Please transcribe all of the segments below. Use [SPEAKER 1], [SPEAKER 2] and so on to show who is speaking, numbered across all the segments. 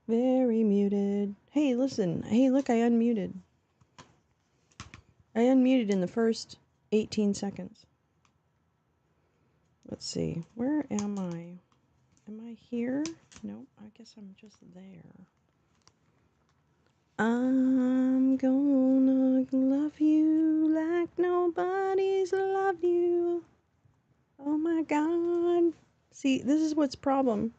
[SPEAKER 1] Very muted. Hey, listen. Hey, look, I unmuted. I unmuted in the first 18 seconds. Let's see. Where am I? Am I here? Nope, I guess I'm just there. I'm gonna love you like nobody's loved you. Oh my God. See, this is what's problem.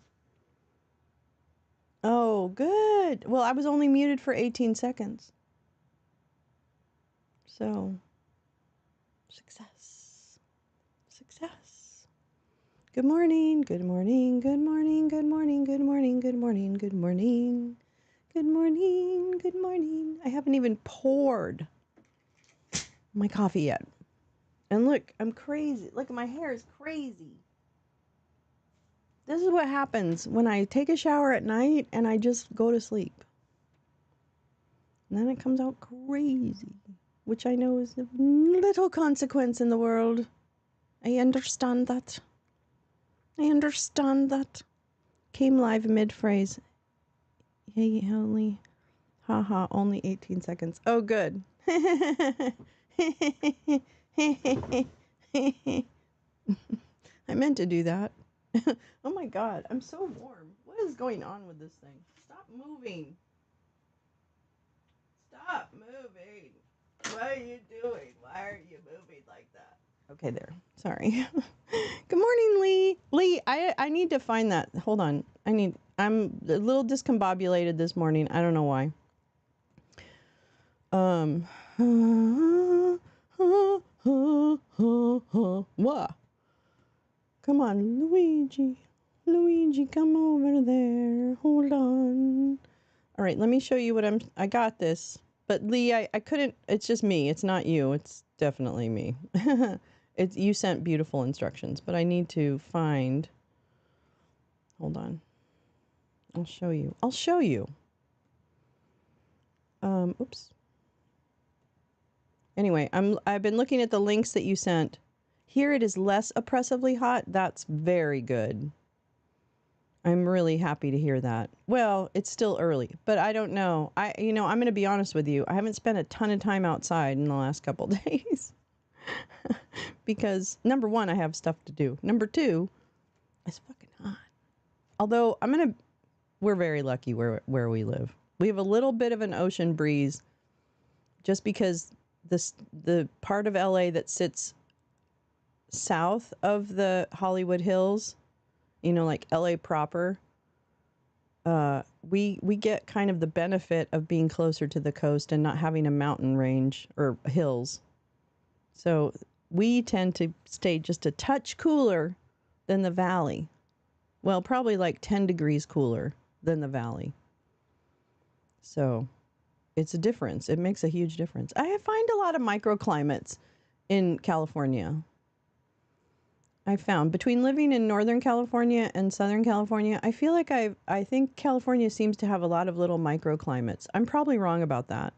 [SPEAKER 1] Oh, good. Well, I was only muted for 18 seconds. So, success. Success. Good morning, good morning, good morning, good morning, good morning, good morning, good morning. Good morning, good morning. I haven't even poured my coffee yet. And look, I'm crazy. Look, my hair is crazy. This is what happens when I take a shower at night and I just go to sleep. And then it comes out crazy, which I know is of little consequence in the world. I understand that. I understand that. Came live mid-phrase. Hey, only, haha, only 18 seconds. Oh, good. I meant to do that. Oh my God, I'm so warm. What is going on with this thing? Stop moving. Stop moving. What are you doing? Why are you moving like that? Okay, there. Sorry. Good morning, Lee. Lee, I need to find that. Hold on. I'm a little discombobulated this morning. I don't know why. What? Come on, Luigi. Luigi, come over there. Hold on. All right, let me show you what I got this. But Lee, I couldn't, it's just me. It's not you. It's definitely me. You sent beautiful instructions, but I need to find, hold on. I'll show you. I'll show you. Oops. Anyway, I've been looking at the links that you sent. Here it is less oppressively hot. That's very good. I'm really happy to hear that. Well, it's still early, but I don't know. I'm going to be honest with you. I haven't spent a ton of time outside in the last couple days because number one, I have stuff to do. Number two, it's fucking hot. Although we're very lucky where we live. We have a little bit of an ocean breeze just because the part of LA that sits south of the Hollywood Hills, like LA proper, we get kind of the benefit of being closer to the coast and not having a mountain range or hills. So we tend to stay just a touch cooler than the valley. Well, probably like 10 degrees cooler than the valley. So it's a difference. It makes a huge difference. I find a lot of microclimates in California. I found between living in Northern California and Southern California, I feel like I think California seems to have a lot of little microclimates. I'm probably wrong about that.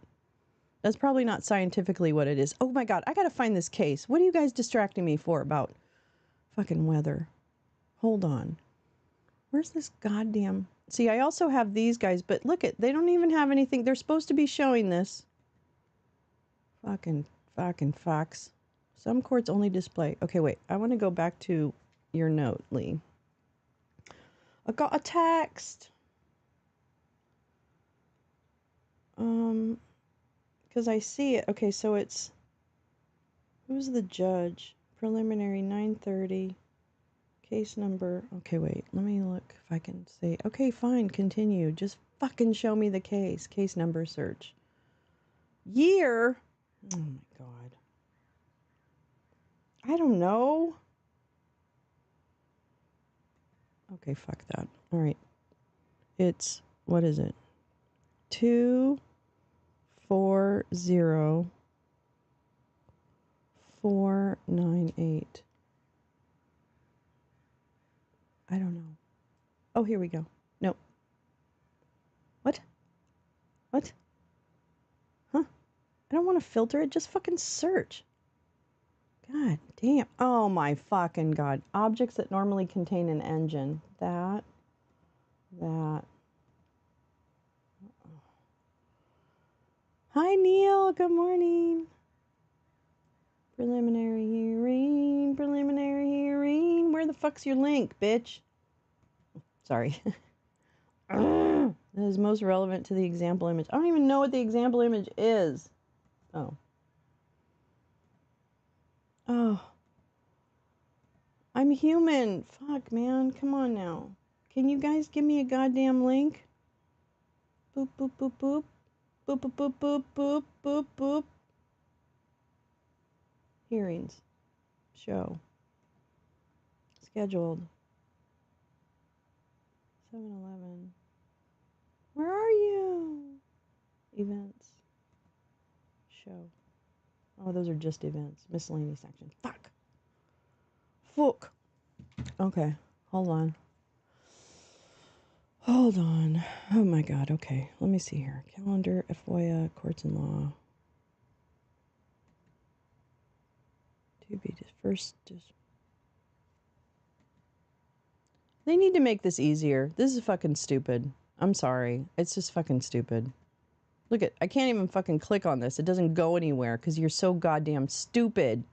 [SPEAKER 1] That's probably not scientifically what it is. Oh my God, I gotta find this case. What are you guys distracting me for about fucking weather? Hold on. Where's this goddamn... See, I also have these guys, but look they don't even have anything. They're supposed to be showing this. Fucking fox. Some courts only display... Okay, wait. I want to go back to your note, Lee. I got a text. Because I see it. Okay, so it's... Who's the judge? Preliminary 9:30. Case number... Okay, wait. Let me look if I can say... Okay, fine. Continue. Just fucking show me the case. Case number search. Year? Oh my God. I don't know. Okay, fuck that. All right. It's... What is it? 240498. I don't know. Oh, here we go. Nope. What? What? Huh? I don't want to filter it. Just fucking search. God damn. Oh my fucking God. Objects that normally contain an engine. That. Hi, Neil. Good morning. Preliminary hearing. Preliminary hearing. Where the fuck's your link, bitch? Sorry. That is most relevant to the example image. I don't even know what the example image is. Oh. Oh. I'm human. Fuck, man. Come on now. Can you guys give me a goddamn link? Boop, boop, boop, boop. Boop, boop, boop, boop, boop, boop, boop. Hearings. Show. Scheduled. 7-Eleven. Where are you? Events. Show. Oh, those are just events. Miscellaneous section. Fuck. Fuck. Okay. Hold on. Hold on. Oh my god. Okay. Let me see here. Calendar, FOIA, courts and law. To be first. They need to make this easier. This is fucking stupid. I'm sorry. It's just fucking stupid. Look at, I can't even fucking click on this. It doesn't go anywhere because you're so goddamn stupid.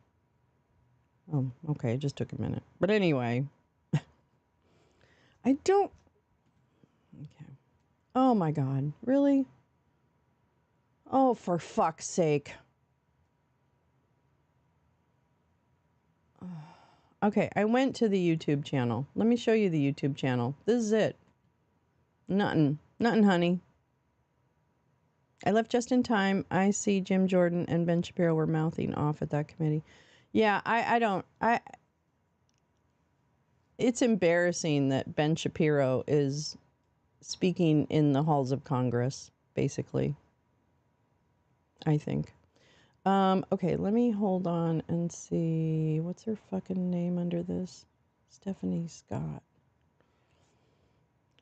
[SPEAKER 1] Oh, okay. It just took a minute. But anyway. I don't. Okay. Oh my god. Really? Oh, for fuck's sake. Okay, I went to the YouTube channel. Let me show you the YouTube channel. This is it. Nothing. Nothing, honey. I left just in time. I see Jim Jordan and Ben Shapiro were mouthing off at that committee. Yeah, I don't. It's embarrassing that Ben Shapiro is speaking in the halls of Congress, basically. I think. Okay, let me hold on and see. What's her fucking name under this? Stephanie Scott.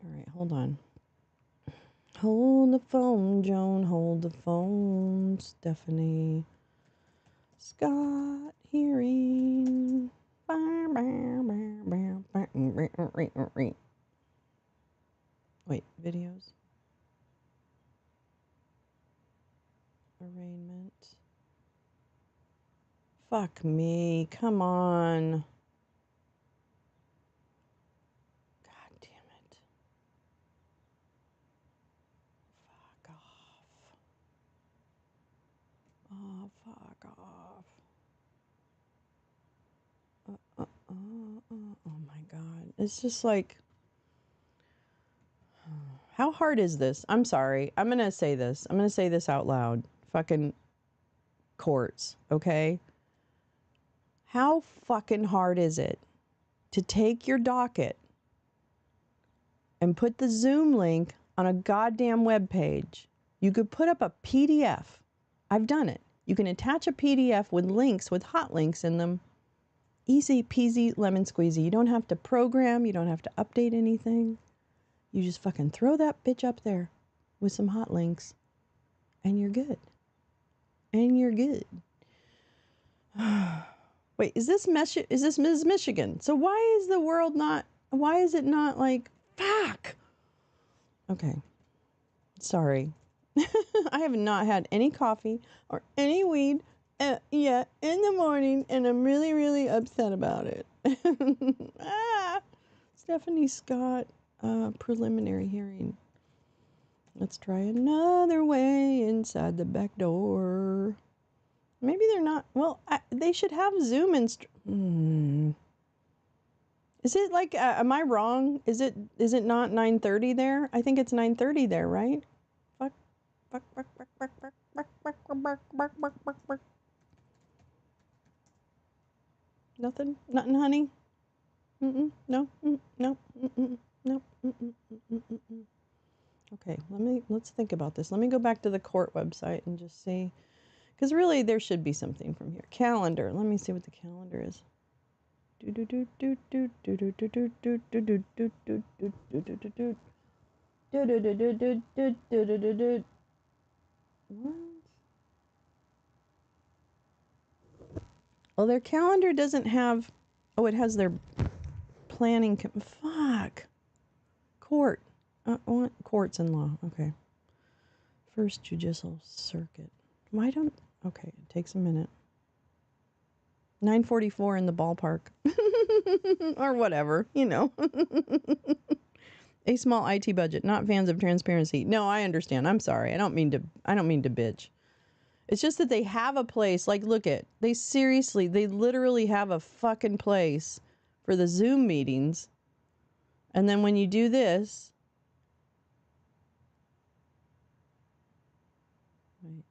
[SPEAKER 1] All right, hold on. Hold the phone, Joan. Hold the phone, Stephanie Scott. Hearing. Wait, videos. Arraignment. Fuck me. Come on. God damn it. Fuck off. Oh, fuck off. Oh my god. It's just like, how hard is this? I'm sorry. I'm going to say this. I'm going to say this out loud. Fucking courts, okay? How fucking hard is it to take your docket and put the Zoom link on a goddamn web page? You could put up a PDF. I've done it. You can attach a PDF with links, with hot links in them. Easy peasy lemon squeezy. You don't have to program. You don't have to update anything. You just fucking throw that bitch up there with some hot links and you're good. And you're good. Wait, is this Ms. Michigan? So why is the world not, why is it not like, fuck? Okay. Sorry. I have not had any coffee or any weed yet in the morning, and I'm really, really upset about it. Stephanie Scott, preliminary hearing. Let's try another way inside the back door. Maybe they're not. Well, they should have Zoom Is it like? Am I wrong? Is it not 9:30 there? I think it's 9:30 there, right? Fuck. Nothing, honey. No. No. No. Okay. Let's think about this. Let me go back to the court website and just see. Because really, there should be something from here. Calendar. Let me see what the calendar is. What? Well, their calendar doesn't have. Oh, it has their planning. Fuck. Court. Courts and law. Okay. First Judicial Circuit. Why don't... Okay, it takes a minute. 9:44 in the ballpark. Or whatever, you know. A small IT budget, not fans of transparency. No, I understand. I'm sorry. I don't mean to bitch. It's just that they have a place. Like, look at, they literally have a fucking place for the Zoom meetings. And then when you do this, wait.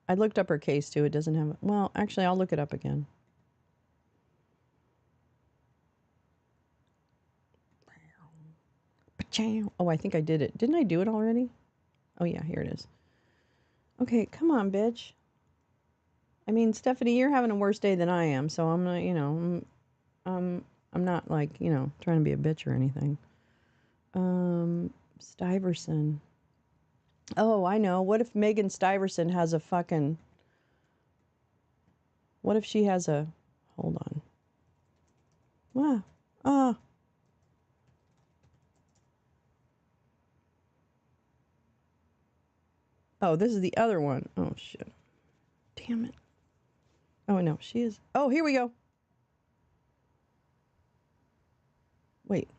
[SPEAKER 1] I looked up her case too. It doesn't have, well, actually, I'll look it up again. Oh, I think I did it. Didn't I do it already? Oh, yeah, here it is. Okay, come on, bitch. I mean, Stephanie, you're having a worse day than I am, so I'm not, you know, I'm not like, you know, trying to be a bitch or anything. Stuyvesant. Oh, I know. What if Megan Stuyvesant has a fucking... What if she has a... Hold on. Wow. Ah. Oh, this is the other one. Oh, shit. Damn it. Oh, no, she is... Oh, here we go. Wait.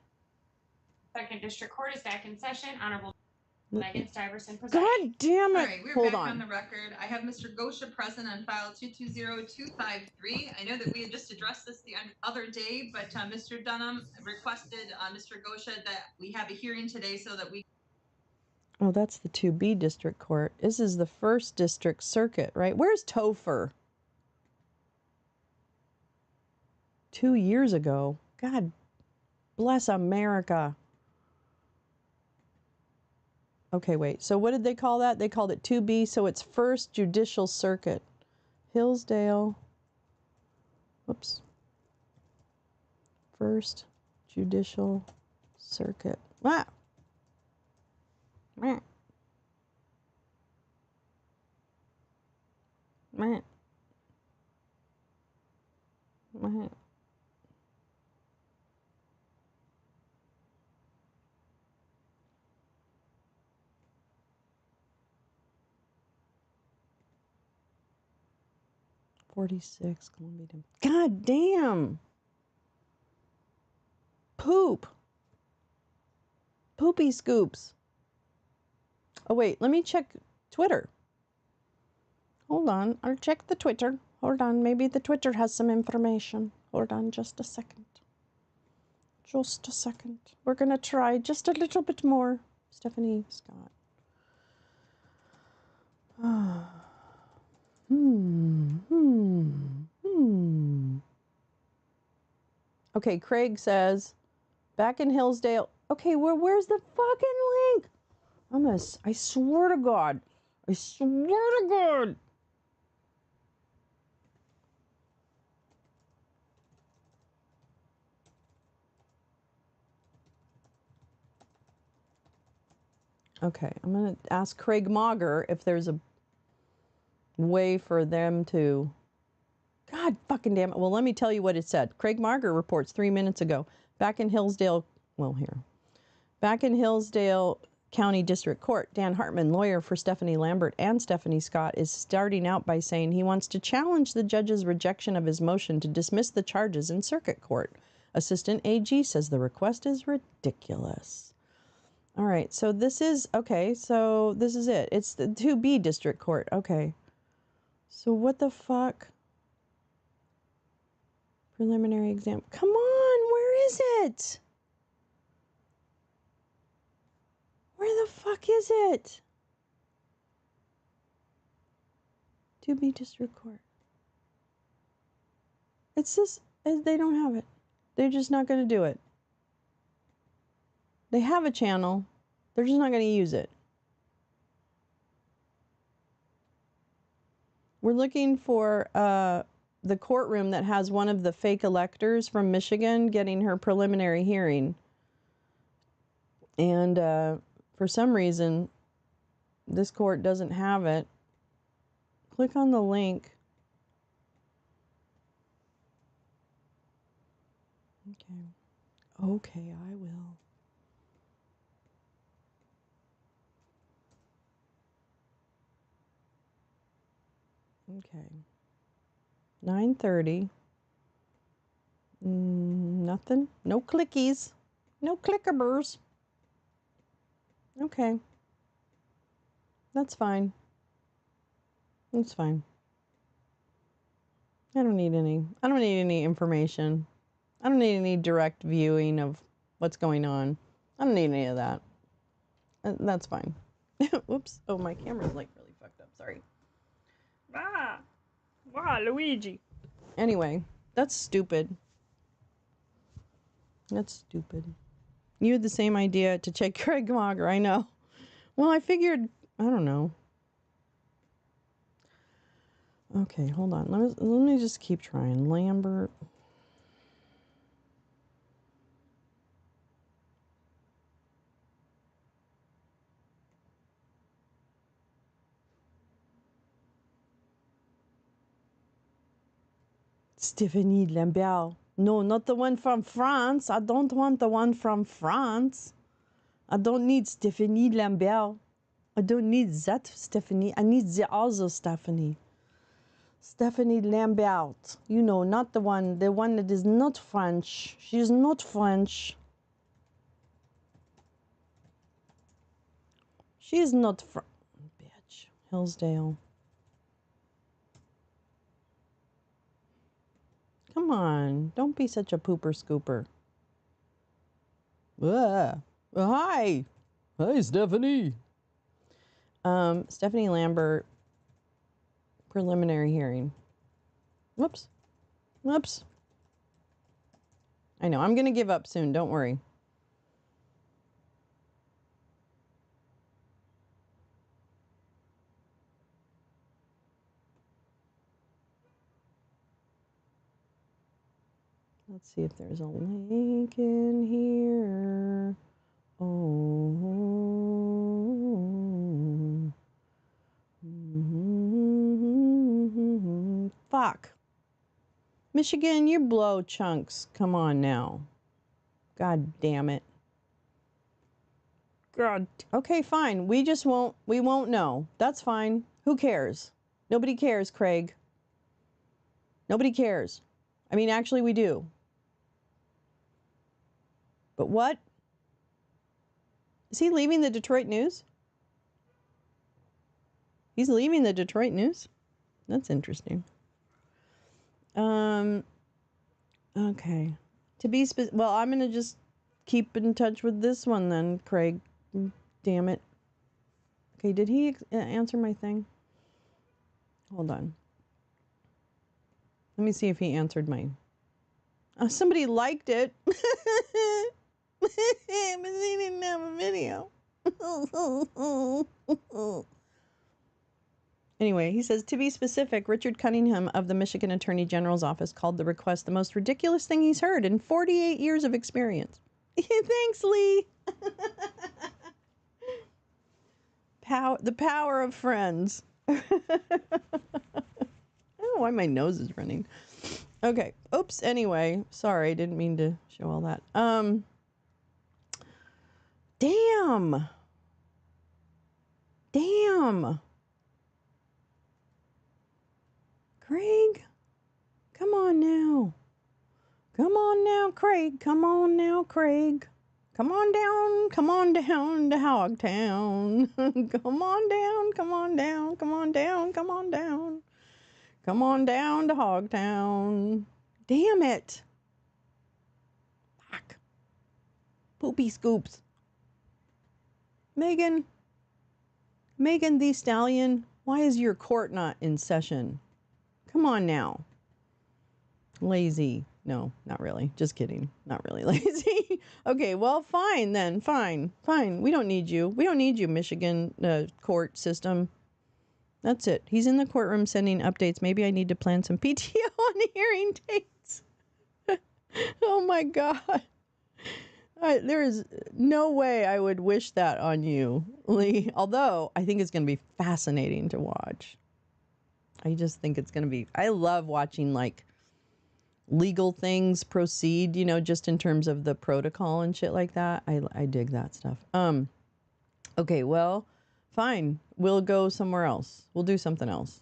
[SPEAKER 2] Second District Court is back in session. Honorable Megan Stuyvesant presiding.
[SPEAKER 1] God damn it.
[SPEAKER 3] All right, we're back on the record. I have Mr. Gosha present on file 220253. I know that we had just addressed this the other day, but Mr. Dunham requested Mr. Gosha that we have a hearing today so that we...
[SPEAKER 1] Oh, that's the 2B District Court. This is the 1st District Circuit, right? Where's Topher? 2 years ago. God bless America. Okay, wait. So what did they call that? They called it 2B, so it's 1st Judicial Circuit. Hillsdale. Whoops. 1st Judicial Circuit. Ah! Meh. Meh. Meh. .46 Columbia. God damn. Poop. Poopy scoops. Oh, wait. Let me check Twitter. Hold on. I'll check the Twitter. Hold on. Maybe the Twitter has some information. Hold on just a second. Just a second. We're going to try just a little bit more. Stephanie Scott. Okay, Craig says, back in Hillsdale. Okay, where's the fucking link? I swear to God. I swear to God. Okay, I'm going to ask Craig Mauger if there's a way for them to... God fucking damn it. Well, let me tell you what it said. Craig Mauger reports 3 minutes ago. Back in Hillsdale County District Court, Dan Hartman, lawyer for Stephanie Lambert and Stephanie Scott, is starting out by saying he wants to challenge the judge's rejection of his motion to dismiss the charges in circuit court. Assistant AG says the request is ridiculous. All right, so this is, okay, so this is it. It's the 2B District Court. Okay. So what the fuck? Preliminary exam. Come on, where is it? Where the fuck is it? 2B District Court. It's just, they don't have it. They're just not going to do it. They have a channel. They're just not going to use it. We're looking for the courtroom that has one of the fake electors from Michigan getting her preliminary hearing. And for some reason, this court doesn't have it. Click on the link. Okay. Okay, I will. Okay. 9:30. Nothing. No clickies. No clickabers. Okay. That's fine. That's fine. I don't need any information. I don't need any direct viewing of what's going on. I don't need any of that. That's fine. Whoops. Oh, my camera's like really fucked up. Sorry. Luigi. Anyway, that's stupid. That's stupid. You had the same idea to check Craig Mager, I know. Well, I figured, I don't know. Okay, hold on. Let me just keep trying. Lambert. Stephanie Lambert. No, not the one from France. I don't want the one from France. I don't need Stephanie Lambert. I don't need that Stephanie. I need the other Stephanie. Stephanie Lambert. You know, not the one that is not French. She is not French. She is not bitch. Hillsdale. Come on. Don't be such a pooper scooper. Hi. Hi, Stephanie. Stephanie Lambert. Preliminary hearing. Whoops. Whoops. I know. I'm going to give up soon. Don't worry. Let's see if there's a link in here. Oh. Fuck. Michigan, you blow chunks. Come on now. God damn it. God. Okay, fine. We won't know. That's fine. Who cares? Nobody cares, Craig. Nobody cares. I mean, actually, we do. But what? Is he leaving the Detroit News? He's leaving the Detroit News? That's interesting. Okay. To be well, I'm going to just keep in touch with this one then, Craig. Damn it. Okay, did he answer my thing? Hold on. Let me see if he answered mine. Somebody liked it. But they didn't have a video. Anyway, he says, to be specific, Richard Cunningham of the Michigan Attorney General's office called the request the most ridiculous thing he's heard in 48 years of experience. Thanks, Lee. The power of friends. I don't know why my nose is running. Okay. Oops. Anyway, sorry. Didn't mean to show all that. Damn. Craig. Come on now, Craig. Come on Craig. Come on down to Hogtown. Come on down to Hogtown. Damn it. Fuck. Poopy scoops. Megan the Stallion, why is your court not in session? Come on now. Lazy. No, not really. Just kidding. Not really lazy. Okay, well, fine then. Fine. We don't need you. We don't need you, Michigan court system. That's it. He's in the courtroom sending updates. Maybe I need to plan some PTO on hearing dates. Oh my God. There is no way I would wish that on you, Lee. Although I think it's going to be fascinating to watch. I just think it's going to be, I love watching like legal things proceed, just in terms of the protocol and shit like that. I dig that stuff. Okay, well, fine. We'll go somewhere else. We'll do something else.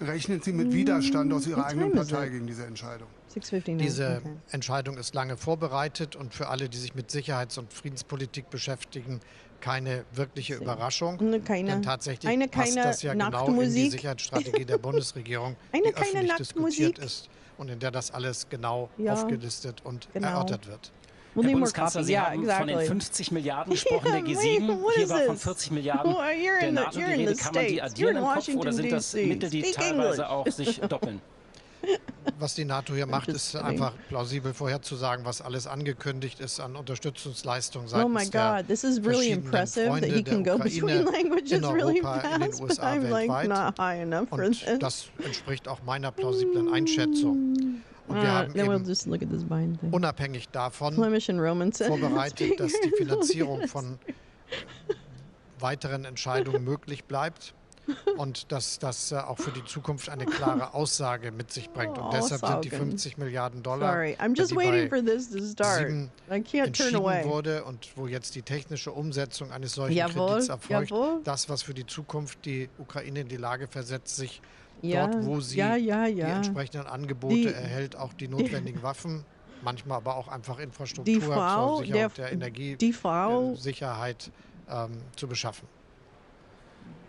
[SPEAKER 4] Rechnen Sie mit Widerstand aus Ihrer eigenen Partei gegen diese Entscheidung?
[SPEAKER 1] 6:59.
[SPEAKER 5] Diese Entscheidung ist lange vorbereitet und für alle, die sich mit Sicherheits- und Friedenspolitik beschäftigen, keine wirkliche Überraschung. Denn tatsächlich passt das ja genau in die Sicherheitsstrategie der Bundesregierung, die öffentlich diskutiert ist und in der das alles genau aufgelistet und erörtert wird.
[SPEAKER 6] Herr Bundeskanzler, Sie haben von den 50 Milliarden gesprochen, der G7. Hier war von 40 Milliarden der NATO die Rede. Kann man die addieren im Kopf oder sind das Mittel, die teilweise auch sich doppeln?
[SPEAKER 5] Was die NATO hier macht, ist einfach plausibel vorherzusagen, was alles angekündigt ist an Unterstützungsleistungen seitens der verschiedenen Freunde der Ukraine in Europa, in den USA, weltweit. Und das entspricht auch meiner plausiblen Einschätzung. Und wir haben eben unabhängig davon vorbereitet, dass die Finanzierung von weiteren Entscheidungen möglich bleibt und dass das auch für die Zukunft eine klare Aussage mit sich bringt. Und deshalb sind die 50 Milliarden Dollar, die bei 7 entschieden wurde und wo jetzt die technische Umsetzung eines solchen Kredits erfolgt, das, was für die Zukunft die Ukraine in die Lage versetzt, sich dort, wo sie die entsprechenden Angebote erhält, auch die notwendigen Waffen, manchmal aber auch einfach Infrastruktur zur Sicherung der Energiesicherheit zu beschaffen.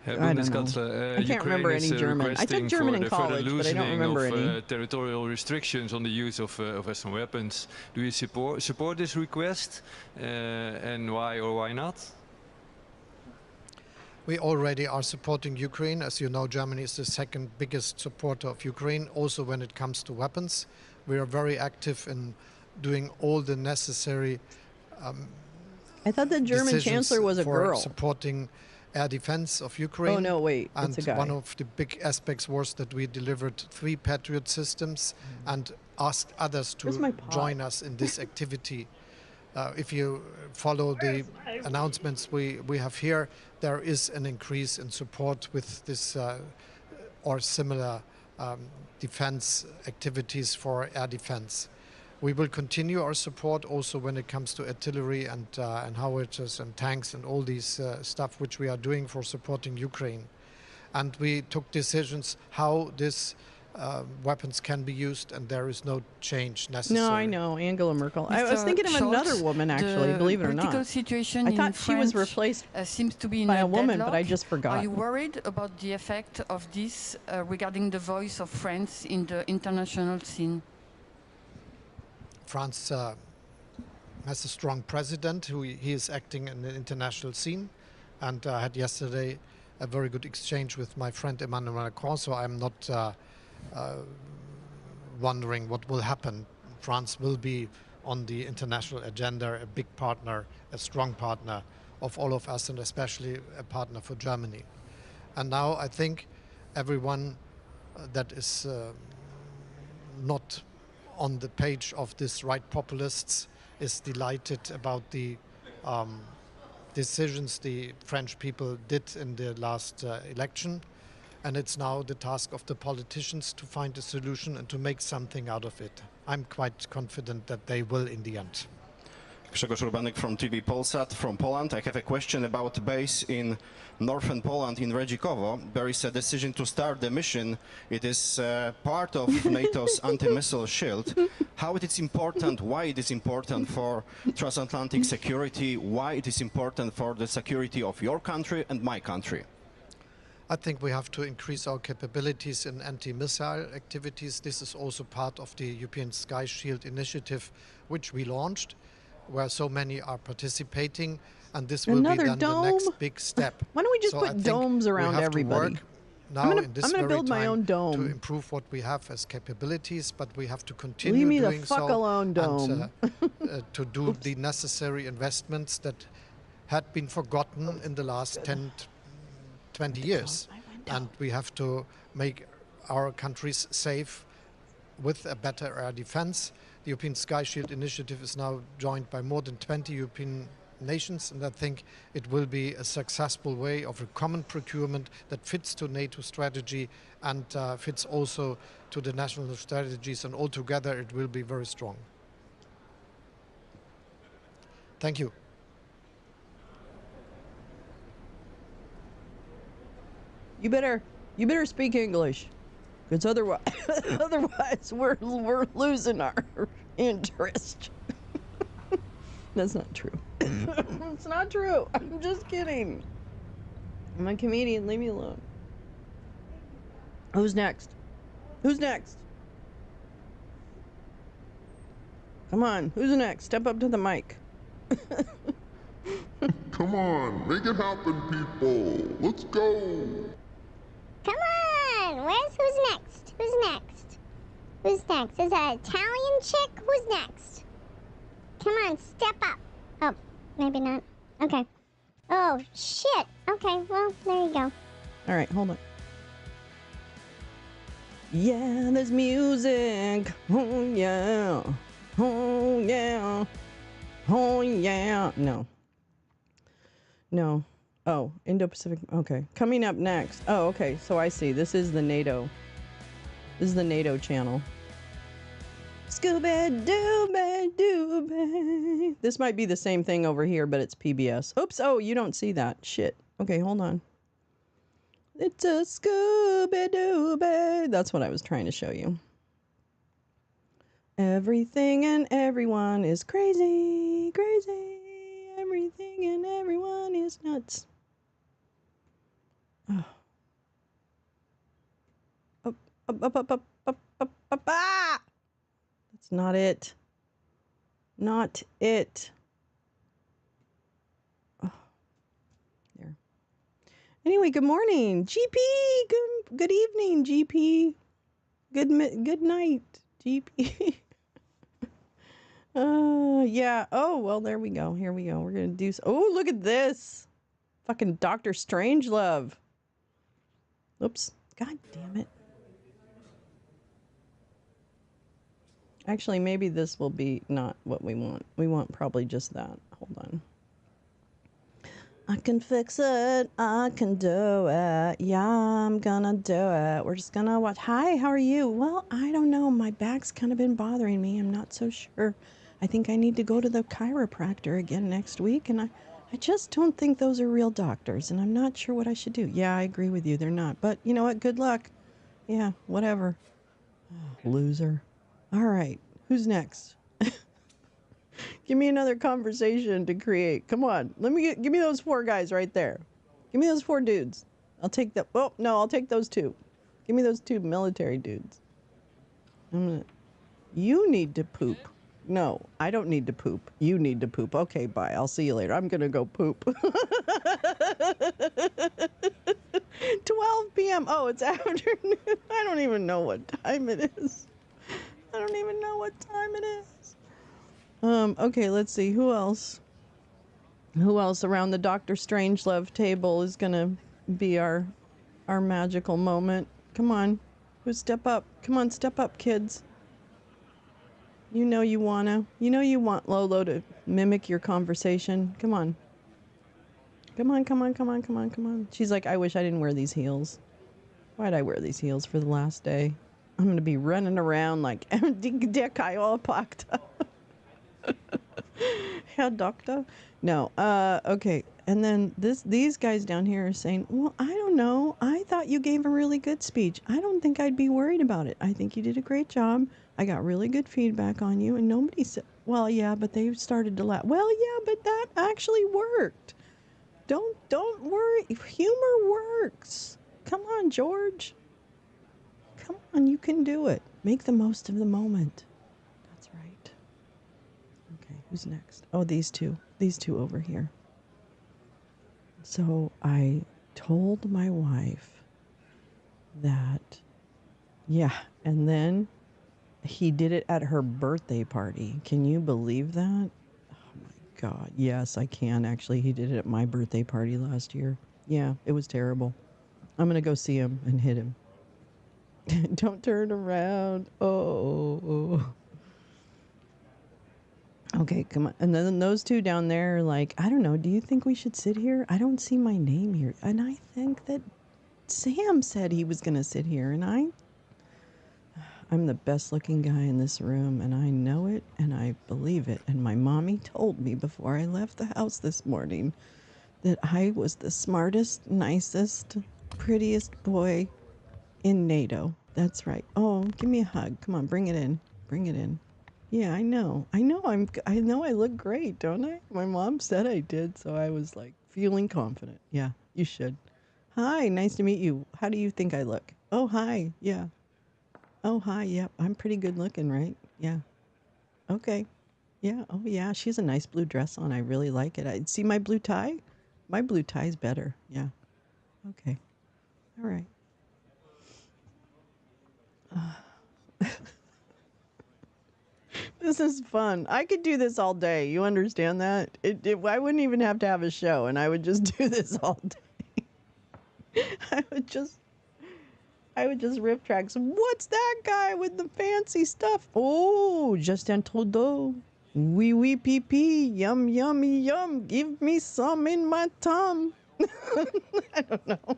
[SPEAKER 7] Herr Bundeskanzler, Ukraine is requesting for the further loosening of territorial restrictions on the use of Western weapons. Do you support this request, and why or why not?
[SPEAKER 5] We already are supporting Ukraine. As you know, Germany is the second biggest supporter of Ukraine, also when it comes to weapons. We are very active in doing all the necessary
[SPEAKER 1] I thought the German chancellor was a girl.
[SPEAKER 5] Supporting air defense of Ukraine.
[SPEAKER 1] Oh, no, wait, it's a guy.
[SPEAKER 5] And one of the big aspects was that we delivered 3 Patriot systems and asked others to join us in this activity. If you follow the announcements we have here, there is an increase in support with this or similar defense activities for air defense. We will continue our support also when it comes to artillery and howitzers and tanks and all these stuff which we are doing for supporting Ukraine. And we took decisions how this weapons can be used, and there is no change necessary.
[SPEAKER 1] No, I know, Angela Merkel. I was thinking of another woman, actually, believe it or not.
[SPEAKER 8] The political situation
[SPEAKER 1] I thought she was replaced
[SPEAKER 8] seems to be
[SPEAKER 1] by a woman, but I just forgot.
[SPEAKER 8] Are you worried about the effect of this regarding the voice of France in the international scene?
[SPEAKER 5] France has a strong president who he is acting in the international scene, and I had yesterday a very good exchange with my friend Emmanuel Macron, so I'm not wondering what will happen. France will be on the international agenda, a big partner, a strong partner of all of us, and especially a partner for Germany. And now I think everyone that is not on the page of these right populists is delighted about the decisions the French people did in the last election. And it's now the task of the politicians to find a solution and to make something out of it. I'm quite confident that they will in the end.
[SPEAKER 9] Grzegorz Urbanek from TV Polsat from Poland. I have a question about the base in northern Poland in Redzikowo. There is a decision to start the mission. It is part of NATO's anti-missile shield. How it is important, why it is important for transatlantic security, why it is important for the security of your country and my country?
[SPEAKER 5] I think we have to increase our capabilities in anti-missile activities. This is also part of the European Sky Shield initiative, which we launched, where so many are participating, and this will be then the next big step.
[SPEAKER 1] Why don't we just put domes around everybody?
[SPEAKER 5] Now in this very
[SPEAKER 1] build my own dome
[SPEAKER 5] to improve what we have as capabilities, but we have to continue doing so.
[SPEAKER 1] Leave me the fuck alone, dome.
[SPEAKER 5] And to do the necessary investments that had been forgotten in the last 10, 20 years. And we have to make our countries safe with a better air defense. The European Sky Shield initiative is now joined by more than 20 European nations, and I think it will be a successful way of a common procurement that fits to NATO strategy and fits also to the national strategies, and altogether it will be very strong. Thank you.
[SPEAKER 1] You better speak English. Because otherwise we're losing our interest. That's not true. It's not true. I'm just kidding. I'm a comedian. Leave me alone. Who's next? Who's next? Come on. Who's next? Step up to the mic.
[SPEAKER 10] Come on. Make it happen, people. Let's go.
[SPEAKER 11] Come on. Who's next? Who's next? Who's next? Is that an Italian chick? Who's next? Come on. Step up. Oh, maybe not. Okay. Oh, shit. Okay, well, there you go.
[SPEAKER 1] All right, hold on. Yeah, there's music. Oh, yeah. Oh, yeah. Oh, yeah. No. Oh, Indo-Pacific. Okay. Coming up next. Oh, okay. So I see. This is the NATO. This is the NATO channel. Scooby-Dooby-Dooby. This might be the same thing over here, but it's PBS. Oops. Oh, you don't see that. Shit. Okay, hold on. It's a Scooby-Dooby. That's what I was trying to show you. Everything and everyone is crazy, crazy. Everything and everyone is nuts. Oh. Ah! That's not it. Not it. Oh. There. Anyway, good morning, GP. Good evening, GP. Good night, GP. Yeah. Oh, well, there we go. Here we go. We're gonna do. Oh, look at this. Fucking Dr. Strangelove. Oops. God damn it. Actually, maybe this will be not what we want. We want probably just that. Hold on. I can fix it. I can do it. Yeah, I'm gonna do it. We're just gonna watch. Hi, how are you? Well, I don't know. My back's kind of been bothering me. I'm not so sure. I think I need to go to the chiropractor again next week, and I just don't think those are real doctors, and I'm not sure what I should do. Yeah, I agree with you. They're not. But you know what? Good luck. Yeah, whatever. Oh, loser. All right. Who's next? Give me another conversation to create. Come on. Give me those 4 guys right there. Give me those 4 dudes. I'll take that. Oh, no, I'll take those 2. Give me those 2 military dudes. You need to poop. No, I don't need to poop. You need to poop. Okay, bye. I'll see you later. I'm going to go poop. 12 p.m. Oh, it's afternoon. I don't even know what time it is. I don't even know what time it is. Okay, let's see. Who else? Who else around the Dr. Strangelove table is going to be our magical moment? Come on. Who step up? Come on, step up, kids. You know you wanna. You know you want Lolo to mimic your conversation. Come on. Come on, come on, come on, come on, come on. She's like, I wish I didn't wear these heels. Why'd I wear these heels for the last day? I'm gonna be running around like Dekayopakta. Herr Doctor? No. Okay. And then these guys down here are saying, well, I don't know. I thought you gave a really good speech. I don't think I'd be worried about it. I think you did a great job. I got really good feedback on you, and nobody said, well, yeah, but they started to laugh. Well, yeah, but that actually worked. Don't worry. Humor works. Come on, George. Come on, you can do it. Make the most of the moment. That's right. Okay, who's next? Oh, these two over here. So I told my wife that, yeah, and then he did it at her birthday party. Can you believe that? Oh my God. Yes, I can. Actually, he did it at my birthday party last year. Yeah, it was terrible. I'm going to go see him and hit him. Don't turn around. Oh. Okay, come on. And then those 2 down there are like, I don't know, do you think we should sit here? I don't see my name here. And I think that Sam said he was going to sit here, and I'm the best looking guy in this room, and I know it, and I believe it. And my mommy told me before I left the house this morning that I was the smartest, nicest, prettiest boy in NATO. That's right. Oh, give me a hug. Come on, bring it in. Bring it in. Yeah, I know. I know I look great, don't I? My mom said I did, so I was like feeling confident. Yeah, you should. Hi, nice to meet you. How do you think I look? Oh, hi. Yeah. Oh, hi. Yep. I'm pretty good looking, right? Yeah. Okay. Yeah. Oh, yeah. She has a nice blue dress on. I really like it. I see my blue tie. My blue tie's better. Yeah. Okay. All right. This is fun. I could do this all day. You understand that? I wouldn't even have to have a show, and I would just do this all day. I would just riff tracks. What's that guy with the fancy stuff? Oh, Justin Trudeau. Wee wee pee pee. Yum yummy yum. Give me some in my tum. I don't know.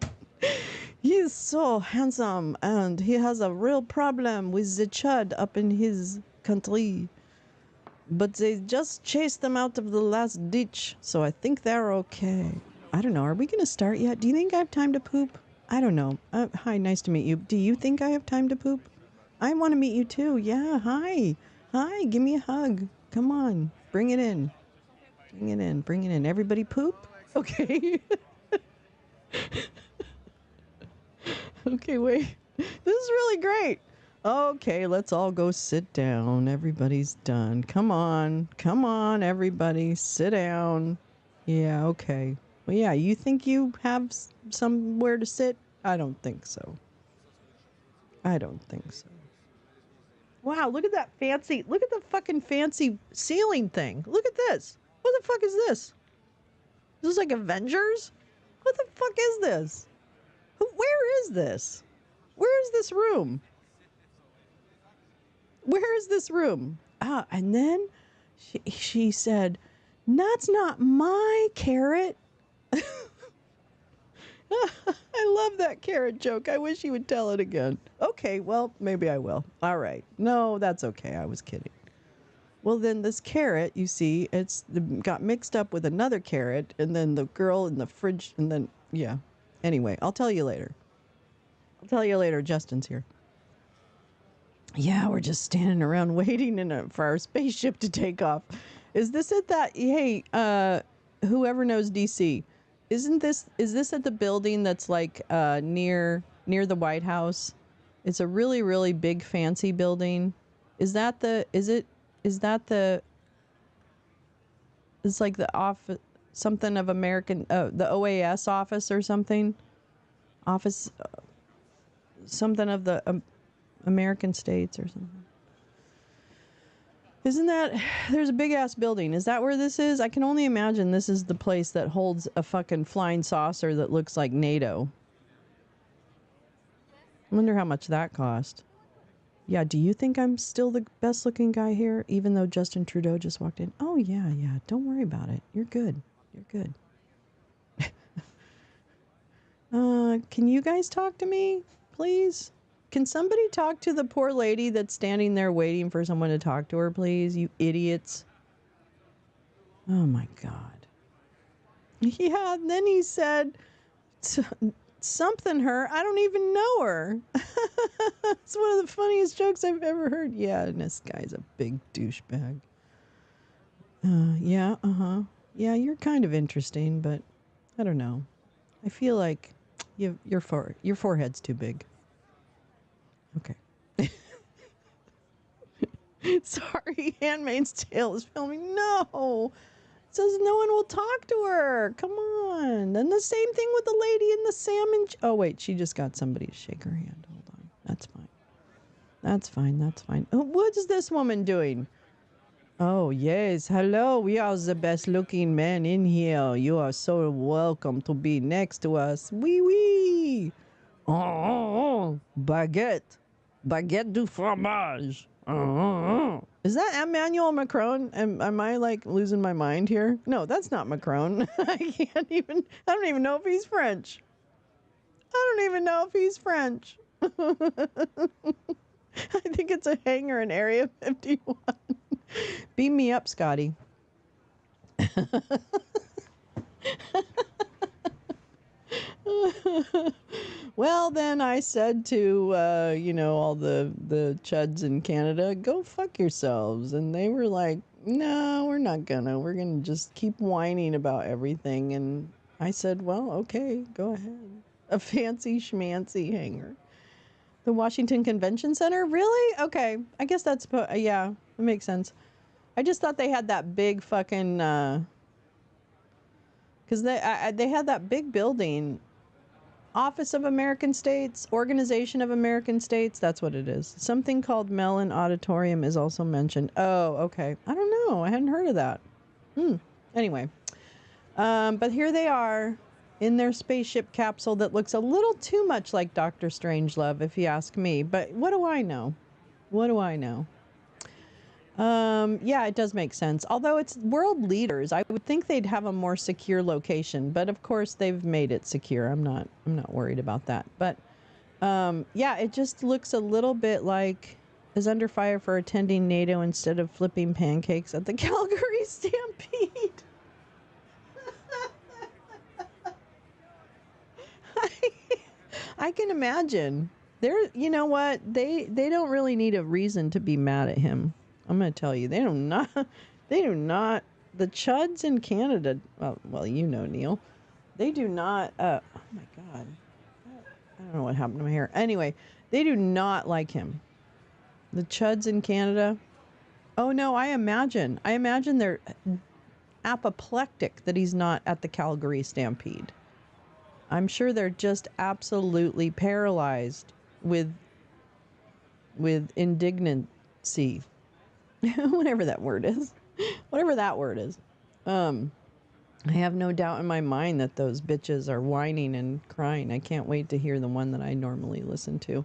[SPEAKER 1] He is so handsome, and he has a real problem with the chud up in his country. But they just chased them out of the last ditch, so I think they're okay. I don't know. Are we going to start yet? Do you think I have time to poop? I don't know. Hi, nice to meet you. Do you think I have time to poop? I want to meet you too. Yeah, hi. Hi, give me a hug. Come on. Bring it in. Bring it in. Bring it in. Everybody poop? Okay. Okay, wait. This is really great. Okay, let's all go sit down. Everybody's done. Come on. Come on, everybody. Sit down. Yeah, okay. Well, yeah, you think you have somewhere to sit? I don't think so. I don't think so. Wow, look at that fancy, look at the fucking fancy ceiling thing. Look at this. What the fuck is this? Is this like Avengers? What the fuck is this? Where is this? Where is this room? Where is this room? Ah, and then she said, that's not my carrot. I love that carrot joke. I wish he would tell it again. Okay, well, maybe I will. All right. No, that's okay. I was kidding. Well, then this carrot, you see, it's got mixed up with another carrot, and then the girl in the fridge, and then, yeah. Anyway, I'll tell you later. I'll tell you later. Justin's here. Yeah, we're just standing around waiting for our spaceship to take off. Is this at that? Hey, whoever knows DC, is this at the building that's like near the White House? It's a really, really big fancy building. It's like the office, something of American, the OAS office or something? Office, something of the American states or something. Isn't that, there's a big ass building. Is that where this is? I can only imagine this is the place that holds a fucking flying saucer that looks like NATO. I wonder how much that cost. Yeah, do you think I'm still the best looking guy here, even though Justin Trudeau just walked in? Oh, yeah, don't worry about it. You're good. You're good. Can you guys talk to me, please? Can somebody talk to the poor lady that's standing there waiting for someone to talk to her, please? You idiots. Oh, my God. Yeah, and then he said something her. I don't even know her. It's one of the funniest jokes I've ever heard. Yeah, and this guy's a big douchebag. Yeah, Yeah, you're kind of interesting, but I don't know. I feel like your forehead's too big. Okay. Sorry, Handmaid's Tale is filming. No. It says no one will talk to her. Come on. Then the same thing with the lady in the salmon. Oh, wait. She just got somebody to shake her hand. Hold on. That's fine. That's fine. That's fine. Oh, what is this woman doing? Oh, yes. Hello. We are the best looking men in here. You are so welcome to be next to us. Wee wee. Oh, baguette. Baguette du fromage. Is that Emmanuel Macron? Am I like losing my mind here? No, that's not Macron. I don't even know if he's French. I don't even know if he's French. I think it's a hangar in Area 51. Beam me up, Scotty. Well, then I said to, all the chuds in Canada, go fuck yourselves. And they were like, no, we're not gonna. We're gonna just keep whining about everything. And I said, well, okay, go ahead. A fancy schmancy hangar. The Washington Convention Center? Really? Okay. I guess that's, yeah, it makes sense. I just thought they had that big fucking, because they had that big building. Office of American States, Organization of American States, that's what it is. Something called Mellon Auditorium is also mentioned. Oh, okay. I don't know. I hadn't heard of that. Anyway. But here they are in their spaceship capsule that looks a little too much like Dr. Strangelove, if you ask me. But what do I know? What do I know? Yeah, it does make sense. Although it's world leaders, I would think they'd have a more secure location. But of course, they've made it secure. I'm not worried about that. But yeah, it just looks a little bit like is under fire for attending NATO instead of flipping pancakes at the Calgary Stampede. I can imagine. You know what? They don't really need a reason to be mad at him. I'm going to tell you, they do not, the chuds in Canada, well, you know, Neil, they do not, oh my God, I don't know what happened to my hair. Anyway, they do not like him. The chuds in Canada, oh no, I imagine they're apoplectic that he's not at the Calgary Stampede. I'm sure they're just absolutely paralyzed with indignancy. Whatever that word is. I have no doubt in my mind that those bitches are whining and crying. I can't wait to hear the one that I normally listen to,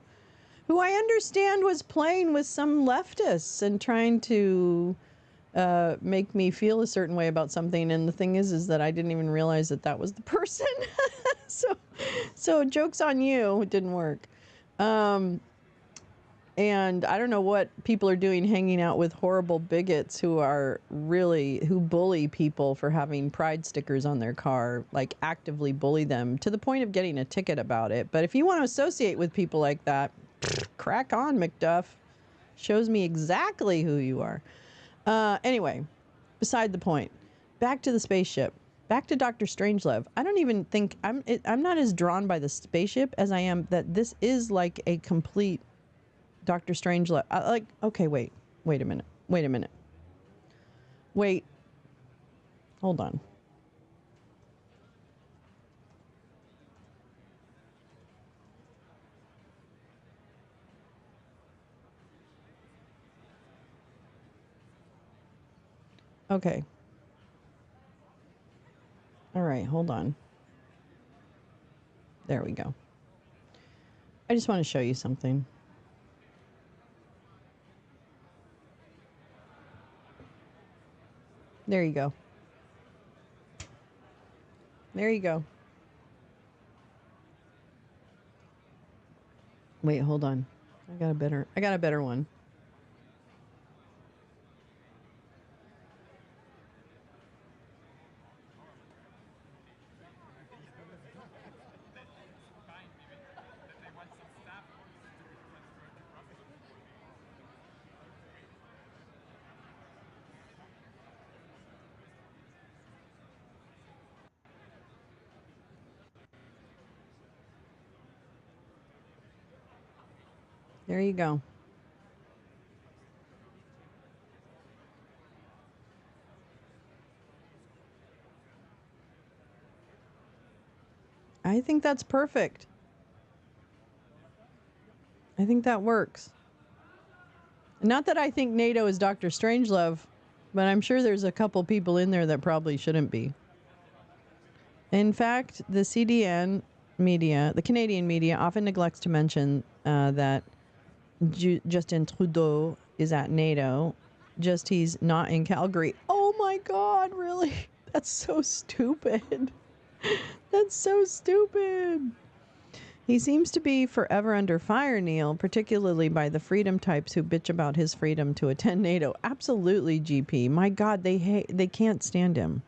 [SPEAKER 1] who I understand was playing with some leftists and trying to make me feel a certain way about something. And the thing is that I didn't even realize that was the person. So joke's on you. It didn't work. And I don't know what people are doing hanging out with horrible bigots who bully people for having pride stickers on their car, like actively bully them to the point of getting a ticket about it. But if you want to associate with people like that, crack on, McDuff. Shows me exactly who you are. Anyway, beside the point. Back to the spaceship. Back to Dr. Strangelove. I don't even think I'm not as drawn by the spaceship as I am that this is like a complete Dr. Strangelove. Okay, wait a minute. Wait. Hold on. Okay. All right, hold on. There we go. I just want to show you something. There you go. There you go. Wait, hold on. I got a better one. There you go. I think that's perfect. I think that works. Not that I think NATO is Dr. Strangelove, but I'm sure there's a couple people in there that probably shouldn't be. In fact, the CDN media, the Canadian media, often neglects to mention that Justin Trudeau is at NATO, just he's not in Calgary. Oh my God, really? That's so stupid. That's so stupid. He seems to be forever under fire, Neil, particularly by the freedom types who bitch about his freedom to attend NATO. Absolutely, GP. My God, they can't stand him.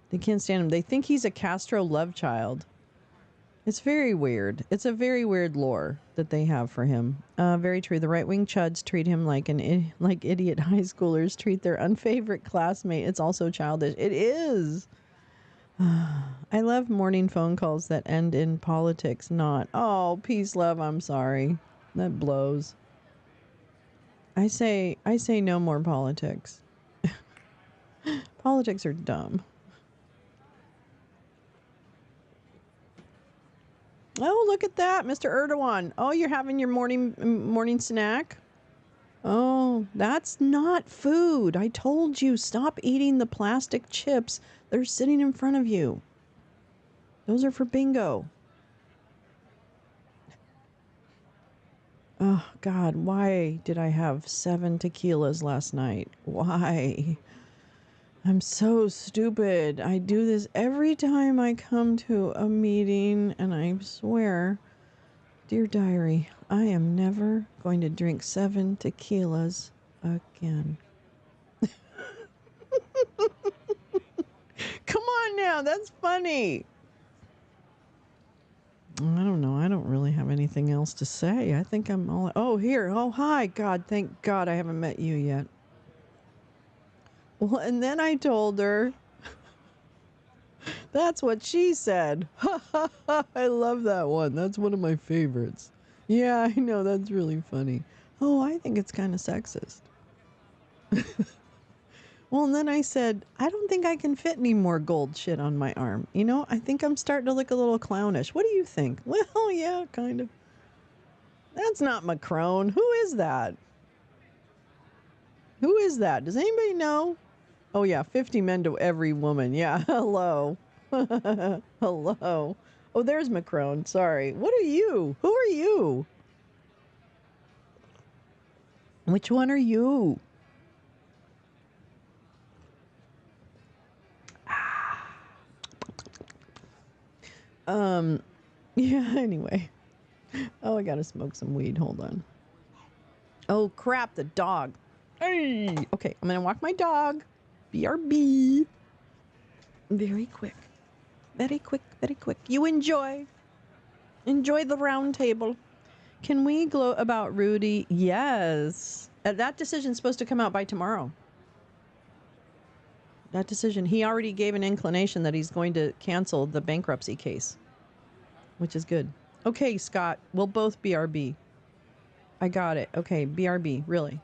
[SPEAKER 1] They can't stand him. They think he's a Castro love child. It's very weird. It's a very weird lore that they have for him. Very true. The right-wing chuds treat him like idiot high schoolers treat their unfavorite classmate. It's also childish. It is. I love morning phone calls that end in politics, not, oh, peace, love, I'm sorry. That blows. I say no more politics. Politics are dumb. Oh, look at that, Mr. Erdogan. Oh, you're having your morning snack? Oh, that's not food. I told you, stop eating the plastic chips. They're sitting in front of you. Those are for bingo. Oh, God, why did I have 7 tequilas last night? Why? I'm so stupid. I do this every time I come to a meeting, and I swear, dear diary, I am never going to drink 7 tequilas again. Come on now, that's funny. I don't know. I don't really have anything else to say. I think I'm all... Oh, here. Oh, hi. God, thank God I haven't met you yet. Well, and then I told her... That's what she said. I love that one. That's one of my favorites. Yeah, I know. That's really funny. Oh, I think it's kind of sexist. Well, and then I said, I don't think I can fit any more gold shit on my arm. You know, I think I'm starting to look a little clownish. What do you think? Well, yeah, kind of. That's not Macron. Who is that? Who is that? Does anybody know? Oh, yeah, 50 men to every woman. Yeah, hello. Hello. Oh, there's Macron. Sorry. What are you? Who are you? Which one are you? Yeah, anyway. Oh, I gotta smoke some weed. Hold on. Oh, crap, the dog. Hey! Okay, I'm gonna walk my dog. BRB. Very quick. Very quick, very quick. You enjoy. Enjoy the round table. Can we gloat about Rudy? Yes. That decision's supposed to come out by tomorrow. That decision, he already gave an inclination that he's going to cancel the bankruptcy case, which is good. Okay, Scott, we'll both BRB. I got it. Okay, BRB, really.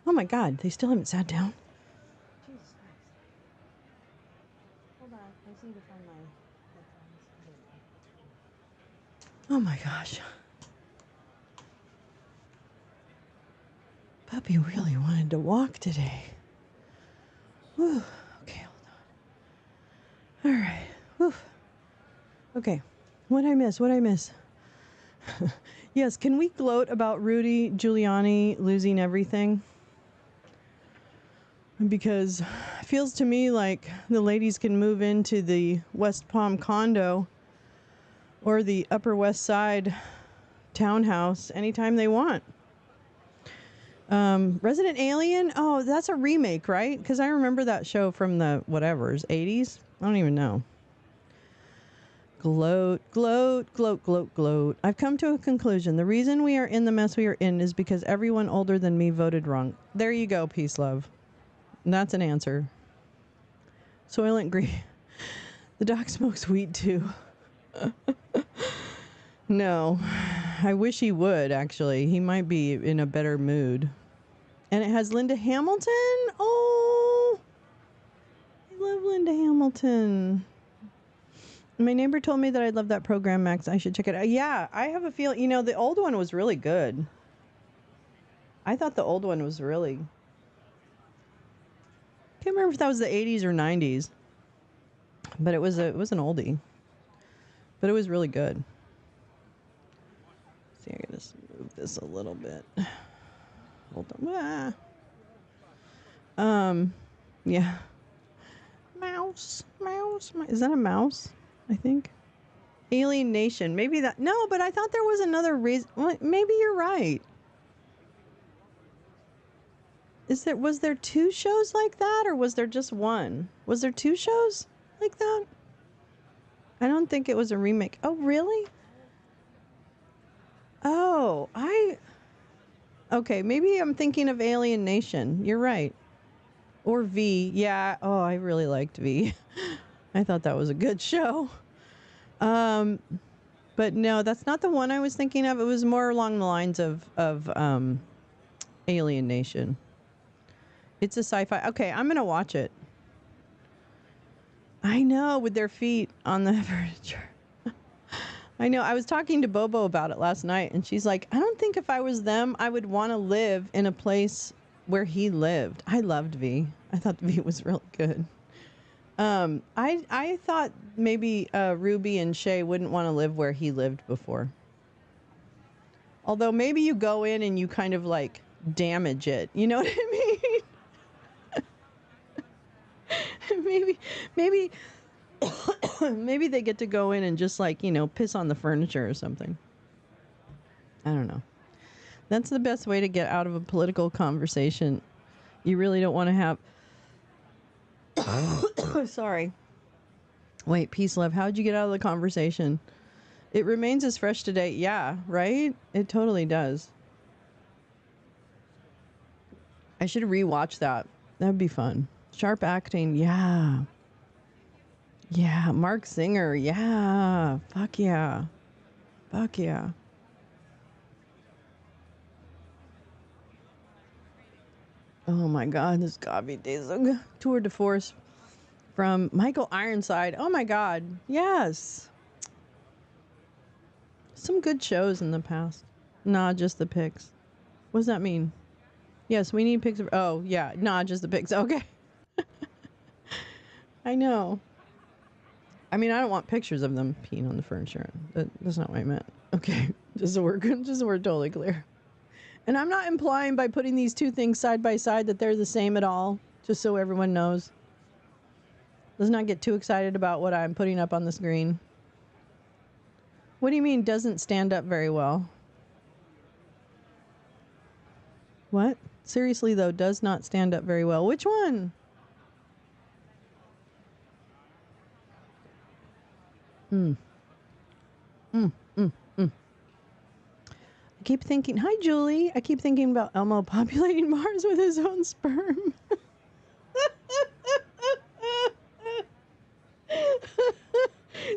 [SPEAKER 1] Oh my God, they still haven't sat down. Jesus Christ. Hold on, I just need to find my headphones. Oh my gosh. Puppy really wanted to walk today. Whew. Okay, hold on. All right. Whew. Okay. What'd I miss? Yes, can we gloat about Rudy Giuliani losing everything? Because it feels to me like the ladies can move into the West Palm condo or the Upper West Side townhouse anytime they want. Resident Alien? Oh, that's a remake, right? Because I remember that show from the whatever's 80s. I don't even know. Gloat. I've come to a conclusion. The reason we are in the mess we are in is because everyone older than me voted wrong. There you go, peace, love. And that's an answer. Soylent Green. The doc smokes weed too. No. I wish he would, actually. He might be in a better mood. And it has Linda Hamilton? Oh! I love Linda Hamilton. My neighbor told me that I love that program, Max. I should check it out. Yeah, I have a feeling. You know, the old one was really good. I thought the old one was really... Can't remember if that was the 80s or 90s. But it was an oldie. But it was really good. See, I gotta move this a little bit. Hold on. Yeah. Mouse. Is that a mouse? I think. Alien Nation. Maybe that. No, but I thought there was another reason. Well, maybe you're right. Was there two shows like that, or was there just one? Was there two shows like that? I don't think it was a remake. Oh, really? Oh, okay, maybe I'm thinking of Alien Nation. You're right. Or V. Yeah. Oh, I really liked V. I thought that was a good show. But no, that's not the one I was thinking of. It was more along the lines of Alien Nation. It's a sci-fi. Okay, I'm going to watch it. I know, with their feet on the furniture. I know. I was talking to Bobo about it last night, and she's like, I don't think if I was them, I would want to live in a place where he lived. I loved V. I thought V was really good. I thought maybe Ruby and Shay wouldn't want to live where he lived before. Although maybe you go in and you kind of like damage it. You know what I mean? maybe maybe they get to go in and just like, piss on the furniture or something. I don't know. That's the best way to get out of a political conversation. You really don't want to have... Sorry. Wait, peace, love. How'd you get out of the conversation? It remains as fresh today. Yeah, right? It totally does. I should rewatch that. That'd be fun. Sharp acting. Yeah. Yeah. Mark Singer. Yeah. Fuck yeah. Fuck yeah. Oh my God, this Gabi Days tour de force from Michael Ironside. Oh my God, yes. Some good shows in the past. Not just the pics. What does that mean? Yes, we need pics of... Oh, yeah, not just the pics. Okay. I know. I mean, I don't want pictures of them peeing on the furniture. That's not what I meant. Okay, just so we're totally clear. And I'm not implying by putting these two things side by side that they're the same at all, just so everyone knows. Let's not get too excited about what I'm putting up on the screen. What do you mean doesn't stand up very well? What? Seriously, though, does not stand up very well. Which one? I keep thinking, hi, Julie. I keep thinking about Elmo populating Mars with his own sperm.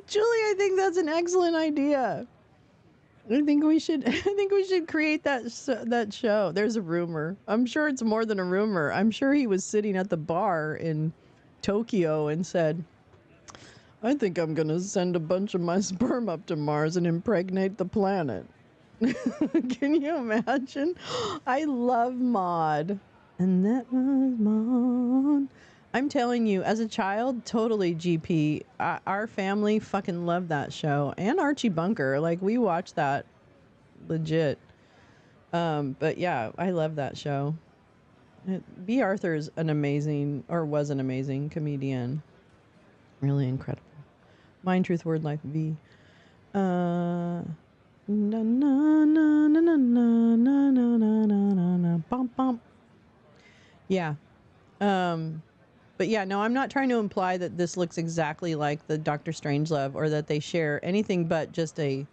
[SPEAKER 1] Julie, I think that's an excellent idea. I think we should create that show. There's a rumor. I'm sure it's more than a rumor. I'm sure he was sitting at the bar in Tokyo and said, I think I'm going to send a bunch of my sperm up to Mars and impregnate the planet. Can you imagine? I love Maude. And that was Maude. I'm telling you, as a child, totally GP. Our family fucking loved that show. And Archie Bunker. Like, we watched that legit. But yeah, I love that show. B. Arthur's was an amazing comedian. Really incredible. Mind, Truth, Word, Life, V. Na na na na na na na na na na na bum bum. Yeah. But yeah, no, I'm not trying to imply that this looks exactly like the Doctor Strangelove or that they share anything but just a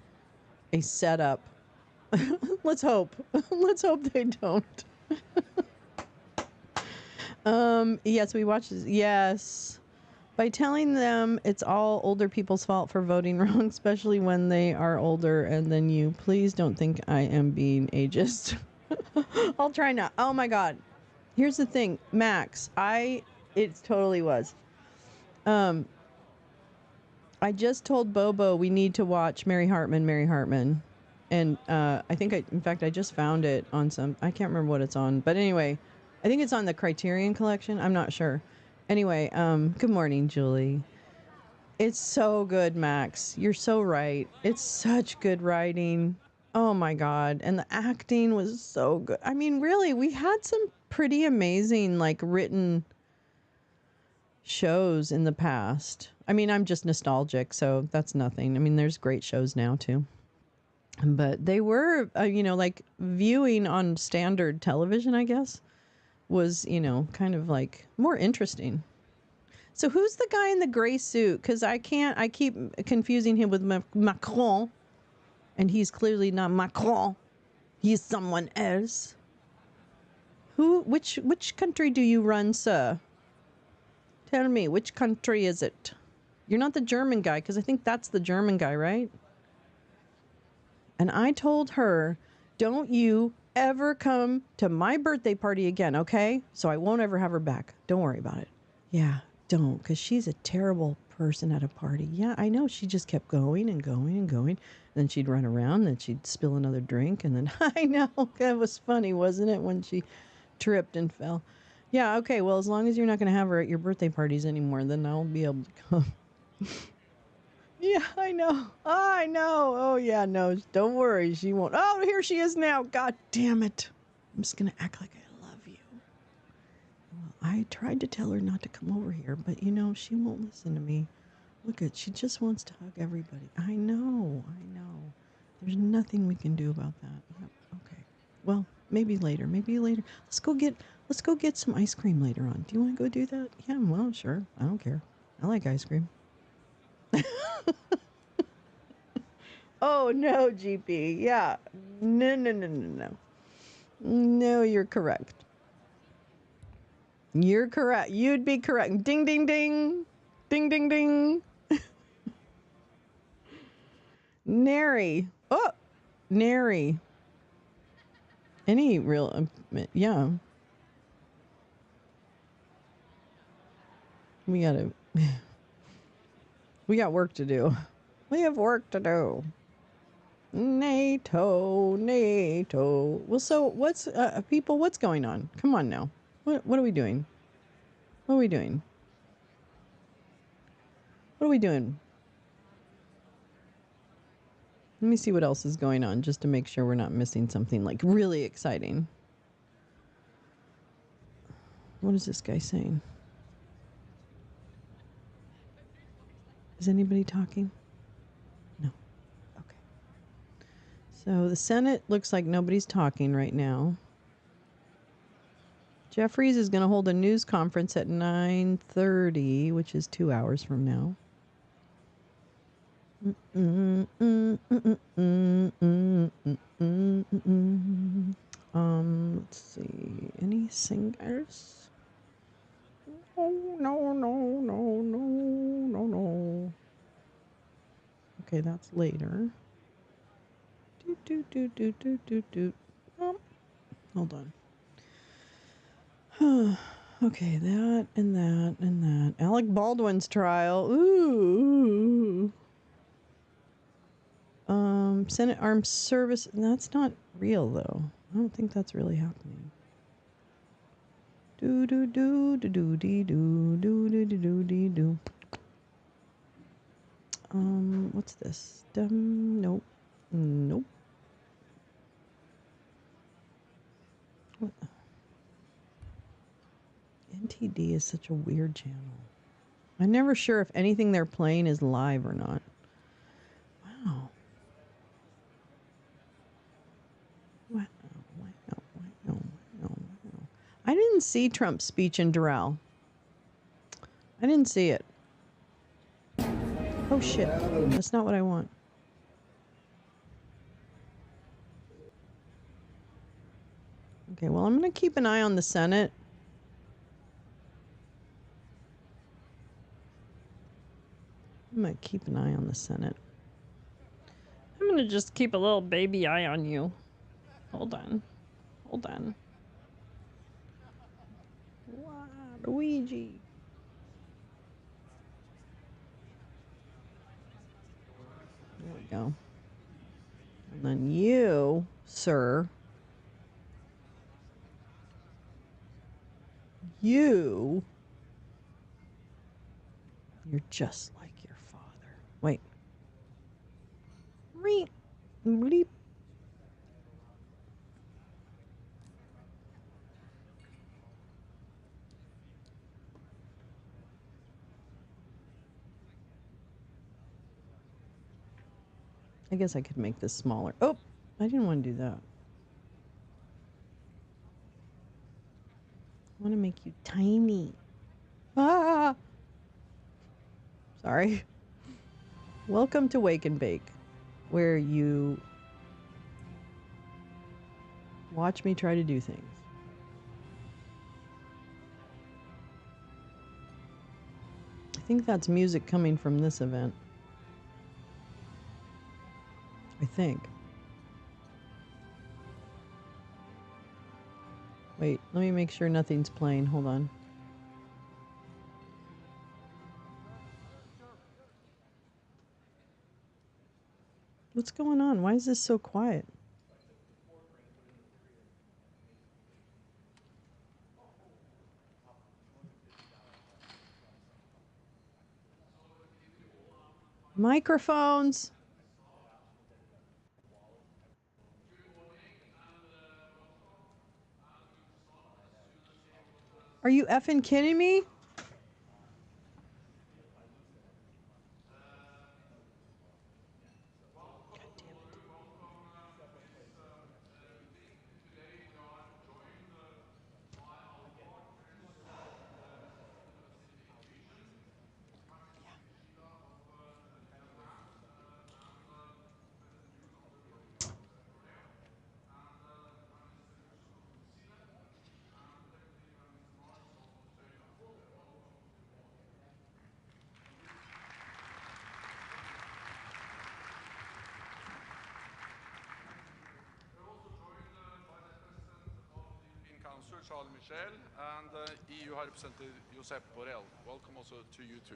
[SPEAKER 1] setup. Let's hope. Let's hope they don't. Yes, we watched this. Yes. By telling them it's all older people's fault for voting wrong, especially when they are older and than you. Please don't think I am being ageist. I'll try not. Oh my God. Here's the thing, Max. It totally was. I just told Bobo we need to watch Mary Hartman. And I think in fact, I just found it on I can't remember what it's on. But anyway, I think it's on the Criterion Collection. I'm not sure. Anyway, good morning, Julie. It's so good, Max. You're so right. It's such good writing. Oh my God. And the acting was so good. I mean, really, we had some pretty amazing, like, written shows in the past. I mean, I'm just nostalgic, so that's nothing. I mean, there's great shows now, too. But they were, like, viewing on standard television, I guess, was, kind of, like, more interesting. So who's the guy in the gray suit? Because I keep confusing him with Macron, and he's clearly not Macron. He's someone else. Which country do you run, sir? Tell me, which country is it? You're not the German guy, because I think that's the German guy, right? And I told her, don't you ever come to my birthday party again, okay? So I won't ever have her back. Don't worry about it. Yeah, don't, because she's a terrible person at a party. Yeah, I know. She just kept going and going and going. Then she'd run around, then she'd spill another drink, and then, I know, that was funny, wasn't it, when she tripped and fell? Yeah, okay, well, as long as you're not going to have her at your birthday parties anymore, then I'll be able to come. Yeah, I know. Oh, yeah, no, don't worry. She won't. Oh, here she is now. God damn it. I'm just going to act like I love you. Well, I tried to tell her not to come over here, but, she won't listen to me. Look she just wants to hug everybody. I know. There's nothing we can do about that. Yep, okay. Well, maybe later. Let's go get some ice cream later on. Do you want to go do that? Yeah, well, sure. I don't care. I like ice cream. Oh, no, GP. Yeah. No. No, you're correct. You're correct. You'd be correct. Ding, ding, ding. Ding, ding, ding. Nary. Oh, nary. Any real, yeah. We got work to do. We have work to do. NATO. Well, so what's, people, what's going on? Come on now. What are we doing? What are we doing? Let me see what else is going on, just to make sure we're not missing something, like, really exciting. What is this guy saying? Is anybody talking? No. Okay. So the Senate looks like nobody's talking right now. Jeffries is going to hold a news conference at 9:30, which is 2 hours from now. Let's see. Any singers? Oh, no. Okay, that's later. Hold on. Okay, that and that and that. Alec Baldwin's trial. Ooh. Senate Armed Service. That's not real though. I don't think that's really happening. Do do do do do dee do do do do do dee do. What's this? Nope. Nope. What? NTD is such a weird channel. I'm never sure if anything they're playing is live or not. Wow. Wow. I didn't see Trump's speech in Doral. I didn't see it. Oh shit. That's not what I want. Okay, well, I'm going to keep an eye on the Senate. I'm going to keep an eye on the Senate. I'm going to just keep a little baby eye on you. Hold on. Hold on. Wow, Luigi. There we go. And then you, sir. You're just like your father. Wait. Bleep. Bleep. I guess I could make this smaller. Oh, I didn't want to do that. I want to make you tiny. Ah! Sorry. Welcome to Wake and Bake, where you watch me try to do things. I think that's music coming from this event. I think. Wait, let me make sure nothing's playing. Hold on. What's going on? Why is this so quiet? Microphones. Are you effing kidding me?
[SPEAKER 12] Charles Michel, and EU High Representative Josep Borrell. Welcome also to you too.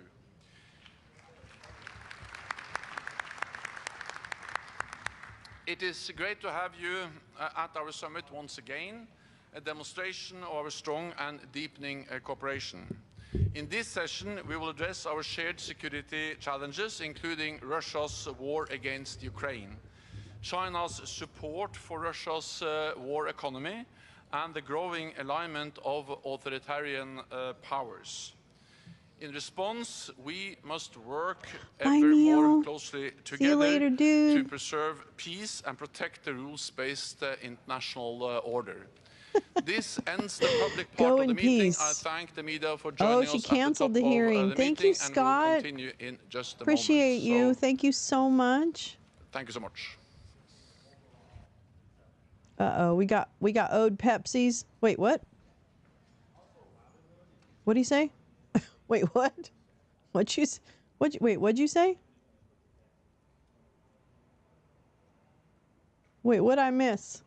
[SPEAKER 12] It is great to have you at our summit once again, a demonstration of our strong and deepening cooperation. In this session, we will address our shared security challenges, including Russia's war against Ukraine, China's support for Russia's war economy, and the growing alignment of authoritarian powers. In response, we must work ever more closely together to preserve peace and protect the rules-based international order. This ends the public part of the meeting. I thank the media for joining us at the top of the hearing.
[SPEAKER 1] Oh, she canceled the hearing. Thank you, Scott.
[SPEAKER 12] And we'll continue in just a
[SPEAKER 1] Appreciate you. Thank you so much.
[SPEAKER 12] Thank you so much.
[SPEAKER 1] Uh-oh, we got owed Pepsis. Wait, what? What'd he say? Wait, what? What'd you say? Wait, what did I miss?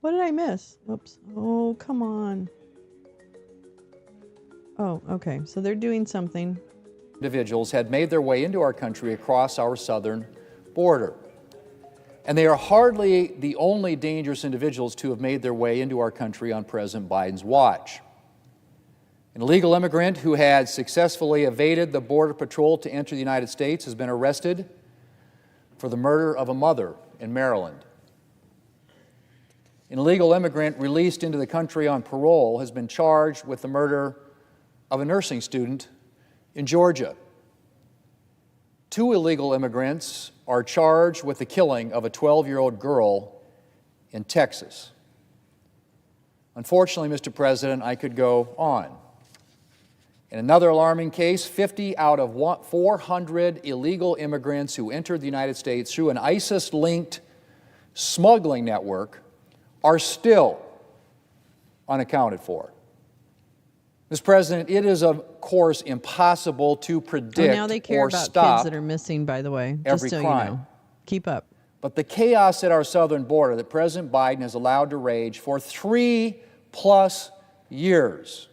[SPEAKER 1] What did I miss? Oops. Oh, come on. Oh, okay. So they're doing something.
[SPEAKER 13] Individuals had made their way into our country across our southern border. And they are hardly the only dangerous individuals to have made their way into our country on President Biden's watch. An illegal immigrant who had successfully evaded the Border Patrol to enter the United States has been arrested for the murder of a mother in Maryland. An illegal immigrant released into the country on parole has been charged with the murder of a nursing student in Georgia. 2 illegal immigrants are charged with the killing of a 12-year-old girl in Texas. Unfortunately, Mr. President, I could go on. In another alarming case, 50 out of 400 illegal immigrants who entered the United States through an ISIS-linked smuggling network are still unaccounted for. Mr. President, it is, of course, impossible to predict
[SPEAKER 1] now they care
[SPEAKER 13] or
[SPEAKER 1] about
[SPEAKER 13] stop
[SPEAKER 1] kids that are missing, by the way,
[SPEAKER 13] every
[SPEAKER 1] just so
[SPEAKER 13] crime.
[SPEAKER 1] you know. Keep up.
[SPEAKER 13] But the chaos at our southern border that President Biden has allowed to rage for 3+ years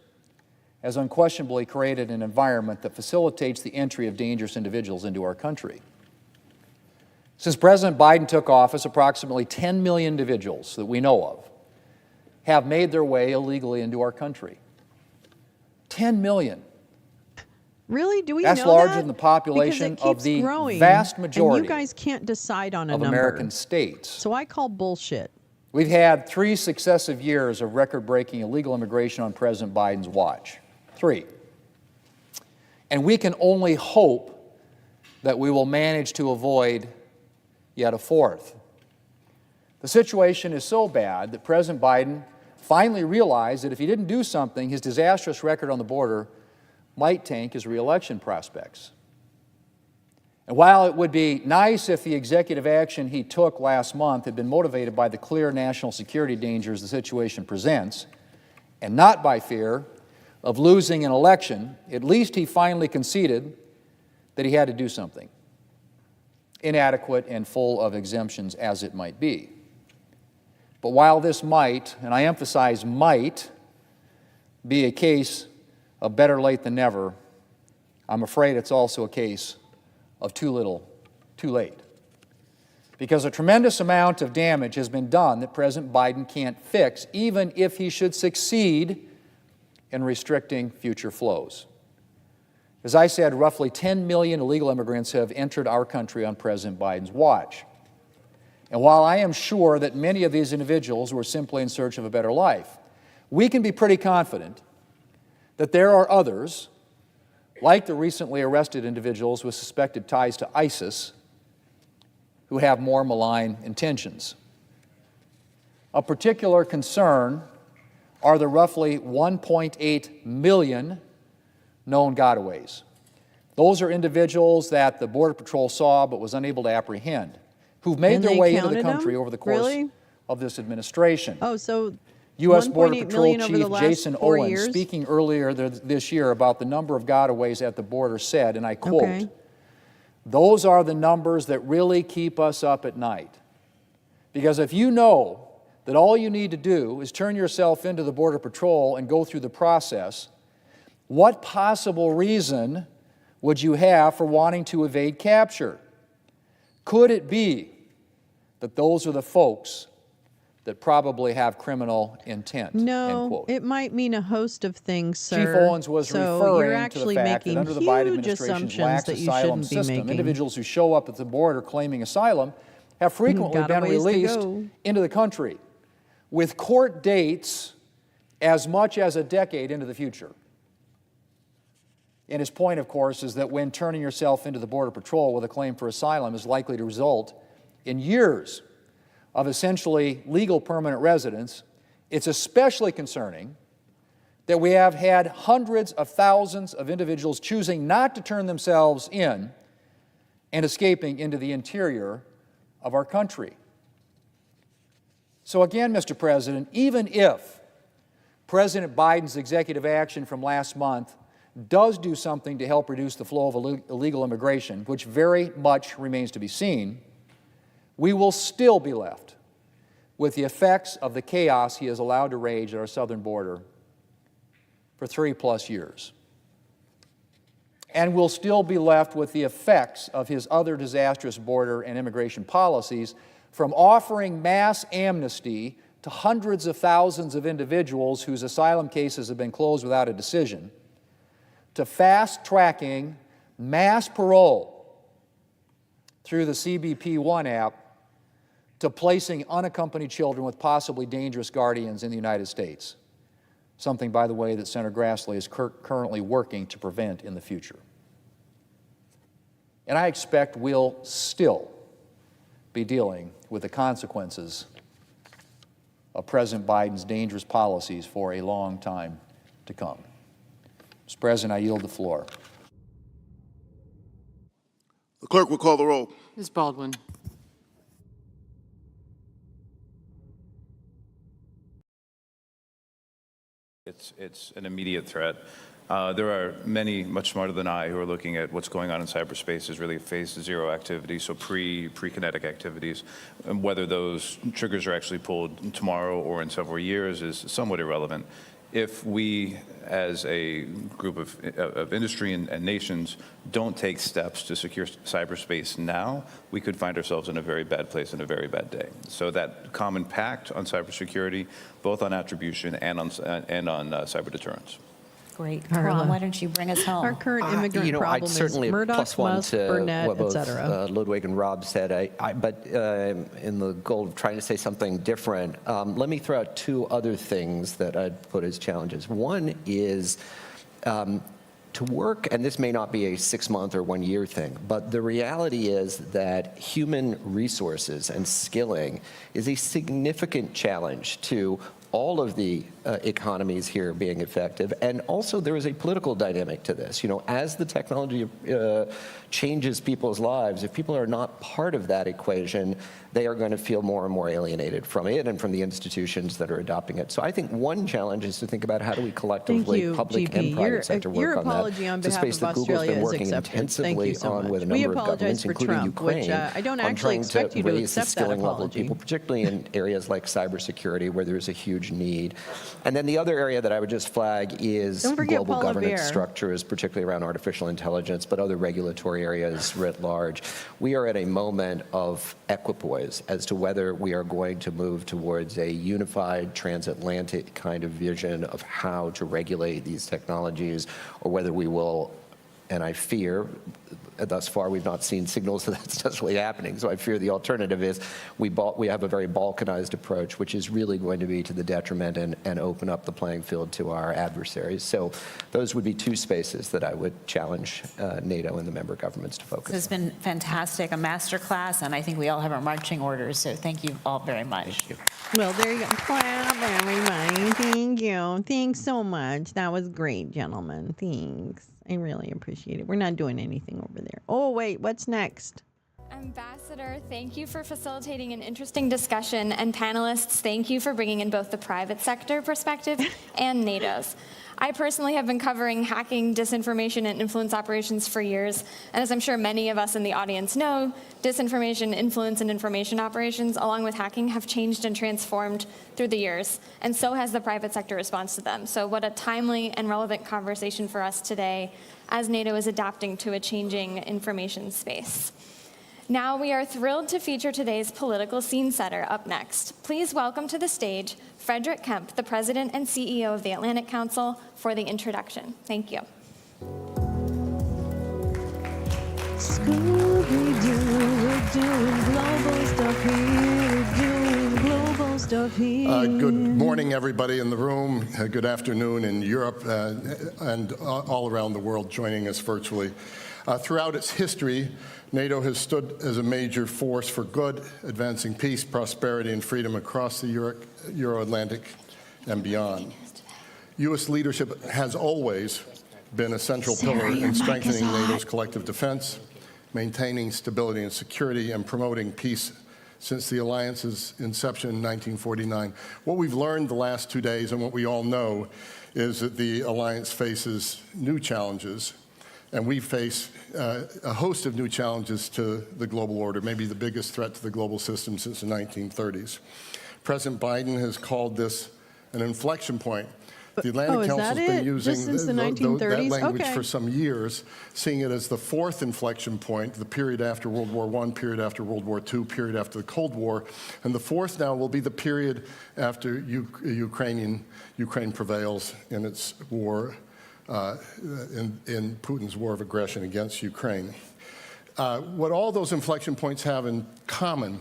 [SPEAKER 13] has unquestionably created an environment that facilitates the entry of dangerous individuals into our country. Since President Biden took office, approximately 10 million individuals that we know of have made their way illegally into our country. 10 million.
[SPEAKER 1] Really? Do we
[SPEAKER 13] That's
[SPEAKER 1] know
[SPEAKER 13] larger
[SPEAKER 1] that?
[SPEAKER 13] than the population
[SPEAKER 1] Because it keeps
[SPEAKER 13] of the
[SPEAKER 1] growing,
[SPEAKER 13] vast majority
[SPEAKER 1] and you guys can't decide on a
[SPEAKER 13] of
[SPEAKER 1] number.
[SPEAKER 13] American states.
[SPEAKER 1] So I call bullshit.
[SPEAKER 13] We've had 3 successive years of record-breaking illegal immigration on President Biden's watch. 3. And we can only hope that we will manage to avoid yet a 4th. The situation is so bad that President Biden finally realized that if he didn't do something, his disastrous record on the border might tank his re-election prospects. And while it would be nice if the executive action he took last month had been motivated by the clear national security dangers the situation presents, and not by fear of losing an election, at least he finally conceded that he had to do something, inadequate and full of exemptions as it might be. But while this might, and I emphasize might, be a case of better late than never, I'm afraid it's also a case of too little, too late. Because a tremendous amount of damage has been done that President Biden can't fix, even if he should succeed in restricting future flows. As I said, roughly 10 million illegal immigrants have entered our country on President Biden's watch. And while I am sure that many of these individuals were simply in search of a better life, we can be pretty confident that there are others, like the recently arrested individuals with suspected ties to ISIS, who have more malign intentions. Of particular concern are the roughly 1.8 million known gotaways. Those are individuals that the Border Patrol saw but was unable to apprehend, who've made their way into the country over the course of this administration.
[SPEAKER 1] Oh, so
[SPEAKER 13] U.S. Border Patrol Chief
[SPEAKER 1] last
[SPEAKER 13] Jason
[SPEAKER 1] 4
[SPEAKER 13] Owens,
[SPEAKER 1] years?
[SPEAKER 13] speaking earlier this year about the number of gotaways at the border, said, and I quote, "Those are the numbers that really keep us up at night. Because if you know that all you need to do is turn yourself into the Border Patrol and go through the process, what possible reason would you have for wanting to evade capture? Could it be that those are the folks that probably have criminal intent?"
[SPEAKER 1] No, it might mean a host of things, sir.
[SPEAKER 13] Chief Owens was
[SPEAKER 1] you're
[SPEAKER 13] referring
[SPEAKER 1] actually
[SPEAKER 13] to the fact that under the Biden administration's lax asylum system, individuals who show up at the border claiming asylum have frequently been released into the country with court dates as much as a decade into the future. And his point, of course, is that when turning yourself into the Border Patrol with a claim for asylum is likely to result in years of essentially legal permanent residence, it's especially concerning that we have had hundreds of thousands of individuals choosing not to turn themselves in and escaping into the interior of our country. So again, Mr. President, even if President Biden's executive action from last month does do something to help reduce the flow of illegal immigration, which very much remains to be seen, we will still be left with the effects of the chaos he has allowed to rage at our southern border for 3+ years. And we'll still be left with the effects of his other disastrous border and immigration policies, from offering mass amnesty to hundreds of thousands of individuals whose asylum cases have been closed without a decision, to fast-tracking mass parole through the CBP-1 app, to placing unaccompanied children with possibly dangerous guardians in the United States, something, by the way, that Senator Grassley is currently working to prevent in the future. And I expect we'll still be dealing with the consequences of President Biden's dangerous policies for a long time to come. Mr. President, I yield the floor.
[SPEAKER 10] The clerk will call the roll.
[SPEAKER 14] Ms. Baldwin.
[SPEAKER 15] It's an immediate threat. There are many much smarter than I who are looking at what's going on in cyberspace as really phase zero activity, so pre-kinetic activities. And whether those triggers are actually pulled tomorrow or in several years is somewhat irrelevant. If we, as a group of industry and nations, don't take steps to secure cyberspace now, we could find ourselves in a very bad place and a very bad day. So that common pact on cybersecurity, both on attribution and on cyber deterrence.
[SPEAKER 16] Great. Ron, why don't you bring us home?
[SPEAKER 1] Our current immigrant problem
[SPEAKER 17] I'd certainly
[SPEAKER 1] is Murdoch,
[SPEAKER 17] plus one
[SPEAKER 1] Musk,
[SPEAKER 17] to
[SPEAKER 1] Burnett,
[SPEAKER 17] what both
[SPEAKER 1] etc.
[SPEAKER 17] Ludwig and Rob said. But in the goal of trying to say something different, let me throw out two other things that I'd put as challenges. One is to work, and this may not be a 6-month or 1-year thing, but the reality is that human resources and skilling is a significant challenge to all of the economies here being effective. And also there is a political dynamic to this. You know, as the technology changes people's lives, if people are not part of that equation, they are going to feel more and more alienated from it and from the institutions that are adopting it. So I think one challenge is to think about how do we collectively, public and private sector, work on that.
[SPEAKER 1] Your apology on
[SPEAKER 17] it's a
[SPEAKER 1] behalf
[SPEAKER 17] space
[SPEAKER 1] of
[SPEAKER 17] that Google's
[SPEAKER 1] Australia
[SPEAKER 17] been
[SPEAKER 1] is
[SPEAKER 17] working
[SPEAKER 1] accepted.
[SPEAKER 17] intensively
[SPEAKER 1] so
[SPEAKER 17] on with a
[SPEAKER 1] we
[SPEAKER 17] number of governments,
[SPEAKER 1] for
[SPEAKER 17] including
[SPEAKER 1] Trump,
[SPEAKER 17] Ukraine,
[SPEAKER 1] which I don't
[SPEAKER 17] on
[SPEAKER 1] actually
[SPEAKER 17] trying
[SPEAKER 1] expect
[SPEAKER 17] to
[SPEAKER 1] you to
[SPEAKER 17] raise the
[SPEAKER 1] accept that
[SPEAKER 17] skilling level of
[SPEAKER 1] apology.
[SPEAKER 17] people, particularly in areas like cybersecurity where there's a huge need. And then the other area that I would just flag is global
[SPEAKER 1] Paula
[SPEAKER 17] governance
[SPEAKER 1] Bear.
[SPEAKER 17] structures, particularly around artificial intelligence, but other regulatory areas writ large. We are at a moment of equipoise as to whether we are going to move towards a unified transatlantic kind of vision of how to regulate these technologies, or whether we will, and I fear, thus far we've not seen signals that that's necessarily happening, so I fear the alternative is we have a very balkanized approach, which is really going to be to the detriment and open up the playing field to our adversaries. So those would be two spaces that I would challenge NATO and the member governments to focus on.
[SPEAKER 16] This has been fantastic, a masterclass, and I think we all have our marching orders, so thank you all very much.
[SPEAKER 17] Thank you.
[SPEAKER 1] Well, there you go. Clap, everybody. Thank you. Thanks so much. That was great, gentlemen. Thanks. I really appreciate it. We're not doing anything over there. Oh, wait. What's next?
[SPEAKER 18] Ambassador, thank you for facilitating an interesting discussion, and panelists, thank you for bringing in both the private sector perspective and NATO's. I personally have been covering hacking, disinformation, and influence operations for years, and as I'm sure many of us in the audience know, disinformation, influence, and information operations, along with hacking, have changed and transformed through the years, and so has the private sector response to them. So what a timely and relevant conversation for us today as NATO is adapting to a changing information space. Now we are thrilled to feature today's political scene setter up next. Please welcome to the stage Frederick Kemp, the President and CEO of the Atlantic Council, for the introduction. Thank you.
[SPEAKER 10] Good morning, everybody in the room. Good afternoon in Europe and all around the world joining us virtually. Throughout its history, NATO has stood as a major force for good, advancing peace, prosperity, and freedom across the Euro-Atlantic and beyond. U.S. leadership has always been a central pillar in strengthening NATO's collective defense, maintaining stability and security, and promoting peace since the alliance's inception in 1949. What we've learned the last 2 days, and what we all know, is that the alliance faces new challenges And we face a host of new challenges to the global order, maybe the biggest threat to the global system since the 1930s. President Biden has called this an inflection point. The Atlantic Council's been using that language for some years, seeing it as the fourth inflection point, the period after World War I, period after World War II, period after the Cold War. And the fourth now will be the period after Ukraine prevails in its war, in Putin's war of aggression against Ukraine. What all those inflection points have in common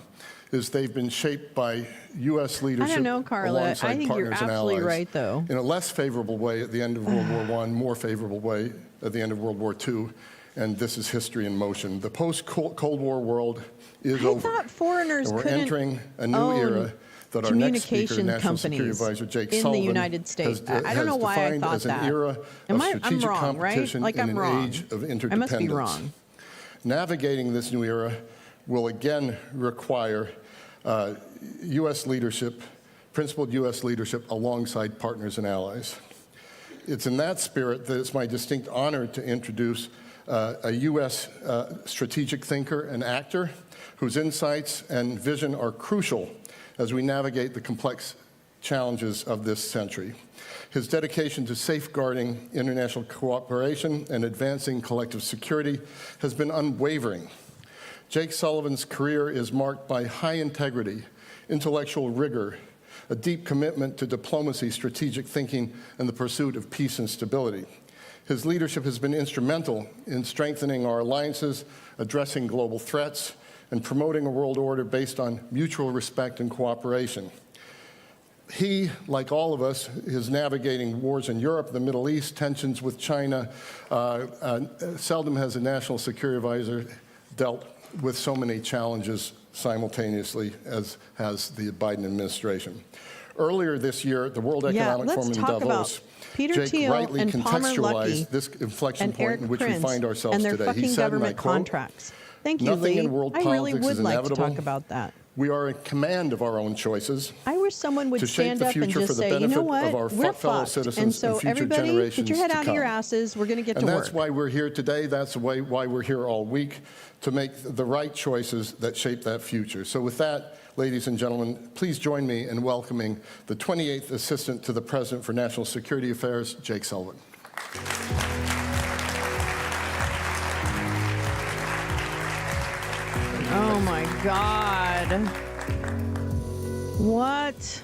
[SPEAKER 10] is they've been shaped by U.S. leadership.
[SPEAKER 1] I don't know, Carla.
[SPEAKER 10] Alongside
[SPEAKER 1] I think
[SPEAKER 10] partners
[SPEAKER 1] you're
[SPEAKER 10] and
[SPEAKER 1] absolutely
[SPEAKER 10] allies,
[SPEAKER 1] right, though.
[SPEAKER 10] in a less favorable way at the end of World War I, more favorable way at the end of World War II, and this is history in motion. The post-Cold War world is over.
[SPEAKER 1] I thought foreigners
[SPEAKER 10] and we're
[SPEAKER 1] couldn't
[SPEAKER 10] entering a new era that our next speaker, National Security Advisor Jake Sullivan,
[SPEAKER 1] in the United States. I don't know why I thought that.
[SPEAKER 10] An era of strategic competition in an age of interdependence.
[SPEAKER 1] I must be wrong.
[SPEAKER 10] Navigating this new era will again require U.S. leadership, principled U.S. leadership alongside partners and allies. It's in that spirit that it's my distinct honor to introduce a U.S. Strategic thinker and actor whose insights and vision are crucial as we navigate the complex challenges of this century. His dedication to safeguarding international cooperation and advancing collective security has been unwavering. Jake Sullivan's career is marked by high integrity, intellectual rigor, a deep commitment to diplomacy, strategic thinking, and the pursuit of peace and stability. His leadership has been instrumental in strengthening our alliances, addressing global threats, and promoting a world order based on mutual respect and cooperation. He, like all of us, is navigating wars in Europe, the Middle East, tensions with China. Seldom has a national security advisor dealt with so many challenges simultaneously as has the Biden administration. Earlier this year at the World Economic Forum in Davos, Jake rightly contextualized this inflection point in which we find ourselves today. He said, and I quote,
[SPEAKER 1] "Thank you,
[SPEAKER 10] nothing
[SPEAKER 1] Lee.
[SPEAKER 10] in world
[SPEAKER 1] I really
[SPEAKER 10] politics
[SPEAKER 1] would
[SPEAKER 10] is
[SPEAKER 1] like to
[SPEAKER 10] inevitable.
[SPEAKER 1] talk about that.
[SPEAKER 10] We are in command of our own choices.
[SPEAKER 1] I wish someone would
[SPEAKER 10] to shape
[SPEAKER 1] stand
[SPEAKER 10] the
[SPEAKER 1] up and
[SPEAKER 10] future for
[SPEAKER 1] just
[SPEAKER 10] the
[SPEAKER 1] say, you
[SPEAKER 10] benefit
[SPEAKER 1] know what,
[SPEAKER 10] of our
[SPEAKER 1] we're
[SPEAKER 10] fellow
[SPEAKER 1] fucked.
[SPEAKER 10] citizens
[SPEAKER 1] And so
[SPEAKER 10] future
[SPEAKER 1] everybody,
[SPEAKER 10] generations
[SPEAKER 1] get your head
[SPEAKER 10] to
[SPEAKER 1] out of your
[SPEAKER 10] come.
[SPEAKER 1] asses. We're going to get to
[SPEAKER 10] And
[SPEAKER 1] work.
[SPEAKER 10] that's why we're here today. That's why we're here all week, to make the right choices that shape that future. So with that, ladies and gentlemen, please join me in welcoming the 28th Assistant to the President for National Security Affairs, Jake Sullivan.
[SPEAKER 1] Oh my God. What?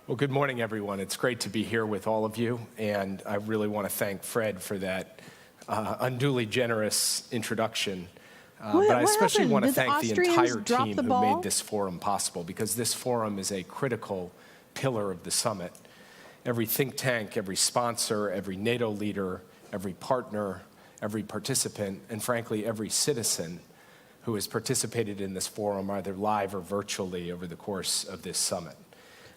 [SPEAKER 14] Well, good morning, everyone. It's great to be here with all of you, and I really want to thank Fred for that unduly generous introduction. But I especially want to thank the entire team who made this forum possible, because this forum is a critical pillar of the summit. Every think tank, every sponsor, every NATO leader, every partner, every participant, and frankly, every citizen who has participated in this forum, either live or virtually, over the course of this summit.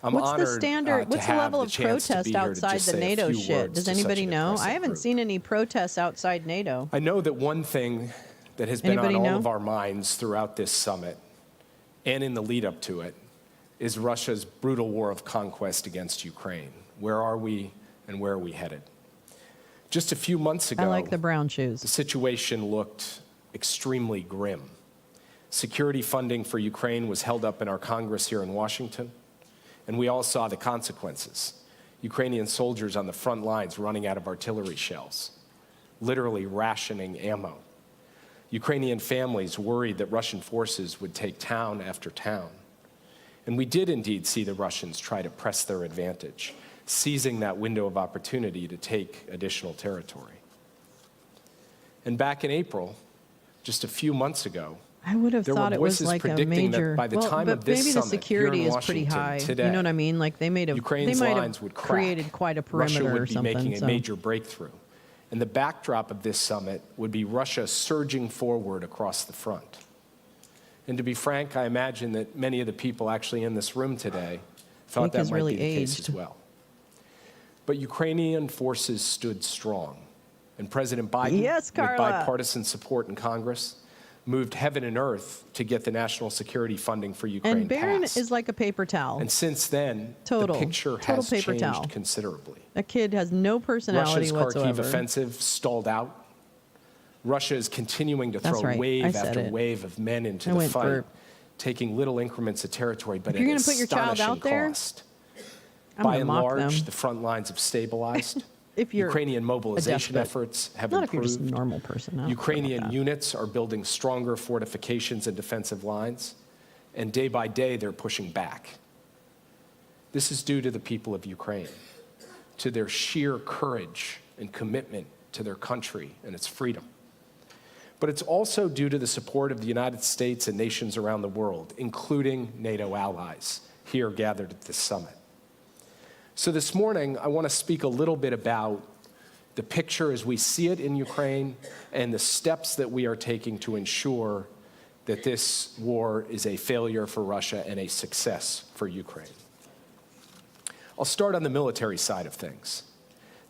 [SPEAKER 14] I'm
[SPEAKER 1] What's
[SPEAKER 14] honored
[SPEAKER 1] the standard? What's the level of protest outside the NATO shit? Does anybody know? I haven't seen any protests outside NATO.
[SPEAKER 14] I know that one thing that has been on all of our minds throughout this summit and in the lead up to it is Russia's brutal war of conquest against Ukraine. Where are we and where are we headed? Just a few months ago,
[SPEAKER 1] I like the brown shoes.
[SPEAKER 14] The situation looked extremely grim. Security funding for Ukraine was held up in our Congress here in Washington, and we all saw the consequences. Ukrainian soldiers on the front lines running out of artillery shells, literally rationing ammo. Ukrainian families worried that Russian forces would take town after town. And we did indeed see the Russians try to press their advantage, seizing that window of opportunity to take additional territory. And back in April, just a few months ago,
[SPEAKER 1] I would have thought it was like a major.
[SPEAKER 14] By the time of this
[SPEAKER 1] maybe the
[SPEAKER 14] summit
[SPEAKER 1] security
[SPEAKER 14] here in
[SPEAKER 1] is pretty
[SPEAKER 14] Washington
[SPEAKER 1] high.
[SPEAKER 14] today,
[SPEAKER 1] You know what I mean? Like they might have created quite a perimeter
[SPEAKER 14] Russia would
[SPEAKER 1] or
[SPEAKER 14] be
[SPEAKER 1] something.
[SPEAKER 14] making a major breakthrough. And the backdrop of this summit would be Russia surging forward across the front. And to be frank, I imagine that many of the people actually in this room today thought that might be the case as well. But Ukrainian forces stood strong. And President Biden, with bipartisan support in Congress, moved heaven and earth to get the national security funding for Ukraine
[SPEAKER 1] And Barron
[SPEAKER 14] passed.
[SPEAKER 1] is like a paper towel.
[SPEAKER 14] And since then, the picture has changed considerably.
[SPEAKER 1] That kid has no personality
[SPEAKER 14] Russia's
[SPEAKER 1] whatsoever.
[SPEAKER 14] Kharkiv offensive stalled out. Russia is continuing to throw wave after wave of men into the fight, taking little increments of territory, but at an astonishing cost. By and large, the front lines have stabilized. Ukrainian mobilization efforts have improved.
[SPEAKER 1] Not if you're just a normal person.
[SPEAKER 14] Ukrainian units are building stronger fortifications and defensive lines, and day by day they're pushing back. This is due to the people of Ukraine, to their sheer courage and commitment to their country and its freedom. But it's also due to the support of the United States and nations around the world, including NATO allies here gathered at this summit. So this morning, I want to speak a little bit about the picture as we see it in Ukraine and the steps that we are taking to ensure that this war is a failure for Russia and a success for Ukraine. I'll start on the military side of things.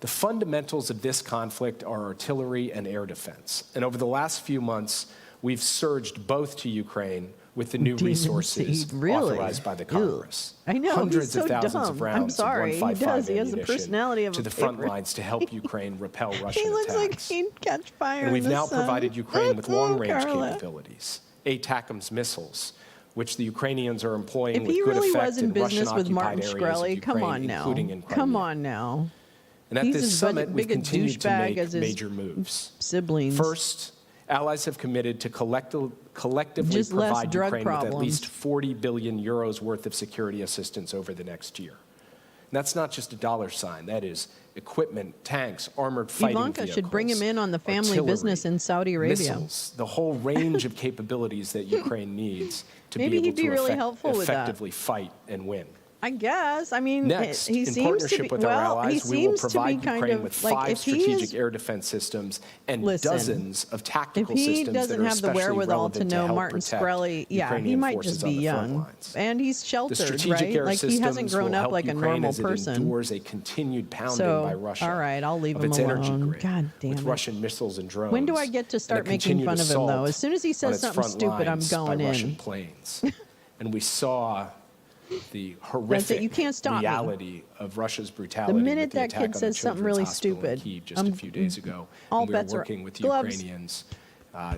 [SPEAKER 14] The fundamentals of this conflict are artillery and air defense. And over the last few months, we've surged both to Ukraine with the new resources authorized by the Congress.
[SPEAKER 1] I know,
[SPEAKER 14] hundreds
[SPEAKER 1] he's so
[SPEAKER 14] of thousands
[SPEAKER 1] dumb.
[SPEAKER 14] of rounds
[SPEAKER 1] I'm sorry,
[SPEAKER 14] of 155
[SPEAKER 1] he does. He has the
[SPEAKER 14] ammunition
[SPEAKER 1] personality of
[SPEAKER 14] to
[SPEAKER 1] a
[SPEAKER 14] the front
[SPEAKER 1] paper.
[SPEAKER 14] lines to help Ukraine repel Russian attacks.
[SPEAKER 1] He looks like he'd catch fire.
[SPEAKER 14] And we've
[SPEAKER 1] in the
[SPEAKER 14] now
[SPEAKER 1] sun.
[SPEAKER 14] provided Ukraine with long-range
[SPEAKER 1] Carla.
[SPEAKER 14] capabilities, ATACMS missiles, which the Ukrainians are employing
[SPEAKER 1] If
[SPEAKER 14] with
[SPEAKER 1] he
[SPEAKER 14] good
[SPEAKER 1] really
[SPEAKER 14] effect
[SPEAKER 1] was in
[SPEAKER 14] in
[SPEAKER 1] business with
[SPEAKER 14] Russian-occupied
[SPEAKER 1] Martin
[SPEAKER 14] areas of
[SPEAKER 1] Shkreli,
[SPEAKER 14] Ukraine,
[SPEAKER 1] come on now.
[SPEAKER 14] including in Crimea.
[SPEAKER 1] Come on now.
[SPEAKER 14] And at
[SPEAKER 1] He's
[SPEAKER 14] this
[SPEAKER 1] as
[SPEAKER 14] summit, we've
[SPEAKER 1] big a
[SPEAKER 14] continued to
[SPEAKER 1] douchebag
[SPEAKER 14] make
[SPEAKER 1] as his
[SPEAKER 14] major moves.
[SPEAKER 1] Siblings.
[SPEAKER 14] First, allies have committed to collectively
[SPEAKER 1] Just less
[SPEAKER 14] provide
[SPEAKER 1] drug
[SPEAKER 14] Ukraine with at
[SPEAKER 1] problems.
[SPEAKER 14] least 40 billion euros worth of security assistance over the next year. And that's not just a dollar sign. That is equipment, tanks, armored fighting
[SPEAKER 1] Ivanka
[SPEAKER 14] vehicles,
[SPEAKER 1] should bring him in on the family
[SPEAKER 14] artillery,
[SPEAKER 1] business in Saudi Arabia.
[SPEAKER 14] missiles, the whole range of capabilities that Ukraine needs to
[SPEAKER 1] Maybe
[SPEAKER 14] be able
[SPEAKER 1] he'd be
[SPEAKER 14] to
[SPEAKER 1] really helpful with that.
[SPEAKER 14] effectively fight and win.
[SPEAKER 1] I guess. I mean,
[SPEAKER 14] Next,
[SPEAKER 1] he
[SPEAKER 14] in
[SPEAKER 1] seems
[SPEAKER 14] partnership
[SPEAKER 1] to be,
[SPEAKER 14] with our allies, we will
[SPEAKER 1] seems to be
[SPEAKER 14] provide
[SPEAKER 1] kind
[SPEAKER 14] Ukraine
[SPEAKER 1] of
[SPEAKER 14] with
[SPEAKER 1] like
[SPEAKER 14] 5
[SPEAKER 1] if he
[SPEAKER 14] strategic
[SPEAKER 1] is,
[SPEAKER 14] air defense systems and
[SPEAKER 1] Listen,
[SPEAKER 14] dozens of tactical
[SPEAKER 1] if he
[SPEAKER 14] systems that
[SPEAKER 1] doesn't
[SPEAKER 14] are
[SPEAKER 1] have the
[SPEAKER 14] especially
[SPEAKER 1] wherewithal to
[SPEAKER 14] relevant
[SPEAKER 1] know
[SPEAKER 14] help
[SPEAKER 1] Martin
[SPEAKER 14] protect
[SPEAKER 1] Shkreli, yeah, he
[SPEAKER 14] Ukrainian
[SPEAKER 1] might
[SPEAKER 14] forces
[SPEAKER 1] just
[SPEAKER 14] on
[SPEAKER 1] be
[SPEAKER 14] the front
[SPEAKER 1] young.
[SPEAKER 14] lines.
[SPEAKER 1] And he's
[SPEAKER 14] The
[SPEAKER 1] sheltered,
[SPEAKER 14] strategic
[SPEAKER 1] right?
[SPEAKER 14] air
[SPEAKER 1] Like he
[SPEAKER 14] systems
[SPEAKER 1] hasn't grown
[SPEAKER 14] will
[SPEAKER 1] up
[SPEAKER 14] help
[SPEAKER 1] like a
[SPEAKER 14] Ukraine
[SPEAKER 1] normal
[SPEAKER 14] as it
[SPEAKER 1] person.
[SPEAKER 14] endures a continued pounding
[SPEAKER 1] So,
[SPEAKER 14] by Russia
[SPEAKER 1] all right, I'll leave
[SPEAKER 14] of
[SPEAKER 1] him
[SPEAKER 14] its energy
[SPEAKER 1] alone.
[SPEAKER 14] grid
[SPEAKER 1] God damn
[SPEAKER 14] with
[SPEAKER 1] it.
[SPEAKER 14] Russian missiles and drones.
[SPEAKER 1] When do I get to start
[SPEAKER 14] and a
[SPEAKER 1] making
[SPEAKER 14] continued
[SPEAKER 1] fun of him, though?
[SPEAKER 14] assault
[SPEAKER 1] As soon as he
[SPEAKER 14] on
[SPEAKER 1] says
[SPEAKER 14] its
[SPEAKER 1] something
[SPEAKER 14] front
[SPEAKER 1] stupid, I'm
[SPEAKER 14] lines
[SPEAKER 1] going
[SPEAKER 14] by
[SPEAKER 1] in.
[SPEAKER 14] Russian planes. And we saw the
[SPEAKER 1] That's
[SPEAKER 14] horrific
[SPEAKER 1] it. You can't stop me.
[SPEAKER 14] reality of Russia's brutality.
[SPEAKER 1] The minute
[SPEAKER 14] with the
[SPEAKER 1] that
[SPEAKER 14] attack
[SPEAKER 1] kid
[SPEAKER 14] on the
[SPEAKER 1] says something
[SPEAKER 14] Children's
[SPEAKER 1] really
[SPEAKER 14] Hospital in
[SPEAKER 1] stupid,
[SPEAKER 14] Kyiv just a few days ago,
[SPEAKER 1] all
[SPEAKER 14] and we were
[SPEAKER 1] bets are
[SPEAKER 14] working with
[SPEAKER 1] gloves.
[SPEAKER 14] Ukrainians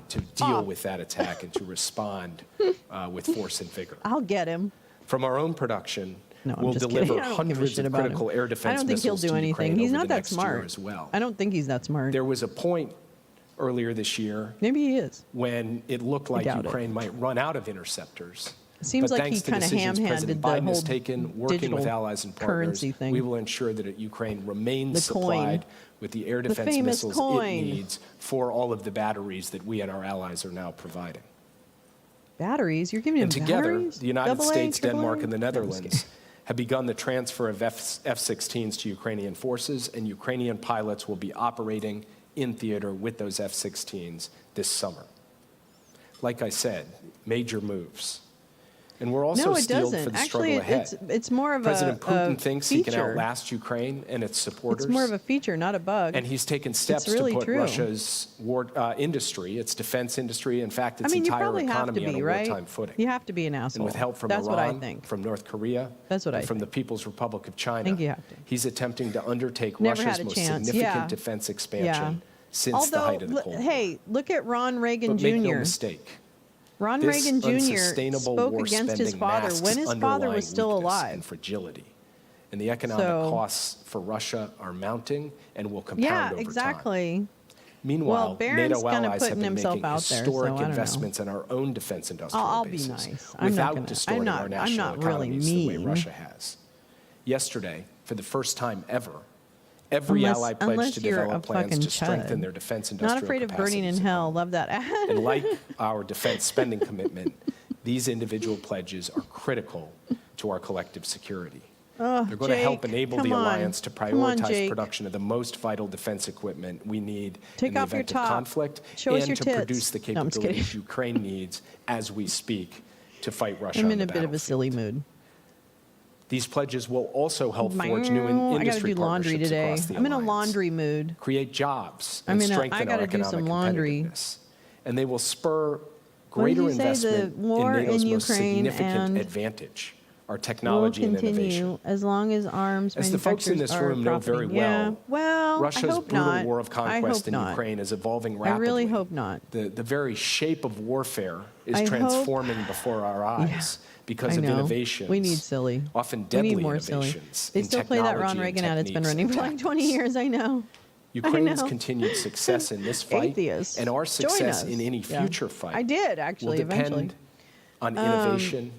[SPEAKER 14] to deal with that attack and to respond with force and vigor.
[SPEAKER 1] I'll get him.
[SPEAKER 14] From our own production,
[SPEAKER 1] No, I'm
[SPEAKER 14] we'll
[SPEAKER 1] just
[SPEAKER 14] deliver
[SPEAKER 1] kidding. I don't give a
[SPEAKER 14] hundreds
[SPEAKER 1] shit
[SPEAKER 14] of
[SPEAKER 1] about
[SPEAKER 14] critical
[SPEAKER 1] him.
[SPEAKER 14] air defense
[SPEAKER 1] I don't think he'll
[SPEAKER 14] missiles
[SPEAKER 1] do
[SPEAKER 14] to
[SPEAKER 1] anything.
[SPEAKER 14] Ukraine
[SPEAKER 1] He's
[SPEAKER 14] over
[SPEAKER 1] not
[SPEAKER 14] the
[SPEAKER 1] that
[SPEAKER 14] next year
[SPEAKER 1] smart.
[SPEAKER 14] as well.
[SPEAKER 1] I don't think he's that smart.
[SPEAKER 14] There was a point earlier this year
[SPEAKER 1] Maybe he is.
[SPEAKER 14] when it looked like
[SPEAKER 1] doubt it.
[SPEAKER 14] Ukraine might run out of interceptors.
[SPEAKER 1] It seems
[SPEAKER 14] But
[SPEAKER 1] like he
[SPEAKER 14] thanks to
[SPEAKER 1] kind of
[SPEAKER 14] decisions
[SPEAKER 1] ham-handed
[SPEAKER 14] President
[SPEAKER 1] the
[SPEAKER 14] Biden has
[SPEAKER 1] whole
[SPEAKER 14] taken, working with
[SPEAKER 1] digital
[SPEAKER 14] allies and partners,
[SPEAKER 1] currency thing.
[SPEAKER 14] we will ensure that Ukraine remains
[SPEAKER 1] The coin.
[SPEAKER 14] supplied with the air
[SPEAKER 1] The
[SPEAKER 14] defense
[SPEAKER 1] famous
[SPEAKER 14] missiles
[SPEAKER 1] coin.
[SPEAKER 14] it needs for all of the batteries that we and our allies are now providing.
[SPEAKER 1] Batteries? You're giving him
[SPEAKER 14] And together,
[SPEAKER 1] batteries?
[SPEAKER 14] the United
[SPEAKER 1] AA,
[SPEAKER 14] States,
[SPEAKER 1] AAA?
[SPEAKER 14] Denmark, and the
[SPEAKER 1] No, I'm just
[SPEAKER 14] Netherlands have begun the transfer of F-16s to Ukrainian forces, and Ukrainian pilots will be operating in theater with those F-16s this summer. Like I said, major moves. And we're also
[SPEAKER 1] No, it
[SPEAKER 14] steeled
[SPEAKER 1] doesn't.
[SPEAKER 14] for the
[SPEAKER 1] Actually,
[SPEAKER 14] struggle ahead.
[SPEAKER 1] it's more of
[SPEAKER 14] President
[SPEAKER 1] a
[SPEAKER 14] Putin thinks he can
[SPEAKER 1] feature.
[SPEAKER 14] outlast Ukraine and its supporters.
[SPEAKER 1] It's more of a feature, not a bug.
[SPEAKER 14] And he's taken steps
[SPEAKER 1] really
[SPEAKER 14] to put
[SPEAKER 1] true.
[SPEAKER 14] Russia's war industry, its defense industry, in fact, its
[SPEAKER 1] I mean, you
[SPEAKER 14] entire
[SPEAKER 1] probably have to
[SPEAKER 14] economy on
[SPEAKER 1] be,
[SPEAKER 14] a
[SPEAKER 1] right?
[SPEAKER 14] wartime footing.
[SPEAKER 1] You have to be an asshole.
[SPEAKER 14] And with help from
[SPEAKER 1] That's
[SPEAKER 14] Iran,
[SPEAKER 1] what I think.
[SPEAKER 14] from North Korea,
[SPEAKER 1] That's what
[SPEAKER 14] and
[SPEAKER 1] I
[SPEAKER 14] from
[SPEAKER 1] think.
[SPEAKER 14] the People's Republic of China,
[SPEAKER 1] think you have to.
[SPEAKER 14] he's attempting to undertake
[SPEAKER 1] Never
[SPEAKER 14] Russia's
[SPEAKER 1] had a
[SPEAKER 14] most
[SPEAKER 1] chance.
[SPEAKER 14] significant
[SPEAKER 1] Yeah.
[SPEAKER 14] defense expansion since
[SPEAKER 1] Although,
[SPEAKER 14] the height of the Cold War.
[SPEAKER 1] hey, look at Ron Reagan
[SPEAKER 14] But
[SPEAKER 1] Jr.
[SPEAKER 14] make no mistake,
[SPEAKER 1] Ron
[SPEAKER 14] this
[SPEAKER 1] Reagan Jr.
[SPEAKER 14] unsustainable
[SPEAKER 1] spoke
[SPEAKER 14] war
[SPEAKER 1] against his
[SPEAKER 14] spending
[SPEAKER 1] father
[SPEAKER 14] masks
[SPEAKER 1] when his father
[SPEAKER 14] underlying
[SPEAKER 1] was still
[SPEAKER 14] weakness
[SPEAKER 1] alive.
[SPEAKER 14] and fragility. And the economic
[SPEAKER 1] So-
[SPEAKER 14] costs for Russia are mounting and will compound
[SPEAKER 1] Yeah,
[SPEAKER 14] over time.
[SPEAKER 1] exactly.
[SPEAKER 14] Meanwhile,
[SPEAKER 1] Well, Barron's
[SPEAKER 14] NATO
[SPEAKER 1] kinda
[SPEAKER 14] allies have
[SPEAKER 1] putting
[SPEAKER 14] been
[SPEAKER 1] himself
[SPEAKER 14] making
[SPEAKER 1] out there, so
[SPEAKER 14] historic
[SPEAKER 1] I don't know.
[SPEAKER 14] investments in our own defense industrial
[SPEAKER 1] I'll be
[SPEAKER 14] bases
[SPEAKER 1] nice. I'm not
[SPEAKER 14] without
[SPEAKER 1] gonna-
[SPEAKER 14] distorting our
[SPEAKER 1] I'm
[SPEAKER 14] national
[SPEAKER 1] not really
[SPEAKER 14] economies the way
[SPEAKER 1] mean.
[SPEAKER 14] Russia has. Yesterday, for the first time ever, every ally pledged to develop plans to strengthen their defense industrial
[SPEAKER 1] Not afraid of burning in
[SPEAKER 14] capacities.
[SPEAKER 1] hell. Love that ad.
[SPEAKER 14] And like our defense spending commitment, these individual pledges are critical to our collective security.
[SPEAKER 1] Oh,
[SPEAKER 14] They're going to help
[SPEAKER 1] Jake,
[SPEAKER 14] enable
[SPEAKER 1] come
[SPEAKER 14] the
[SPEAKER 1] on.
[SPEAKER 14] alliance to
[SPEAKER 1] Come on,
[SPEAKER 14] prioritize
[SPEAKER 1] Jake.
[SPEAKER 14] production of the most vital defense equipment we need
[SPEAKER 1] Take
[SPEAKER 14] in the
[SPEAKER 1] off your
[SPEAKER 14] event of
[SPEAKER 1] top.
[SPEAKER 14] conflict
[SPEAKER 1] Show us
[SPEAKER 14] and
[SPEAKER 1] your
[SPEAKER 14] to
[SPEAKER 1] tits.
[SPEAKER 14] produce the
[SPEAKER 1] No, I'm just kidding.
[SPEAKER 14] capabilities Ukraine needs as we speak to fight Russia
[SPEAKER 1] I'm
[SPEAKER 14] on
[SPEAKER 1] in
[SPEAKER 14] the
[SPEAKER 1] a bit of a
[SPEAKER 14] battlefield.
[SPEAKER 1] silly mood.
[SPEAKER 14] These pledges will also help forge new
[SPEAKER 1] I got to
[SPEAKER 14] industry
[SPEAKER 1] do laundry
[SPEAKER 14] partnerships
[SPEAKER 1] today.
[SPEAKER 14] across the
[SPEAKER 1] I'm in a
[SPEAKER 14] alliance,
[SPEAKER 1] laundry mood.
[SPEAKER 14] create jobs,
[SPEAKER 1] I
[SPEAKER 14] and
[SPEAKER 1] mean, I
[SPEAKER 14] strengthen
[SPEAKER 1] gotta
[SPEAKER 14] our
[SPEAKER 1] do some
[SPEAKER 14] economic
[SPEAKER 1] laundry.
[SPEAKER 14] competitiveness. And they will spur
[SPEAKER 13] greater
[SPEAKER 1] say?
[SPEAKER 13] investment
[SPEAKER 1] The war
[SPEAKER 13] in NATO's
[SPEAKER 1] in
[SPEAKER 13] most
[SPEAKER 1] Ukraine
[SPEAKER 13] significant advantage, our technology and innovation.
[SPEAKER 1] As long as arms
[SPEAKER 13] As the folks in this room know very well, Russia's brutal war of conquest in Ukraine is evolving rapidly.
[SPEAKER 1] I really hope not.
[SPEAKER 13] The very shape of warfare is transforming before our eyes because of innovations.
[SPEAKER 1] We need silly.
[SPEAKER 13] Often deadly
[SPEAKER 1] we need more
[SPEAKER 13] innovations.
[SPEAKER 1] Silly. They still play that Ron Reagan ad. It's been running for like 20 years. I know.
[SPEAKER 13] Ukraine's continued success in this fight and our success in any future fight
[SPEAKER 1] I did, actually,
[SPEAKER 13] will depend on innovation,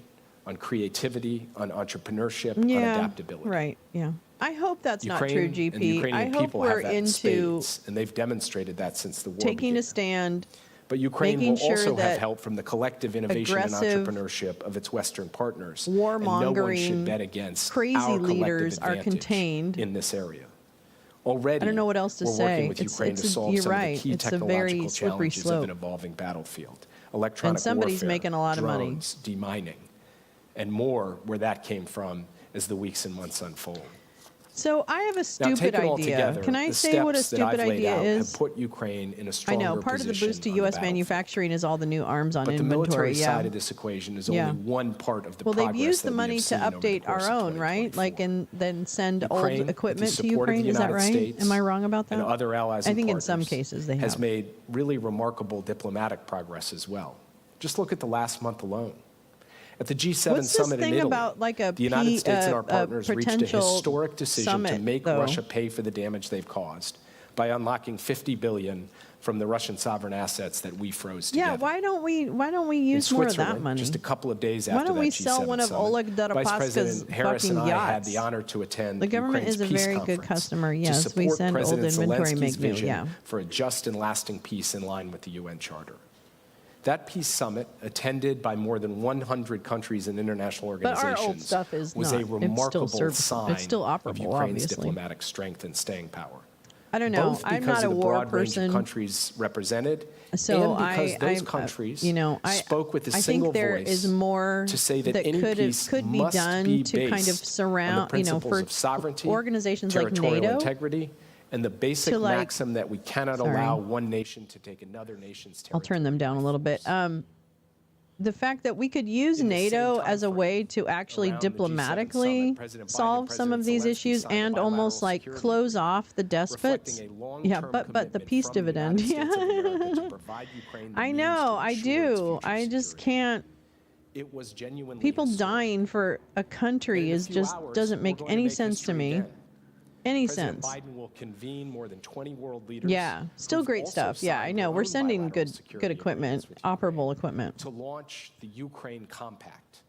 [SPEAKER 13] on creativity, on entrepreneurship, on adaptability.
[SPEAKER 1] Right, yeah. I hope that's
[SPEAKER 13] Ukraine
[SPEAKER 1] not true, GP.
[SPEAKER 13] And the Ukrainian
[SPEAKER 1] I hope
[SPEAKER 13] people
[SPEAKER 1] we're
[SPEAKER 13] have that
[SPEAKER 1] into
[SPEAKER 13] spades, and they've demonstrated that since the war
[SPEAKER 1] taking
[SPEAKER 13] began.
[SPEAKER 1] a stand.
[SPEAKER 13] But Ukraine will
[SPEAKER 1] sure
[SPEAKER 13] also have help from the collective innovation and entrepreneurship of its Western partners. And no one should bet against
[SPEAKER 1] crazy
[SPEAKER 13] our
[SPEAKER 1] leaders
[SPEAKER 13] collective
[SPEAKER 1] are contained
[SPEAKER 13] in this area. Already,
[SPEAKER 1] I don't know what else to
[SPEAKER 13] we're
[SPEAKER 1] say.
[SPEAKER 13] working with Ukraine to solve some of the key technological challenges
[SPEAKER 1] slope.
[SPEAKER 13] of an evolving battlefield. Electronic
[SPEAKER 1] and somebody's
[SPEAKER 13] warfare,
[SPEAKER 1] making a lot of
[SPEAKER 13] drones, demining, and more where that came from as the weeks and months unfold.
[SPEAKER 1] So I have a stupid idea.
[SPEAKER 13] Together,
[SPEAKER 1] Can I say what a stupid idea is?
[SPEAKER 13] Have put Ukraine in a stronger
[SPEAKER 1] I know part of the boost to U.S. manufacturing is all the new arms on
[SPEAKER 13] but
[SPEAKER 1] inventory.
[SPEAKER 13] The military side of this equation is only one part of the progress.
[SPEAKER 1] Well, they've used the money to update our own, right? Like, and then send
[SPEAKER 13] Ukraine,
[SPEAKER 1] old equipment to
[SPEAKER 13] Ukraine.
[SPEAKER 1] Is that right?
[SPEAKER 13] States
[SPEAKER 1] Am I wrong about that?
[SPEAKER 13] And other allies.
[SPEAKER 1] I think in some cases they
[SPEAKER 13] has made really remarkable diplomatic progress as well. Just look at the last month alone. At the G7 summit in Italy,
[SPEAKER 1] about, like,
[SPEAKER 13] the United States and our partners reached a historic decision to make Russia pay for the damage they've caused by unlocking $50 billion from the Russian sovereign assets that we froze together.
[SPEAKER 1] Yeah, why don't we use more of that money?
[SPEAKER 13] Just a couple of days after
[SPEAKER 1] why don't
[SPEAKER 13] that
[SPEAKER 1] we
[SPEAKER 13] G7
[SPEAKER 1] sell one of
[SPEAKER 13] summit,
[SPEAKER 1] Oleg
[SPEAKER 13] Vice
[SPEAKER 1] Deripaska's
[SPEAKER 13] President Harris
[SPEAKER 1] fucking
[SPEAKER 13] and I
[SPEAKER 1] yachts?
[SPEAKER 13] had the honor to attend
[SPEAKER 1] the government
[SPEAKER 13] Ukraine's
[SPEAKER 1] is a very
[SPEAKER 13] peace
[SPEAKER 1] good customer. Yes,
[SPEAKER 13] to
[SPEAKER 1] we
[SPEAKER 13] support
[SPEAKER 1] send
[SPEAKER 13] President
[SPEAKER 1] old inventory
[SPEAKER 13] Zelensky's
[SPEAKER 1] make new.
[SPEAKER 13] vision
[SPEAKER 1] Yeah.
[SPEAKER 13] for a just and lasting peace in line with the UN Charter. That peace summit, attended by more than 100 countries and international organizations,
[SPEAKER 1] but our old stuff is
[SPEAKER 13] was
[SPEAKER 1] not.
[SPEAKER 13] a remarkable
[SPEAKER 1] sign
[SPEAKER 13] of Ukraine's
[SPEAKER 1] obviously.
[SPEAKER 13] diplomatic strength and staying power.
[SPEAKER 1] I don't know.
[SPEAKER 13] Both
[SPEAKER 1] I'm
[SPEAKER 13] because
[SPEAKER 1] not a
[SPEAKER 13] of the
[SPEAKER 1] war
[SPEAKER 13] broad range
[SPEAKER 1] person.
[SPEAKER 13] of countries represented,
[SPEAKER 1] so
[SPEAKER 13] and because those countries spoke with a single voice
[SPEAKER 1] there is more
[SPEAKER 13] to say that any
[SPEAKER 1] could
[SPEAKER 13] peace
[SPEAKER 1] be
[SPEAKER 13] must
[SPEAKER 1] done
[SPEAKER 13] be
[SPEAKER 1] to kind of
[SPEAKER 13] based
[SPEAKER 1] surround,
[SPEAKER 13] on the principles of sovereignty,
[SPEAKER 1] organizations like
[SPEAKER 13] territorial
[SPEAKER 1] NATO,
[SPEAKER 13] integrity, and the basic maxim that we cannot allow one nation to take another nation's territory.
[SPEAKER 1] I'll turn them down a little bit. The fact that we could use NATO as a way to actually diplomatically solve some of these issues and almost like close off the despots. Yeah, but the peace dividend. Yeah. I know, I do. I just can't. People dying for a country is just doesn't make any sense to me. Any sense.
[SPEAKER 13] Biden will convene more than 20 world leaders.
[SPEAKER 1] Yeah, still great stuff. Yeah, I know. We're sending good equipment, operable equipment.
[SPEAKER 13] To launch the Ukraine Compact.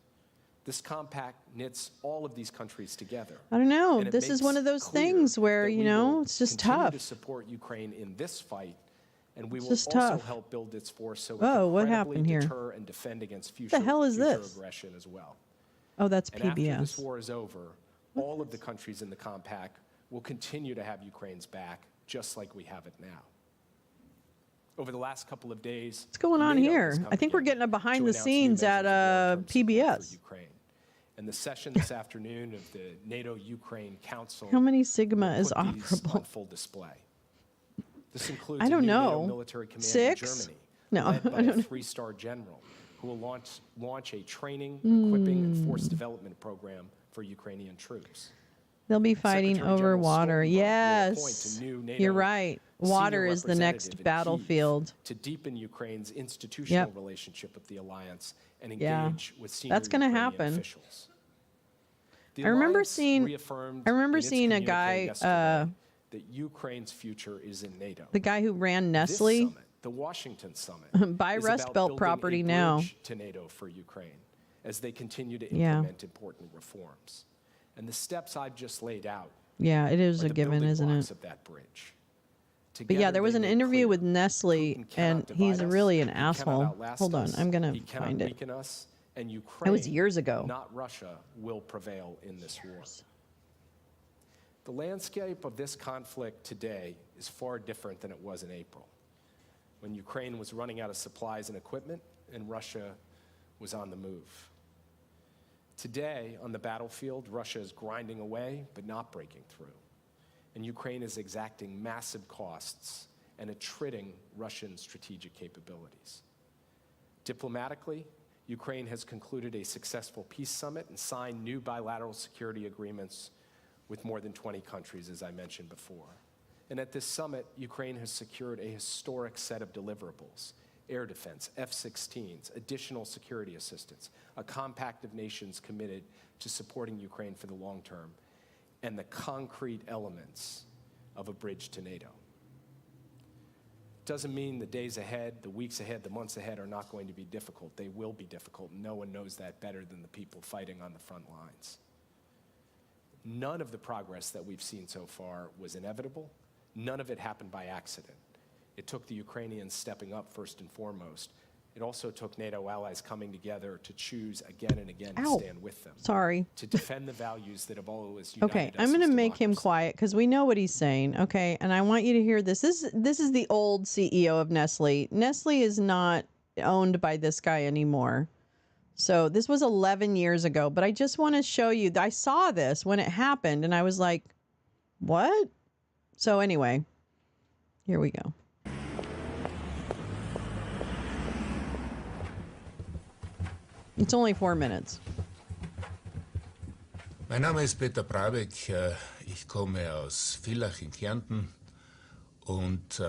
[SPEAKER 13] This compact knits all of these countries together.
[SPEAKER 1] I don't know. This is one of those things where, it's just tough.
[SPEAKER 13] To support Ukraine in this fight, and we will
[SPEAKER 1] also
[SPEAKER 13] help build its force so it can
[SPEAKER 1] what happened here?
[SPEAKER 13] Deter and defend against future aggression as well.
[SPEAKER 1] Oh, that's
[SPEAKER 13] and
[SPEAKER 1] PBS.
[SPEAKER 13] After this war is over, all of the countries in the compact will continue to have Ukraine's back, just like we have it now. Over the last couple of days,
[SPEAKER 1] what's going on here? I think we're getting a behind the scenes at PBS.
[SPEAKER 13] Ukraine. And the session this afternoon of the NATO-Ukraine Council.
[SPEAKER 1] How many Sigma is operable?
[SPEAKER 13] On full display. This includes
[SPEAKER 1] I don't
[SPEAKER 13] a new
[SPEAKER 1] know.
[SPEAKER 13] NATO military command
[SPEAKER 1] 6?
[SPEAKER 13] in Germany,
[SPEAKER 1] no,
[SPEAKER 13] led by a 3-star general who will launch a training, equipping, and force development program for Ukrainian troops.
[SPEAKER 1] They'll be fighting over water. Yes, you're right. Water is the next battlefield.
[SPEAKER 13] To deepen Ukraine's institutional relationship with the alliance and engage with senior
[SPEAKER 1] that's going to happen.
[SPEAKER 13] Officials.
[SPEAKER 1] I remember seeing a guy
[SPEAKER 13] that Ukraine's future is in NATO.
[SPEAKER 1] The guy who ran Nestle,
[SPEAKER 13] the Washington Summit,
[SPEAKER 1] buy Rust Belt property now
[SPEAKER 13] to NATO for Ukraine as they continue to implement important reforms. And the steps I've just laid out.
[SPEAKER 1] Yeah, it is a given, isn't it?
[SPEAKER 13] Of that bridge.
[SPEAKER 1] But yeah, there was an interview with Nestle, and he's really an asshole. Hold on, I'm gonna find it.
[SPEAKER 13] And Ukraine,
[SPEAKER 1] it was years ago.
[SPEAKER 13] Not Russia will prevail in this war. The landscape of this conflict today is far different than it was in April, when Ukraine was running out of supplies and equipment, and Russia was on the move. Today, on the battlefield, Russia is grinding away, but not breaking through. And Ukraine is exacting massive costs and attriting Russian strategic capabilities.
[SPEAKER 14] Diplomatically, Ukraine has concluded a successful peace summit and signed new bilateral security agreements with more than 20 countries, as I mentioned before. And at this summit, Ukraine has secured a historic set of deliverables: air defense, F-16s, additional security assistance, a compact of nations committed to supporting Ukraine for the long term, and the concrete elements of a bridge to NATO. Doesn't mean the days ahead, the weeks ahead, the months ahead are not going to be difficult. They will be difficult. No one knows that better than the people fighting on the front lines. None of the progress that we've seen so far was inevitable. None of it happened by accident. It took the Ukrainians stepping up first and foremost. It also took NATO allies coming together to choose again and again to stand with them.
[SPEAKER 1] Sorry.
[SPEAKER 14] To defend the values that have always united
[SPEAKER 1] Okay,
[SPEAKER 14] us
[SPEAKER 1] I'm going to
[SPEAKER 14] as
[SPEAKER 1] make him quiet because we know what he's saying. Okay, and I want you to hear this. This is the old CEO of Nestle. Nestle is not owned by this guy anymore. So this was 11 years ago, but I just want to show you. I saw this when it happened, and I was like, what? So anyway, here we go. It's only 4 minutes.
[SPEAKER 19] Mein Name ist Peter Brabeck. Ich komme aus Villach in Kärnten und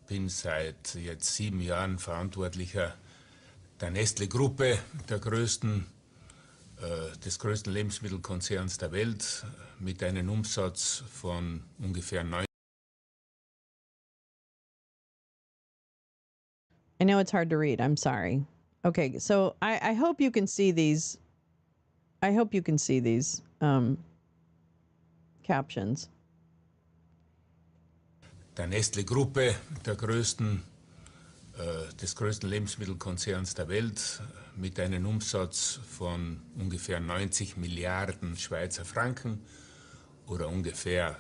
[SPEAKER 19] bin seit jetzt 7 Jahren Verantwortlicher der Nestle-Gruppe, des größten Lebensmittelkonzerns der Welt, mit einem Umsatz von ungefähr 9.
[SPEAKER 1] I know it's hard to read. I'm sorry. Okay, so I hope you can see these. I hope you can see these captions.
[SPEAKER 19] Der Nestle-Gruppe, des größten Lebensmittelkonzerns der Welt, mit einem Umsatz von ungefähr 90 Milliarden Schweizer Franken oder ungefähr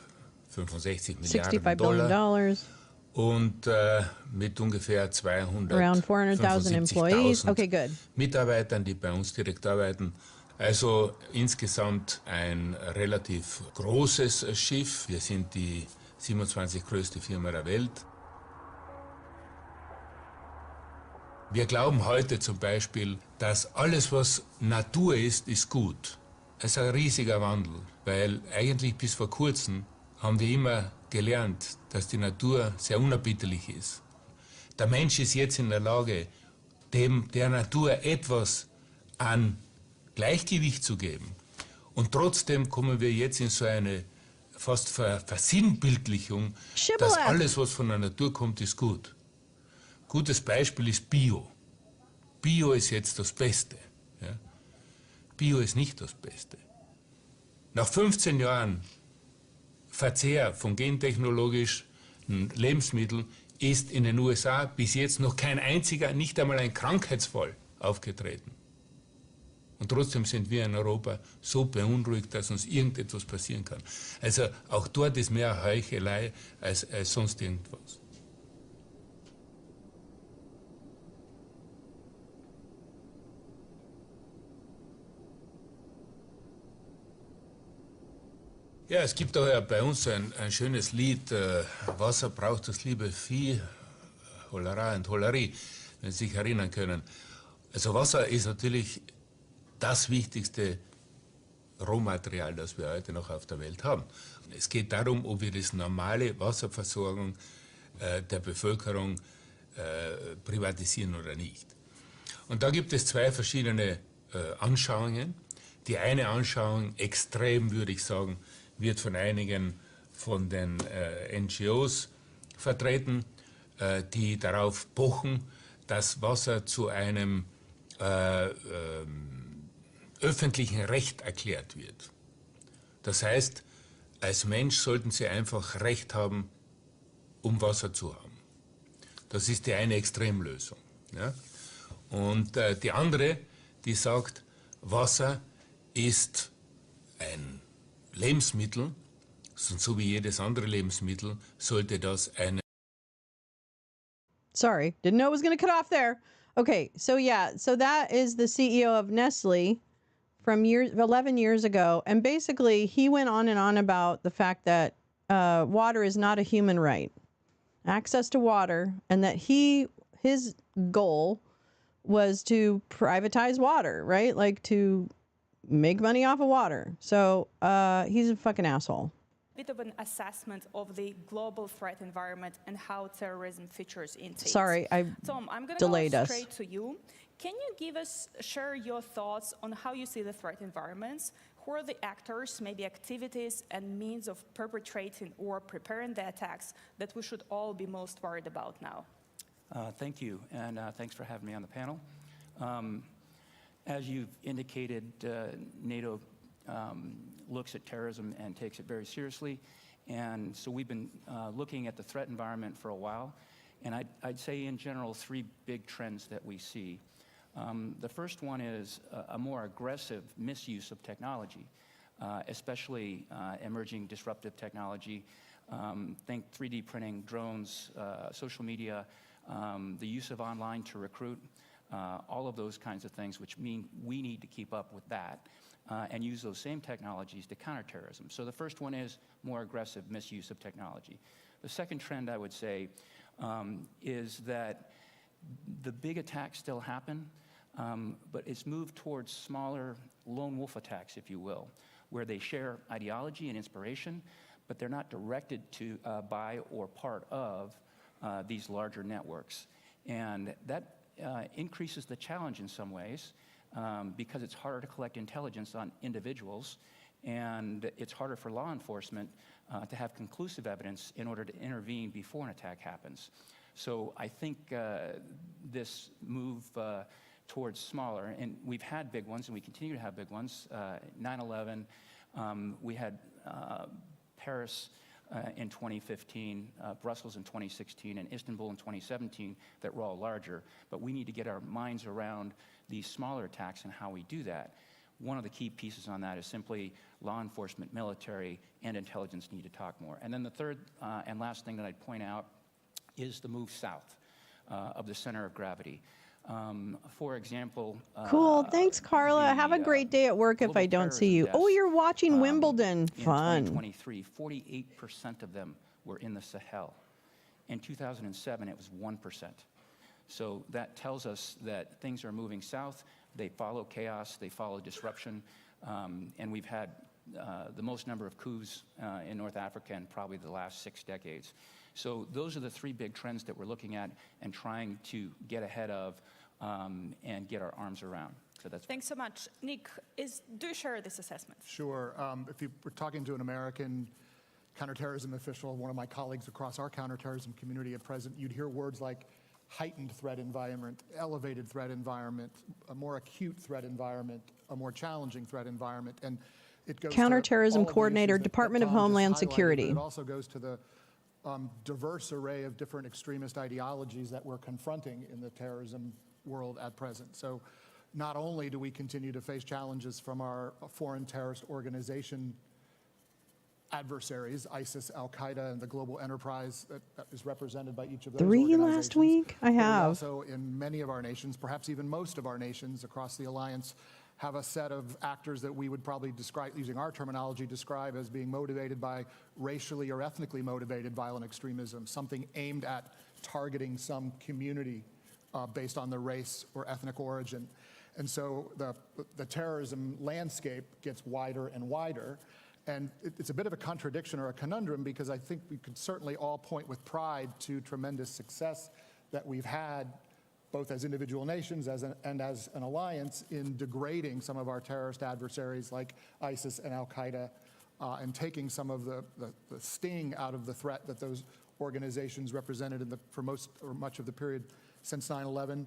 [SPEAKER 19] 65 Milliarden Dollar. Und mit ungefähr 275.000 Mitarbeitern, die bei uns direkt arbeiten. Also insgesamt ein relativ großes Schiff. Wir sind die 27 größte Firma der Welt. Wir glauben heute zum Beispiel, dass alles, was Natur ist, ist gut. Es ist ein riesiger Wandel, weil eigentlich bis vor kurzem haben wir immer gelernt, dass die Natur sehr unerbitterlich ist. Der Mensch ist jetzt in der Lage, der Natur etwas an Gleichgewicht zu geben. Und trotzdem kommen wir jetzt in so eine fast Versinnbildlichung, dass alles, was von der Natur kommt, ist gut. Gutes Beispiel ist Bio. Bio ist jetzt das Beste. Ja? Bio ist nicht das Beste. Nach 15 Jahren Verzehr von gentechnologischen Lebensmitteln ist in den USA bis jetzt noch kein einziger, nicht einmal ein Krankheitsfall aufgetreten. Und trotzdem sind wir in Europa so beunruhigt, dass uns irgendetwas passieren kann. Also auch dort ist mehr Heuchelei als sonst irgendwas. Ja, es gibt auch ja bei uns ein schönes Lied, Wasser braucht das liebe Vieh, Holera und Hollerie, wenn Sie sich erinnern können. Also Wasser ist natürlich das wichtigste Rohmaterial, das wir heute noch auf der Welt haben. Es geht darum, ob wir das normale Wasserversorgung der Bevölkerung privatisieren oder nicht. Und da gibt es zwei verschiedene Anschauungen. Die eine Anschauung, extrem würde ich sagen, wird von einigen von den NGOs vertreten, die darauf pochen, dass Wasser zu einem öffentlichen Recht erklärt wird. Das heißt, als Mensch sollten Sie einfach Recht haben, um Wasser zu haben. Das ist die eine Extremlösung. Ja? Und die andere, die sagt, Wasser ist ein Lebensmittel, so wie jedes andere Lebensmittel, sollte das eine...
[SPEAKER 1] Sorry, didn't know it was going to cut off there. Okay, so yeah, so that is the CEO of Nestle from 11 years ago. And basically, he went on and on about the fact that water is not a human right, access to water, and that his goal was to privatize water, right? Like to make money off of water. So he's a fucking asshole.
[SPEAKER 20] Bit of an assessment of the global threat environment and how terrorism features into
[SPEAKER 1] Sorry,
[SPEAKER 20] it. Tom, I'm going to go straight to you. Can you share your thoughts on how you see the threat environments? Who are the actors, maybe activities and means of perpetrating or preparing the attacks that we should all be most worried about now?
[SPEAKER 21] Thank you, and thanks for having me on the panel. As you've indicated, NATO looks at terrorism and takes it very seriously, and so we've been looking at the threat environment for a while, and I'd say in general 3 big trends that we see. The first one is a more aggressive misuse of technology, especially emerging disruptive technology. Think 3D printing, drones, social media, the use of online to recruit, all of those kinds of things, which mean we need to keep up with that and use those same technologies to counter terrorism. So the first one is more aggressive misuse of technology. The second trend, I would say, is that the big attacks still happen, but it's moved towards smaller lone wolf attacks, if you will, where they share ideology and inspiration, but they're not directed to by or part of these larger networks. And that increases the challenge in some ways because it's harder to collect intelligence on individuals, and it's harder for law enforcement to have conclusive evidence in order to intervene before an attack happens. So I think this move towards smaller, and we've had big ones and we continue to have big ones. 9/11, we had Paris in 2015, Brussels in 2016, and Istanbul in 2017 that were all larger. But we need to get our minds around these smaller attacks and how we do that. One of the key pieces on that is simply law enforcement, military, and intelligence need to talk more. And then the third and last thing that I'd point out is the move south of the center of gravity. For example...
[SPEAKER 1] Cool. Thanks, Carla. Have a great day at work if I don't see you. Oh, you're watching Wimbledon. Fun.
[SPEAKER 21] In 2023, 48% of them were in the Sahel. In 2007, it was 1%. So that tells us that things are moving south. They follow chaos. They follow disruption. And we've had the most number of coups in North Africa in probably the last 6 decades. So those are the 3 big trends that we're looking at and trying to get ahead of and get our arms around. So that's.
[SPEAKER 20] Thanks so much. Nick, do you share this assessment?
[SPEAKER 22] Sure. If you were talking to an American counterterrorism official, one of my colleagues across our counterterrorism community at present, you'd hear words like heightened threat environment, elevated threat environment, a more acute threat environment, a more challenging threat environment, and it goes
[SPEAKER 1] Counterterrorism Coordinator, Department of Homeland Security.
[SPEAKER 22] It also goes to the diverse array of different extremist ideologies that we're confronting in the terrorism world at present. So not only do we continue to face challenges from our foreign terrorist organization adversaries, ISIS, Al-Qaeda, and the global enterprise that is represented by each of those
[SPEAKER 1] 3 last week? I have.
[SPEAKER 22] Also, in many of our nations, perhaps even most of our nations across the alliance, have a set of actors that we would probably describe, using our terminology, describe as being motivated by racially or ethnically motivated violent extremism, something aimed at targeting some community based on their race or ethnic origin. And so the terrorism landscape gets wider and wider. And it's a bit of a contradiction or a conundrum, because I think we could certainly all point with pride to tremendous success that we've had, both as individual nations and as an alliance, in degrading some of our terrorist adversaries like ISIS and Al-Qaeda, and taking some of the sting out of the threat that those organizations represented for most or much of the period since 9/11.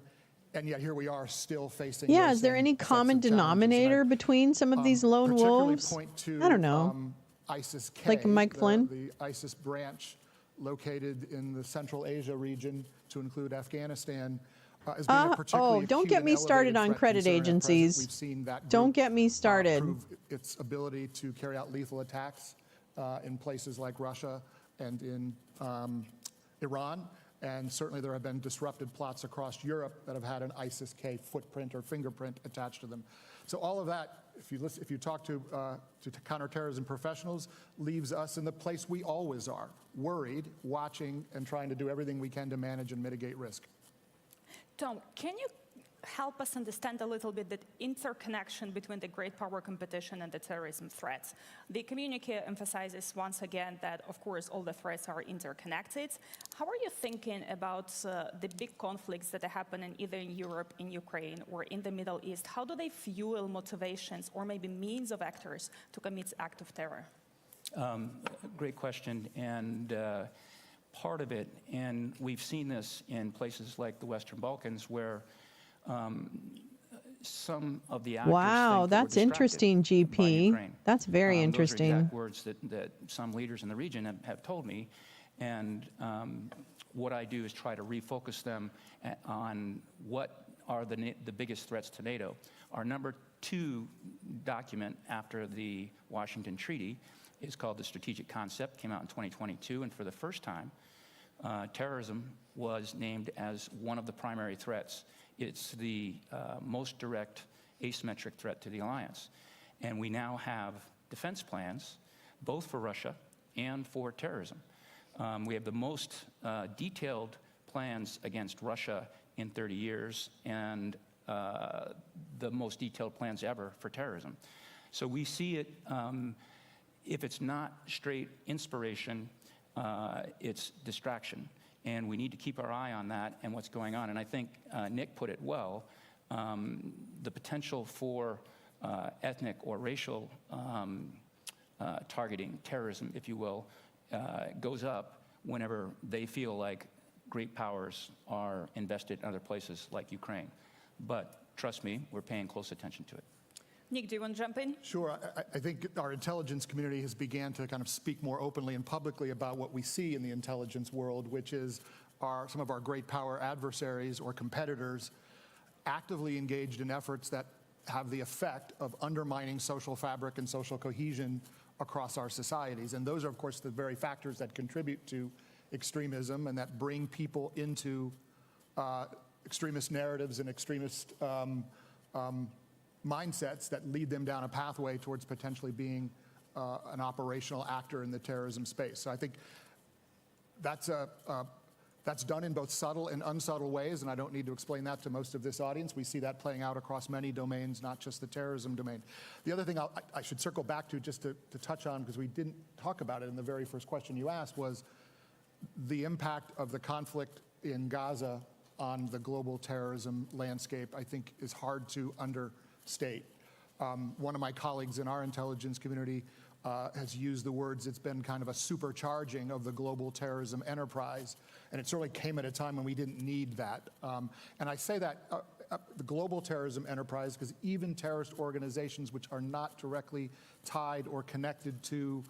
[SPEAKER 22] And yet here we are still facing.
[SPEAKER 1] Yeah, is there any common denominator between some of these lone wolves? I don't know.
[SPEAKER 22] ISIS-K,
[SPEAKER 1] like Mike Flynn?
[SPEAKER 22] The ISIS branch located in the Central Asia region, to include Afghanistan, as being a particularly
[SPEAKER 1] don't get me started on credit agencies.
[SPEAKER 22] We've seen that
[SPEAKER 1] don't get me started.
[SPEAKER 22] Prove its ability to carry out lethal attacks in places like Russia and in Iran. And certainly there have been disrupted plots across Europe that have had an ISIS-K footprint or fingerprint attached to them. So all of that, if you talk to counterterrorism professionals, leaves us in the place we always are, worried, watching, and trying to do everything we can to manage and mitigate risk.
[SPEAKER 20] Tom, can you help us understand a little bit the interconnection between the great power competition and the terrorism threats. The communique emphasizes once again that, of course, all the threats are interconnected. How are you thinking about the big conflicts that are happening either in Europe, in Ukraine, or in the Middle East? How do they fuel motivations or maybe means of actors to commit acts of terror?
[SPEAKER 21] Great question. And part of it, and we've seen this in places like the Western Balkans, where some of the actors
[SPEAKER 1] wow, that's interesting, GP. That's very interesting.
[SPEAKER 21] Those are exact words that some leaders in the region have told me. And what I do is try to refocus them on what are the biggest threats to NATO. Our number 2 document after the Washington Treaty is called the Strategic Concept, came out in 2022, and for the first time, terrorism was named as one of the primary threats. It's the most direct asymmetric threat to the alliance. And we now have defense plans, both for Russia and for terrorism. We have the most detailed plans against Russia in 30 years and the most detailed plans ever for terrorism. So we see it, if it's not straight inspiration, it's distraction. And we need to keep our eye on that and what's going on. And I think Nick put it well, the potential for ethnic or racial targeting, terrorism, if you will, goes up whenever they feel like great powers are invested in other places like Ukraine. But trust me, we're paying close attention to it.
[SPEAKER 20] Nick, do you want to jump in?
[SPEAKER 22] Sure. I think our intelligence community has began to kind of speak more openly and publicly about what we see in the intelligence world, which is some of our great power adversaries or competitors actively engaged in efforts that have the effect of undermining social fabric and social cohesion across our societies. And those are, of course, the very factors that contribute to extremism and that bring people into extremist narratives and extremist mindsets that lead them down a pathway towards potentially being an operational actor in the terrorism space. So I think that's done in both subtle and unsubtle ways, and I don't need to explain that to most of this audience. We see that playing out across many domains, not just the terrorism domain. The other thing I should circle back to, just to touch on, because we didn't talk about it in the very first question you asked, was the impact of the conflict in Gaza on the global terrorism landscape, I think, is hard to understate. One of my colleagues in our intelligence community has used the words, it's been kind of a supercharging of the global terrorism enterprise, and it certainly came at a time when we didn't need that. And I say that, the global terrorism enterprise, because even terrorist organizations which are not directly tied or connected to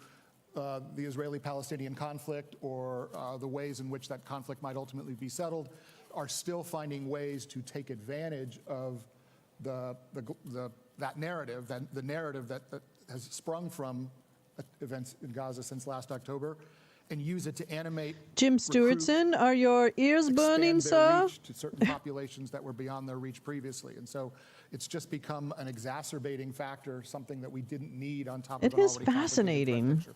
[SPEAKER 22] the Israeli-Palestinian conflict or the ways in which that conflict might ultimately be settled, are still finding ways to take advantage of that narrative, the narrative that has sprung from events in Gaza since last October, and use it to animate.
[SPEAKER 1] Jim Stewartson, are your ears burning, sir?
[SPEAKER 22] Reach to certain populations that were beyond their reach previously. And so it's just become an exacerbating factor, something that we didn't need on top of an already complicated
[SPEAKER 1] fascinating.
[SPEAKER 22] threat picture.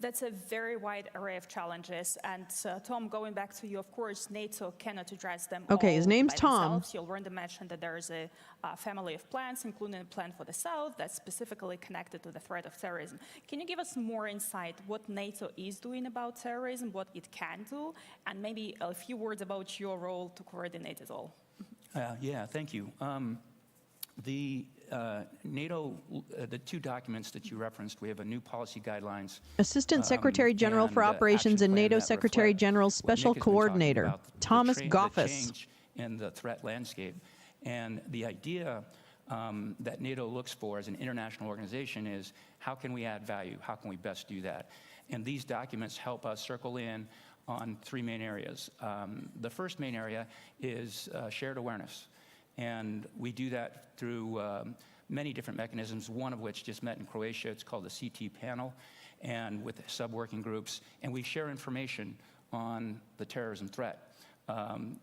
[SPEAKER 20] That's a very wide array of challenges. And Tom, going back to you, of course, NATO cannot address them all.
[SPEAKER 1] Okay, his name's
[SPEAKER 20] by
[SPEAKER 1] Tom.
[SPEAKER 20] themselves. You'll learn to mention that there is a family of plans, including a plan for the South that's specifically connected to the threat of terrorism. Can you give us more insight what NATO is doing about terrorism, what it can do, and maybe a few words about your role to coordinate it all?
[SPEAKER 21] Yeah, thank you. The NATO, the 2 documents that you referenced, we have a new policy guidelines.
[SPEAKER 1] Assistant Secretary General for Operations and NATO Secretary General's Special Coordinator, Thomas Goffis.
[SPEAKER 21] In the threat landscape. And the idea that NATO looks for as an international organization is, how can we add value? How can we best do that? And these documents help us circle in on 3 main areas. The first main area is shared awareness. And we do that through many different mechanisms, one of which just met in Croatia. It's called the CT panel, and with sub-working groups. And we share information on the terrorism threat.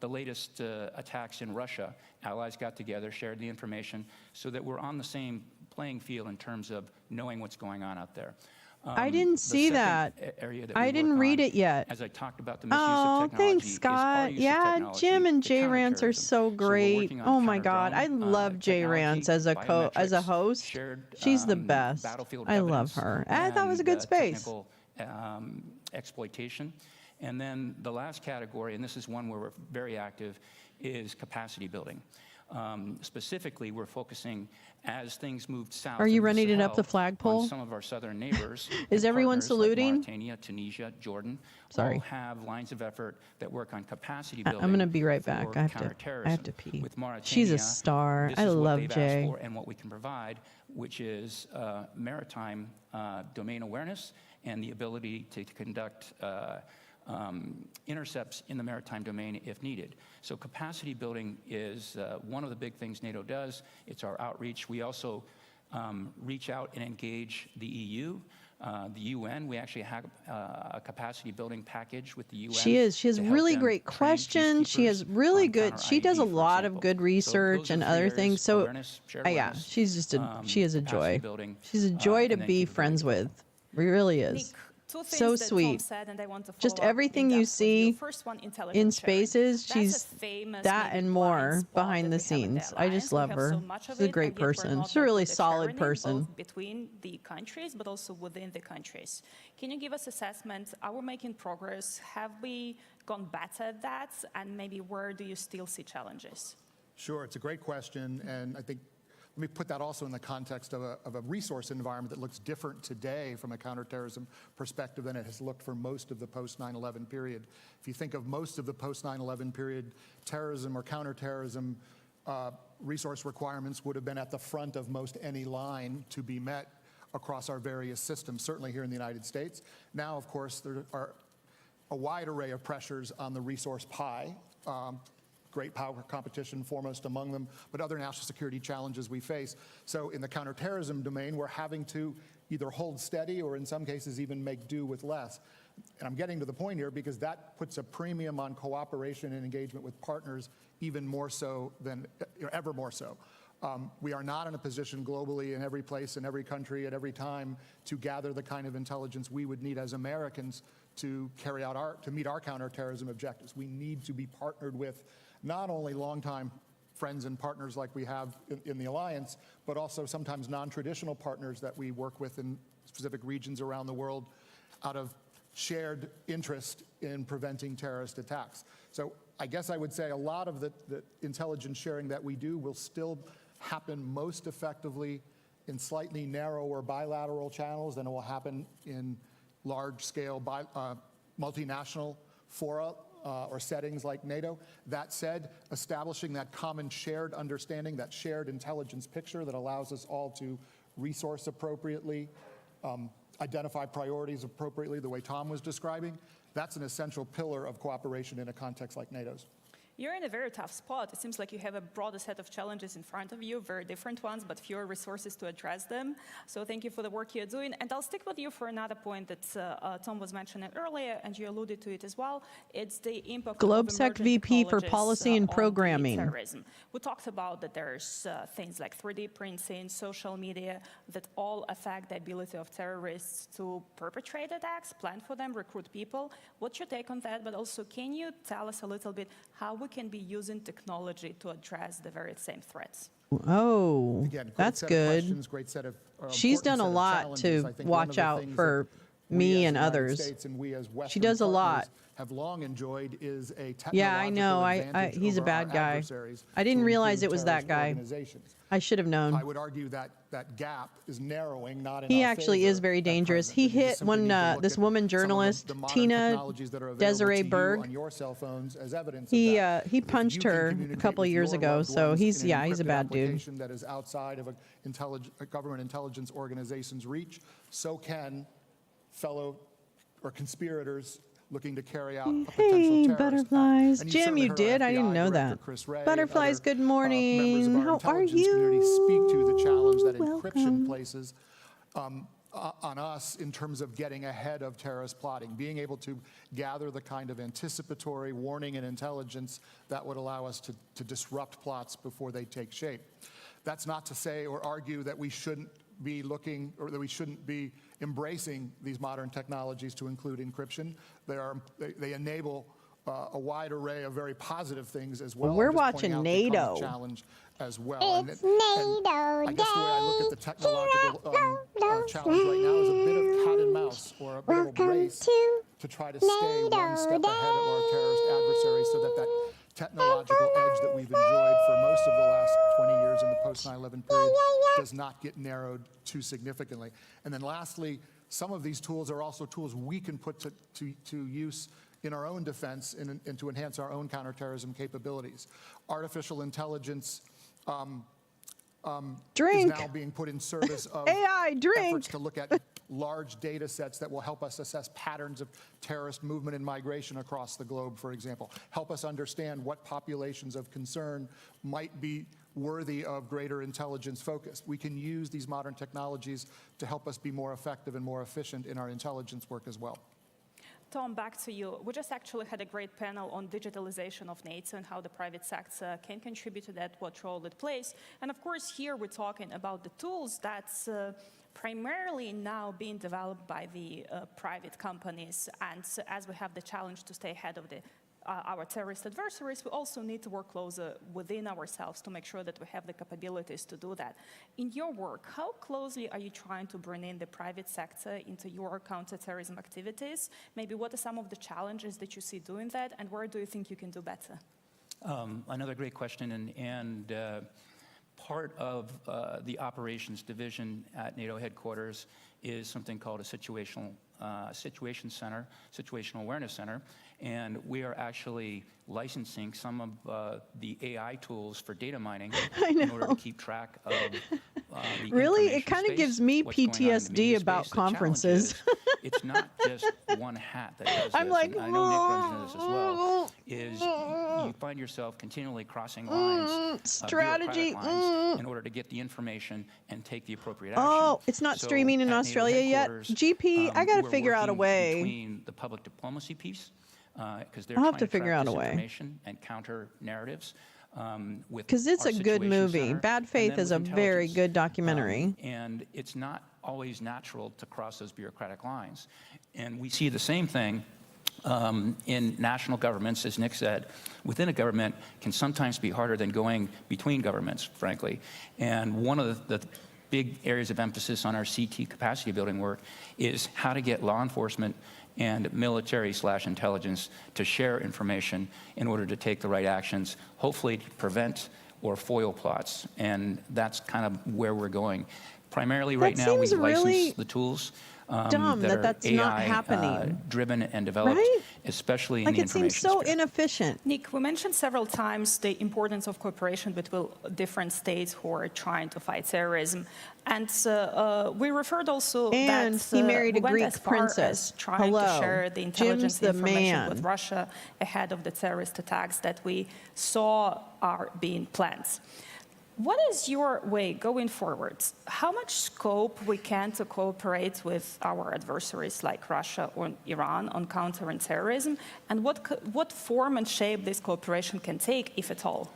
[SPEAKER 21] The latest attacks in Russia, allies got together, shared the information, so that we're on the same playing field in terms of knowing what's going on out there.
[SPEAKER 1] I didn't see that. I didn't read it yet.
[SPEAKER 21] As I talked about the misuse of technology.
[SPEAKER 1] Thanks, Scott. Yeah, Jim and Jay Rance are so great. Oh my God, I love Jay Rance as a host. She's the best. I love her. I thought it was a good space.
[SPEAKER 21] Exploitation. And then the last category, and this is one where we're very active, is capacity building. Specifically, we're focusing as things moved south.
[SPEAKER 1] Are you running it up the flagpole?
[SPEAKER 21] On some of our southern neighbors.
[SPEAKER 1] Is everyone saluting?
[SPEAKER 21] Like Mauritania, Tunisia, Jordan.
[SPEAKER 1] Sorry.
[SPEAKER 21] All have lines of effort that work on capacity building.
[SPEAKER 1] I'm going to be right back. I have to pee.
[SPEAKER 21] With Mauritania,
[SPEAKER 1] she's a star. I love Jay.
[SPEAKER 21] And what we can provide, which is maritime domain awareness and the ability to conduct intercepts in the maritime domain if needed. So capacity building is one of the big things NATO does. It's our outreach. We also reach out and engage the EU, the UN. We actually have a capacity building package with the UN.
[SPEAKER 1] She has really great questions. She has really good, she does a lot of good research and other things. So yeah, she's just she is a joy. She's a joy to be friends with. Really is. So sweet. Just everything you see in Spaces, she's that and more behind the scenes. I just love her. She's a great person. She's a really solid person.
[SPEAKER 20] Between the countries, but also within the countries. Can you give us assessment? Are we making progress? Have we gone better at that? And maybe where do you still see challenges?
[SPEAKER 22] Sure, it's a great question, and I think let me put that also in the context of a resource environment that looks different today from a counterterrorism perspective than it has looked for most of the post-9/11 period. If you think of most of the post-9/11 period, terrorism or counterterrorism resource requirements would have been at the front of most any line to be met across our various systems, certainly here in the United States. Now, of course, there are a wide array of pressures on the resource pie. Great power competition foremost among them, but other national security challenges we face. So in the counterterrorism domain, we're having to either hold steady or in some cases even make do with less. And I'm getting to the point here because that puts a premium on cooperation and engagement with partners even more so than ever more so. We are not in a position globally in every place, in every country, at every time to gather the kind of intelligence we would need as Americans to carry out to meet our counterterrorism objectives. We need to be partnered with not only longtime friends and partners like we have in the alliance, but also sometimes non-traditional partners that we work with in specific regions around the world out of shared interest in preventing terrorist attacks. So I guess I would say a lot of the intelligence sharing that we do will still happen most effectively in slightly narrower bilateral channels than it will happen in large-scale multinational fora or settings like NATO. That said, establishing that common shared understanding, that shared intelligence picture that allows us all to resource appropriately, identify priorities appropriately, the way Tom was describing, that's an essential pillar of cooperation in a context like NATO's.
[SPEAKER 20] You're in a very tough spot. It seems like you have a broader set of challenges in front of you, very different ones, but fewer resources to address them. So thank you for the work you're doing. And I'll stick with you for another point that Tom was mentioning earlier, and you alluded to it as well. It's the impact
[SPEAKER 1] GlobSec VP for Policy and Programming.
[SPEAKER 20] Terrorism. We talked about that there's things like 3D printing, social media, that all affect the ability of terrorists to perpetrate attacks, plan for them, recruit people. What's your take on that? But also, can you tell us a little bit how we can be using technology to address the very same threats?
[SPEAKER 1] Oh,
[SPEAKER 22] again,
[SPEAKER 1] that's good.
[SPEAKER 22] Great set of,
[SPEAKER 1] she's done a lot to watch out for me and others. She does a lot.
[SPEAKER 22] Have long enjoyed is a
[SPEAKER 1] yeah, I know. He's a bad guy. I didn't realize it was that guy. I should have known.
[SPEAKER 22] I would argue that that gap is narrowing, not in
[SPEAKER 1] He actually is very dangerous. He hit one this woman journalist, Tina Desiree Berg. He punched her a couple of years ago, so he's a bad dude.
[SPEAKER 22] That is outside of a government intelligence organization's reach. So can fellow or conspirators looking to carry out a potential terrorist
[SPEAKER 1] butterflies. Jim, you did? I didn't know that. Butterflies, good morning. How are you?
[SPEAKER 22] Speak to the challenge that encryption places on us in terms of getting ahead of terrorist plotting, being able to gather the kind of anticipatory warning and intelligence that would allow us to disrupt plots before they take shape. That's not to say or argue that we shouldn't be looking or that we shouldn't be embracing these modern technologies to include encryption. They enable a wide array of very positive things as well.
[SPEAKER 1] We're watching NATO.
[SPEAKER 22] Challenge as well.
[SPEAKER 11] It's NATO.
[SPEAKER 22] I guess the way I look at the technological challenge right now is a bit of cat and mouse, or a bit of a race to try to stay one step ahead of our terrorist adversaries, so that technological edge that we've enjoyed for most of the last 20 years in the post-9/11 period does not get narrowed too significantly. And then lastly, some of these tools are also tools we can put to use in our own defense and to enhance our own counterterrorism capabilities. Artificial intelligence is now being put in service of
[SPEAKER 1] AI,
[SPEAKER 22] efforts to look at large data sets that will help us assess patterns of terrorist movement and migration across the globe, for example. Help us understand what populations of concern might be worthy of greater intelligence focus. We can use these modern technologies to help us be more effective and more efficient in our intelligence work as well.
[SPEAKER 20] Tom, back to you. We just actually had a great panel on digitalization of NATO and how the private sector can contribute to that, what role it plays. And of course, here we're talking about the tools that's primarily now being developed by the private companies. And as we have the challenge to stay ahead of our terrorist adversaries, we also need to work closer within ourselves to make sure that we have the capabilities to do that. In your work, how closely are you trying to bring in the private sector into your counterterrorism activities? Maybe what are some of the challenges that you see doing that, and where do you think you can do better?
[SPEAKER 21] Another great question, and part of the operations division at NATO headquarters is something called a situation awareness center, and we are actually licensing some of the AI tools for data mining in order to keep track of the
[SPEAKER 1] really, it kind of gives me PTSD about conferences.
[SPEAKER 21] It's not just one hat that does this.
[SPEAKER 1] I'm like,
[SPEAKER 21] and I know Nick runs into this as well. Is you find yourself continually crossing lines,
[SPEAKER 1] strategy,
[SPEAKER 21] lines, in order to get the information and take the appropriate action.
[SPEAKER 1] Oh, it's not streaming in Australia yet. GP, I got to figure out a way.
[SPEAKER 21] Between the public diplomacy piece, because they're
[SPEAKER 1] I'll
[SPEAKER 21] trying
[SPEAKER 1] have to figure out a way.
[SPEAKER 21] Information and counter narratives.
[SPEAKER 1] Because it's a good movie. Bad Faith is a very good documentary.
[SPEAKER 21] And it's not always natural to cross those bureaucratic lines. And we see the same thing in national governments, as Nick said. Within a government can sometimes be harder than going between governments, frankly. And one of the big areas of emphasis on our CT capacity building work is how to get law enforcement and military/intelligence to share information in order to take the right actions, hopefully to prevent or foil plots. And that's kind of where we're going. Primarily right now, we license the tools
[SPEAKER 1] dumb
[SPEAKER 21] that
[SPEAKER 1] that's
[SPEAKER 21] are AI
[SPEAKER 1] not happening.
[SPEAKER 21] Driven and developed, especially in
[SPEAKER 1] like
[SPEAKER 21] the
[SPEAKER 1] it seems so inefficient.
[SPEAKER 20] Nick, we mentioned several times the importance of cooperation between different states who are trying to fight terrorism. And we referred also
[SPEAKER 1] and
[SPEAKER 20] that
[SPEAKER 1] he married a
[SPEAKER 20] went
[SPEAKER 1] Greek
[SPEAKER 20] as far
[SPEAKER 1] princess.
[SPEAKER 20] As trying to share the intelligence
[SPEAKER 1] Jim's the
[SPEAKER 20] information
[SPEAKER 1] man.
[SPEAKER 20] with Russia ahead of the terrorist attacks that we saw are being planned. What is your way going forward? How much scope we can to cooperate with our adversaries like Russia or Iran on countering terrorism, and what form and shape this cooperation can take, if at all?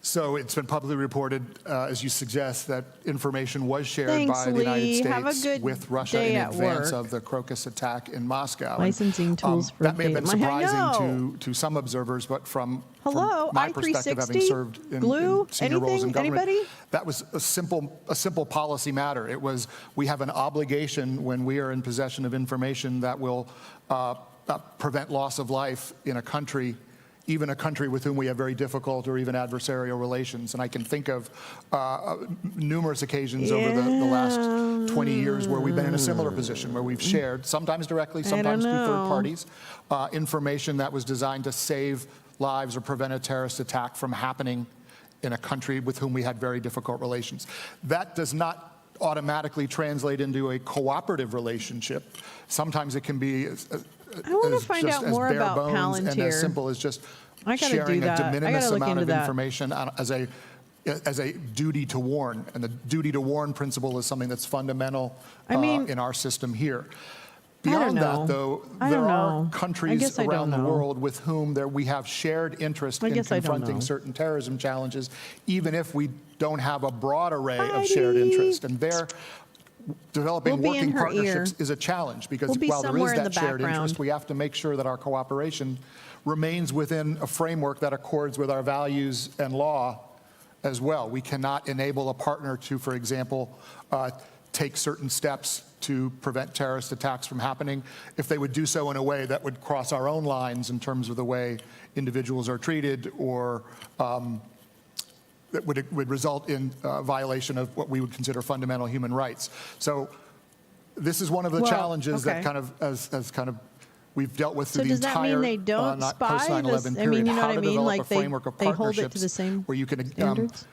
[SPEAKER 22] So it's been publicly reported, as you suggest, that information was shared by the United States with Russia in advance of the Crocus attack in Moscow.
[SPEAKER 1] Licensing tools for
[SPEAKER 22] that may have been surprising to some observers, but from my perspective, having served in senior roles in government, that was a simple policy matter. It was, we have an obligation when we are in possession of information that will prevent loss of life in a country, even a country with whom we have very difficult or even adversarial relations. And I can think of numerous occasions over the last 20 years where we've been in a similar position, where we've shared, sometimes directly, sometimes through third parties, information that was designed to save lives or prevent a terrorist attack from happening in a country with whom we had very difficult relations. That does not automatically translate into a cooperative relationship. Sometimes it can be
[SPEAKER 1] I want to find out more about Palantir.
[SPEAKER 22] And as simple as just sharing a de minimis amount of information as a duty to warn. And the duty to warn principle is something that's fundamental in our system here. Beyond that, though, there are countries around the world with whom we have shared interest in confronting certain terrorism challenges, even if we don't have a broad array of shared interest. And there, developing working partnerships is a challenge because while there is that shared interest, we have to make sure that our cooperation remains within a framework that accords with our values and law as well. We cannot enable a partner to, for example, take certain steps to prevent terrorist attacks from happening if they would do so in a way that would cross our own lines in terms of the way individuals are treated, or that would result in violation of what we would consider fundamental human rights. So this is one of the challenges that kind of, as kind of we've dealt with through the entire
[SPEAKER 1] post 9/11
[SPEAKER 22] period.
[SPEAKER 1] I mean, you know
[SPEAKER 22] how
[SPEAKER 1] what I
[SPEAKER 22] to
[SPEAKER 1] mean?
[SPEAKER 22] develop
[SPEAKER 1] Like
[SPEAKER 22] a framework of
[SPEAKER 1] they hold it to
[SPEAKER 22] partnerships
[SPEAKER 1] the same
[SPEAKER 22] where you can
[SPEAKER 1] standards?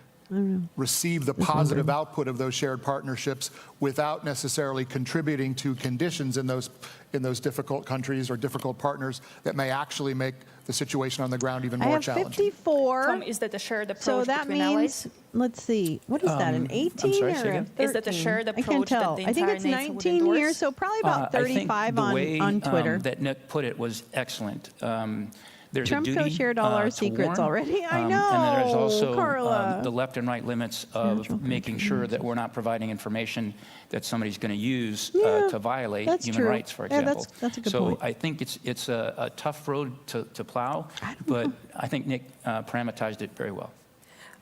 [SPEAKER 22] receive the positive output of those shared partnerships without necessarily contributing to conditions in those difficult countries or difficult partners that may actually make the situation on the ground even more challenging.
[SPEAKER 1] 54.
[SPEAKER 20] Tom, is that a shared approach
[SPEAKER 1] so that
[SPEAKER 20] between
[SPEAKER 1] means,
[SPEAKER 20] allies?
[SPEAKER 1] Let's see, what is that, an 18 or a 13?
[SPEAKER 20] Is that a shared approach?
[SPEAKER 1] I can't tell.
[SPEAKER 20] That the
[SPEAKER 1] I think it's
[SPEAKER 20] entire NATO
[SPEAKER 1] 19
[SPEAKER 20] would
[SPEAKER 1] here,
[SPEAKER 20] endorse?
[SPEAKER 1] so probably about 35
[SPEAKER 21] I think
[SPEAKER 1] on Twitter.
[SPEAKER 21] that Nick put it was excellent. There's
[SPEAKER 1] Trump
[SPEAKER 21] a duty
[SPEAKER 1] co-shared all our
[SPEAKER 21] to
[SPEAKER 1] secrets
[SPEAKER 21] warn,
[SPEAKER 1] already. I know,
[SPEAKER 21] and then there's also
[SPEAKER 1] Carla.
[SPEAKER 21] the left and right limits of making sure that we're not providing information that somebody's going to use to violate human rights, for example.
[SPEAKER 1] That's a good
[SPEAKER 21] so
[SPEAKER 1] point.
[SPEAKER 21] I think it's a tough road to plow, but I think Nick parameterized it very well.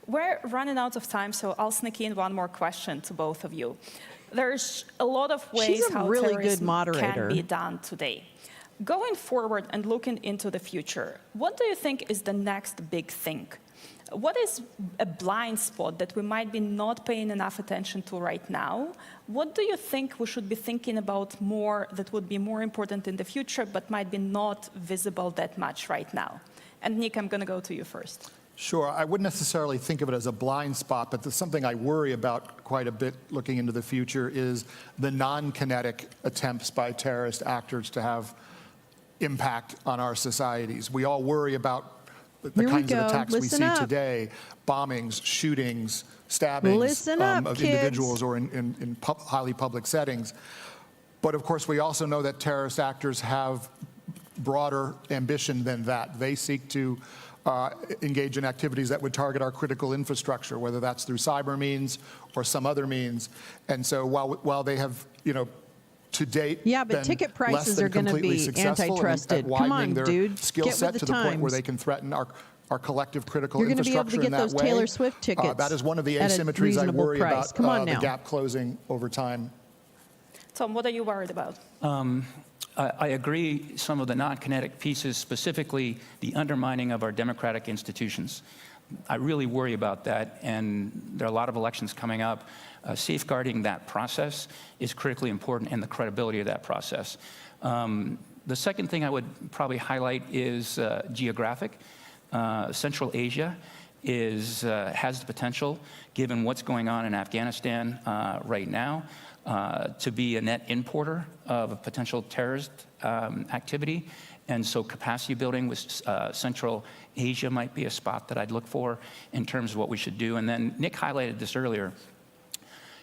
[SPEAKER 20] We're running out of time, so I'll sneak in one more question to both of you. There's a lot of ways how
[SPEAKER 1] really
[SPEAKER 20] terrorism
[SPEAKER 1] good
[SPEAKER 20] can be done today. Going forward and looking into the future, what do you think is the next big thing? What is a blind spot that we might be not paying enough attention to right now? What do you think we should be thinking about more that would be more important in the future but might be not visible that much right now? And Nick, I'm going to go to you first.
[SPEAKER 22] Sure. I wouldn't necessarily think of it as a blind spot, but something I worry about quite a bit looking into the future is the non-kinetic attempts by terrorist actors to have impact on our societies. We all worry about the kinds of attacks we see today, bombings, shootings, stabbings of individuals or in highly public settings. But of course, we also know that terrorist actors have broader ambition than that. They seek to engage in activities that would target our critical infrastructure, whether that's through cyber means or some other means. And so while they have, to date,
[SPEAKER 1] but ticket prices are going to be antitrusted. Come on, dude,
[SPEAKER 22] skill set to the point where they can threaten our collective critical infrastructure.
[SPEAKER 1] You're going to be able to get those Taylor Swift tickets.
[SPEAKER 22] That is one of the asymmetries I worry about.
[SPEAKER 1] Come on now.
[SPEAKER 22] The gap closing over time.
[SPEAKER 20] Tom, what are you worried about?
[SPEAKER 21] I agree some of the non-kinetic pieces, specifically the undermining of our democratic institutions. I really worry about that, and there are a lot of elections coming up. Safeguarding that process is critically important, and the credibility of that process. The second thing I would probably highlight is geographic. Central Asia has the potential, given what's going on in Afghanistan right now, to be a net importer of potential terrorist activity. And so capacity building with Central Asia might be a spot that I'd look for in terms of what we should do. And then Nick highlighted this earlier.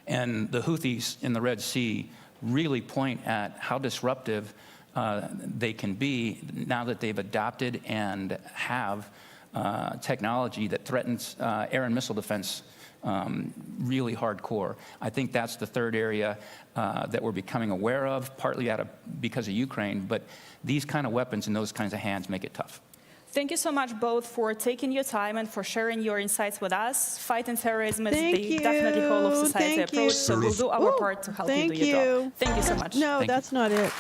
[SPEAKER 21] And the Houthis in the Red Sea really point at how disruptive they can be now that they've adopted and have technology that threatens air and missile defense really hardcore. I think that's the third area that we're becoming aware of, partly because of Ukraine, but these kind of weapons in those kinds of hands make it tough.
[SPEAKER 20] Thank you so much both for taking your time and for sharing your insights with us. Fighting terrorism is definitely whole of society approach, so we'll do our part to help you do your job. Thank you so much.
[SPEAKER 1] No, that's not it.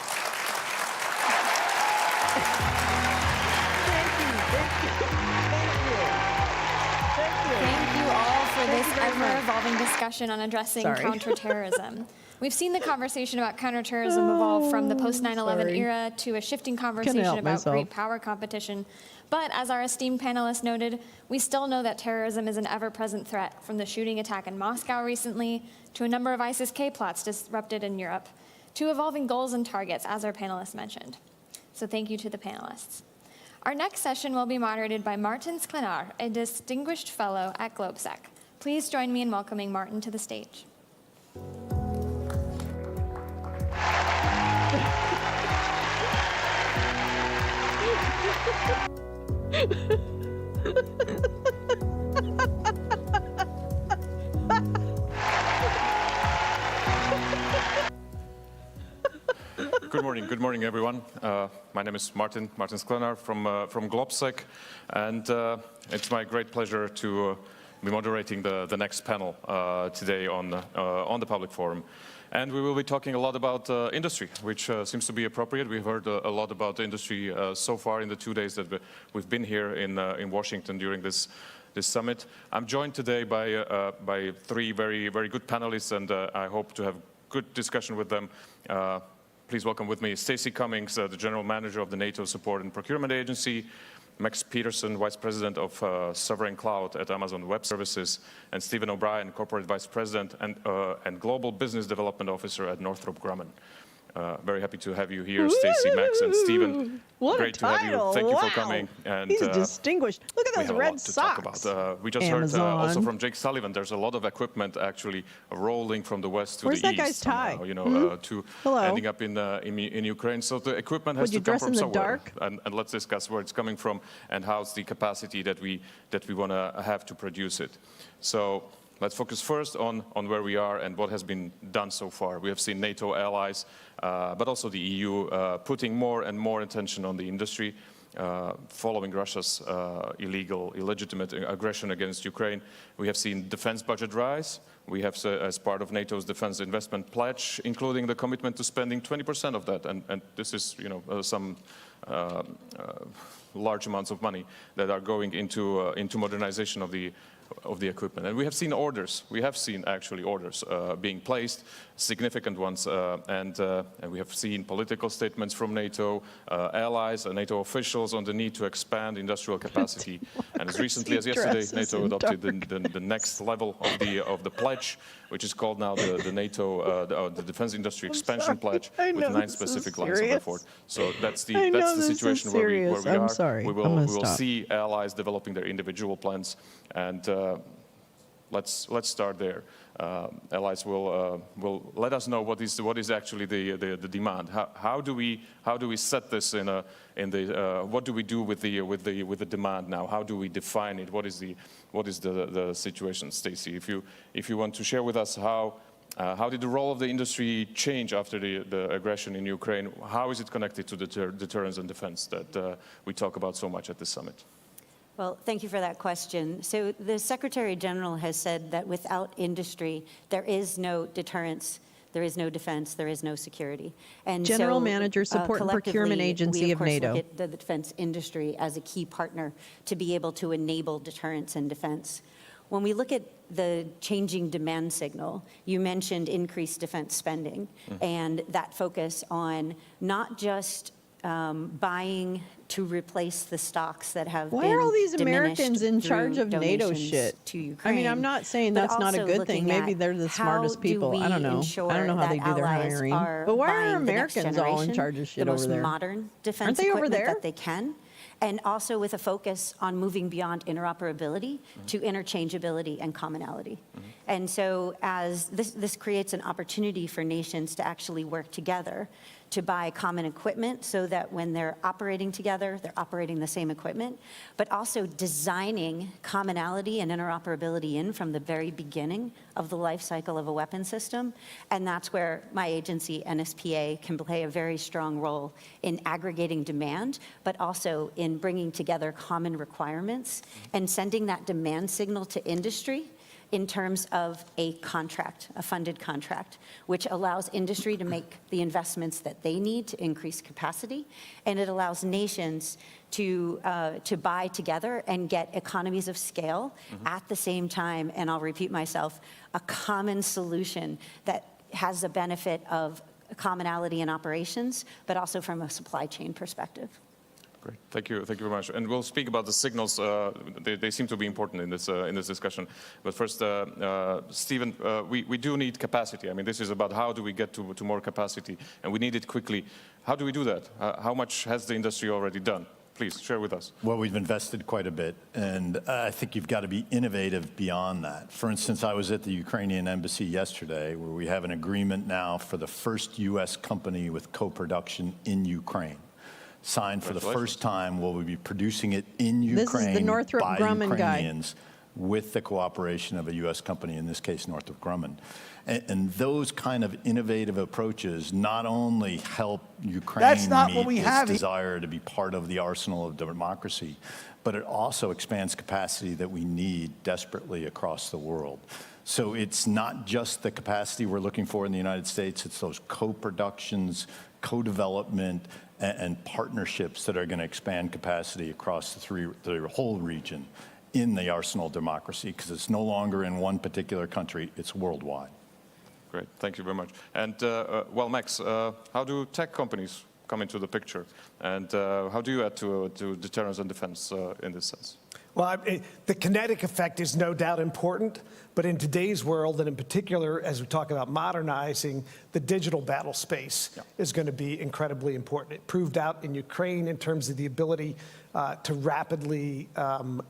[SPEAKER 18] This ever-evolving discussion on addressing counterterrorism. We've seen the conversation about counterterrorism evolve from the post-9/11 era to a shifting conversation about great power competition. But as our esteemed panelists noted, we still know that terrorism is an ever-present threat, from the shooting attack in Moscow recently to a number of ISIS-K plots disrupted in Europe, to evolving goals and targets, as our panelists mentioned. So thank you to the panelists. Our next session will be moderated by Martin Sklenar, a distinguished fellow at GlobeSec. Please join me in welcoming Martin to the stage.
[SPEAKER 2] morning. Good morning, everyone. My name is Martin Sklenar from Globsec, and it's my great pleasure to be moderating the next panel today on the public forum. And we will be talking a lot about industry, which seems to be appropriate. We've heard a lot about industry so far in the 2 days that we've been here in Washington during this summit. I'm joined today by three very good panelists, and I hope to have good discussion with them. Please welcome with me Stacey Cummings, the General Manager of the NATO Support and Procurement Agency, Max Peterson, Vice President of Sovereign Cloud at Amazon Web Services, and Stephen O'Brien, Corporate Vice President and Global Business Development Officer at Northrop Grumman. Very happy to have you here, Stacey, Max, and Stephen.
[SPEAKER 1] What
[SPEAKER 2] Great
[SPEAKER 1] a
[SPEAKER 2] to have you.
[SPEAKER 1] title.
[SPEAKER 2] Thank you for
[SPEAKER 1] Wow.
[SPEAKER 2] coming. And,
[SPEAKER 1] He's distinguished. Look at
[SPEAKER 2] we
[SPEAKER 1] those
[SPEAKER 2] have a
[SPEAKER 1] red
[SPEAKER 2] lot to
[SPEAKER 1] socks.
[SPEAKER 2] talk about. We just
[SPEAKER 1] Amazon.
[SPEAKER 2] heard also from Jake Sullivan. There's a lot of equipment actually rolling from the west to
[SPEAKER 1] Where's
[SPEAKER 2] the
[SPEAKER 1] that guy's
[SPEAKER 2] east. Somehow,
[SPEAKER 1] tie?
[SPEAKER 2] to
[SPEAKER 1] Hello.
[SPEAKER 2] ending up in Ukraine. So the equipment has
[SPEAKER 1] Would you
[SPEAKER 2] to come
[SPEAKER 1] dress
[SPEAKER 2] from
[SPEAKER 1] in the
[SPEAKER 2] somewhere.
[SPEAKER 1] dark?
[SPEAKER 2] And let's discuss where it's coming from and how's the capacity that we want to have to produce it. So let's focus first on where we are and what has been done so far. We have seen NATO allies, but also the EU putting more and more attention on the industry, following Russia's illegitimate aggression against Ukraine. We have seen defense budget rise. We have, as part of NATO's defense investment pledge, including the commitment to spending 20% of that. And this is, some large amounts of money that are going into modernization of the equipment. And we have seen orders. We have seen actually orders being placed, significant ones, and we have seen political statements from NATO allies and NATO officials on the need to expand industrial capacity. And as recently as yesterday, NATO adopted the next level of the pledge, which is called now the NATO the Defense Industry Expansion Pledge, with 9 specific lines of effort. So that's the situation where we are.
[SPEAKER 1] Sorry.
[SPEAKER 2] We will see allies developing their individual plans, and let's start there. Allies will let us know what is actually the demand. How do we set this what do we do with the demand now? How do we define it? What is the situation, Stacey? If you want to share with us how did the role of the industry change after the aggression in Ukraine? How is it connected to deterrence and defense that we talk about so much at this summit?
[SPEAKER 3] Well, thank you for that question. So the Secretary General has said that without industry, there is no deterrence, there is no defense, there is no security. And
[SPEAKER 1] General Manager, Support and Procurement Agency of NATO.
[SPEAKER 3] We, of course, look at the defense industry as a key partner to be able to enable deterrence and defense. When we look at the changing demand signal, you mentioned increased defense spending and that focus on not just buying to replace the stocks that have
[SPEAKER 1] Why
[SPEAKER 3] been
[SPEAKER 1] are all these
[SPEAKER 3] diminished
[SPEAKER 1] Americans in charge
[SPEAKER 3] through
[SPEAKER 1] of NATO
[SPEAKER 3] donations
[SPEAKER 1] shit?
[SPEAKER 3] to Ukraine,
[SPEAKER 1] I mean, I'm not saying that's not a
[SPEAKER 3] also
[SPEAKER 1] good thing.
[SPEAKER 3] looking
[SPEAKER 1] Maybe
[SPEAKER 3] at
[SPEAKER 1] they're the smartest
[SPEAKER 3] how do
[SPEAKER 1] people. I don't
[SPEAKER 3] we
[SPEAKER 1] know.
[SPEAKER 3] ensure
[SPEAKER 1] I don't know how they
[SPEAKER 3] that
[SPEAKER 1] do their
[SPEAKER 3] allies
[SPEAKER 1] hiring.
[SPEAKER 3] are
[SPEAKER 1] But why are
[SPEAKER 3] buying the next
[SPEAKER 1] Americans all in
[SPEAKER 3] generation,
[SPEAKER 1] charge of shit
[SPEAKER 3] the
[SPEAKER 1] over
[SPEAKER 3] most
[SPEAKER 1] there?
[SPEAKER 3] modern defense
[SPEAKER 1] Aren't they over
[SPEAKER 3] equipment
[SPEAKER 1] there?
[SPEAKER 3] that they can, and also with a focus on moving beyond interoperability to interchangeability and commonality. And so as this creates an opportunity for nations to actually work together to buy common equipment so that when they're operating together, they're operating the same equipment, but also designing commonality and interoperability in from the very beginning of the life cycle of a weapon system. And that's where my agency, NSPA, can play a very strong role in aggregating demand, but also in bringing together common requirements and sending that demand signal to industry in terms of a contract, a funded contract, which allows industry to make the investments that they need to increase capacity, and it allows nations to buy together and get economies of scale at the same time, and I'll repeat myself, a common solution that has the benefit of commonality in operations, but also from a supply chain perspective.
[SPEAKER 2] Great, thank you very much. And we'll speak about the signals. They seem to be important in this discussion. But first, Stephen, we do need capacity. I mean, this is about how do we get to more capacity, and we need it quickly. How do we do that? How much has the industry already done? Please share with us.
[SPEAKER 23] Well, we've invested quite a bit, and I think you've got to be innovative beyond that. For instance, I was at the Ukrainian embassy yesterday, where we have an agreement now for the first U.S. company with co-production in Ukraine. Signed for the first time, will we be producing it in Ukraine
[SPEAKER 1] this is the Northrop
[SPEAKER 23] by
[SPEAKER 1] Grumman
[SPEAKER 23] Ukrainians with the cooperation of a U.S. company, in this case, Northrop Grumman. And those kind of innovative approaches not only help Ukraine meet its desire to be part of the arsenal of democracy, but it also expands capacity that we need desperately across the world. So it's not just the capacity we're looking for in the United States, it's those co-productions, co-development, and partnerships that are going to expand capacity across the whole region in the arsenal of democracy, because it's no longer in one particular country, it's worldwide.
[SPEAKER 2] Great, thank you very much. And well, Max, how do tech companies come into the picture? And how do you add to deterrence and defense in this sense?
[SPEAKER 4] Well, the kinetic effect is no doubt important, but in today's world, and in particular, as we talk about modernizing, the digital battle space is going to be incredibly important. It proved out in Ukraine in terms of the ability to rapidly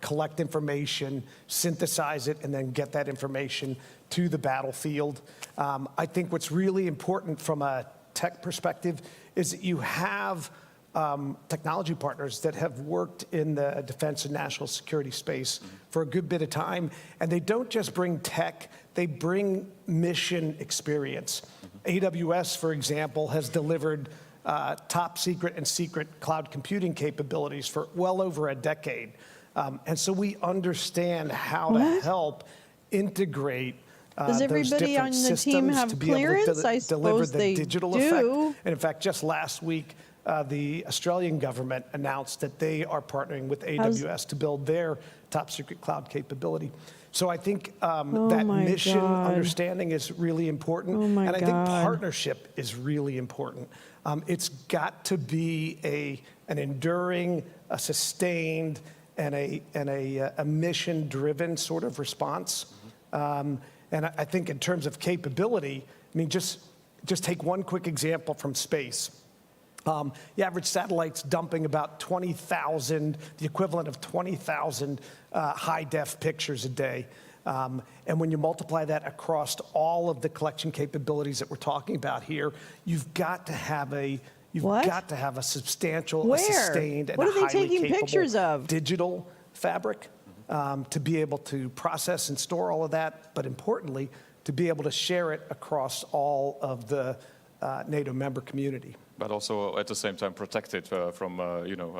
[SPEAKER 4] collect information, synthesize it, and then get that information to the battlefield. I think what's really important from a tech perspective is that you have technology partners that have worked in the defense and national security space for a good bit of time. And they don't just bring tech, they bring mission experience. AWS, for example, has delivered top secret and secret cloud computing capabilities for well over a decade. And so we understand how to help integrate
[SPEAKER 1] Does everybody on the team have clearance? I suppose they
[SPEAKER 4] digital
[SPEAKER 1] do.
[SPEAKER 4] Effect. And in fact, just last week, the Australian government announced that they are partnering with AWS to build their top secret cloud capability. So I think that mission understanding is really important. And I think partnership is really important. It's got to be an enduring, a sustained, and a mission-driven sort of response. And I think in terms of capability, I mean, just take one quick example from space. The average satellite's dumping about 20,000, the equivalent of 20,000 high-def pictures a day. And when you multiply that across all of the collection capabilities that we're talking about here, you've got to have a substantial, a sustained, and a highly capable digital fabric to be able to process and store all of that, but importantly, to be able to share it across all of the NATO member community.
[SPEAKER 2] But also at the same time protect it from,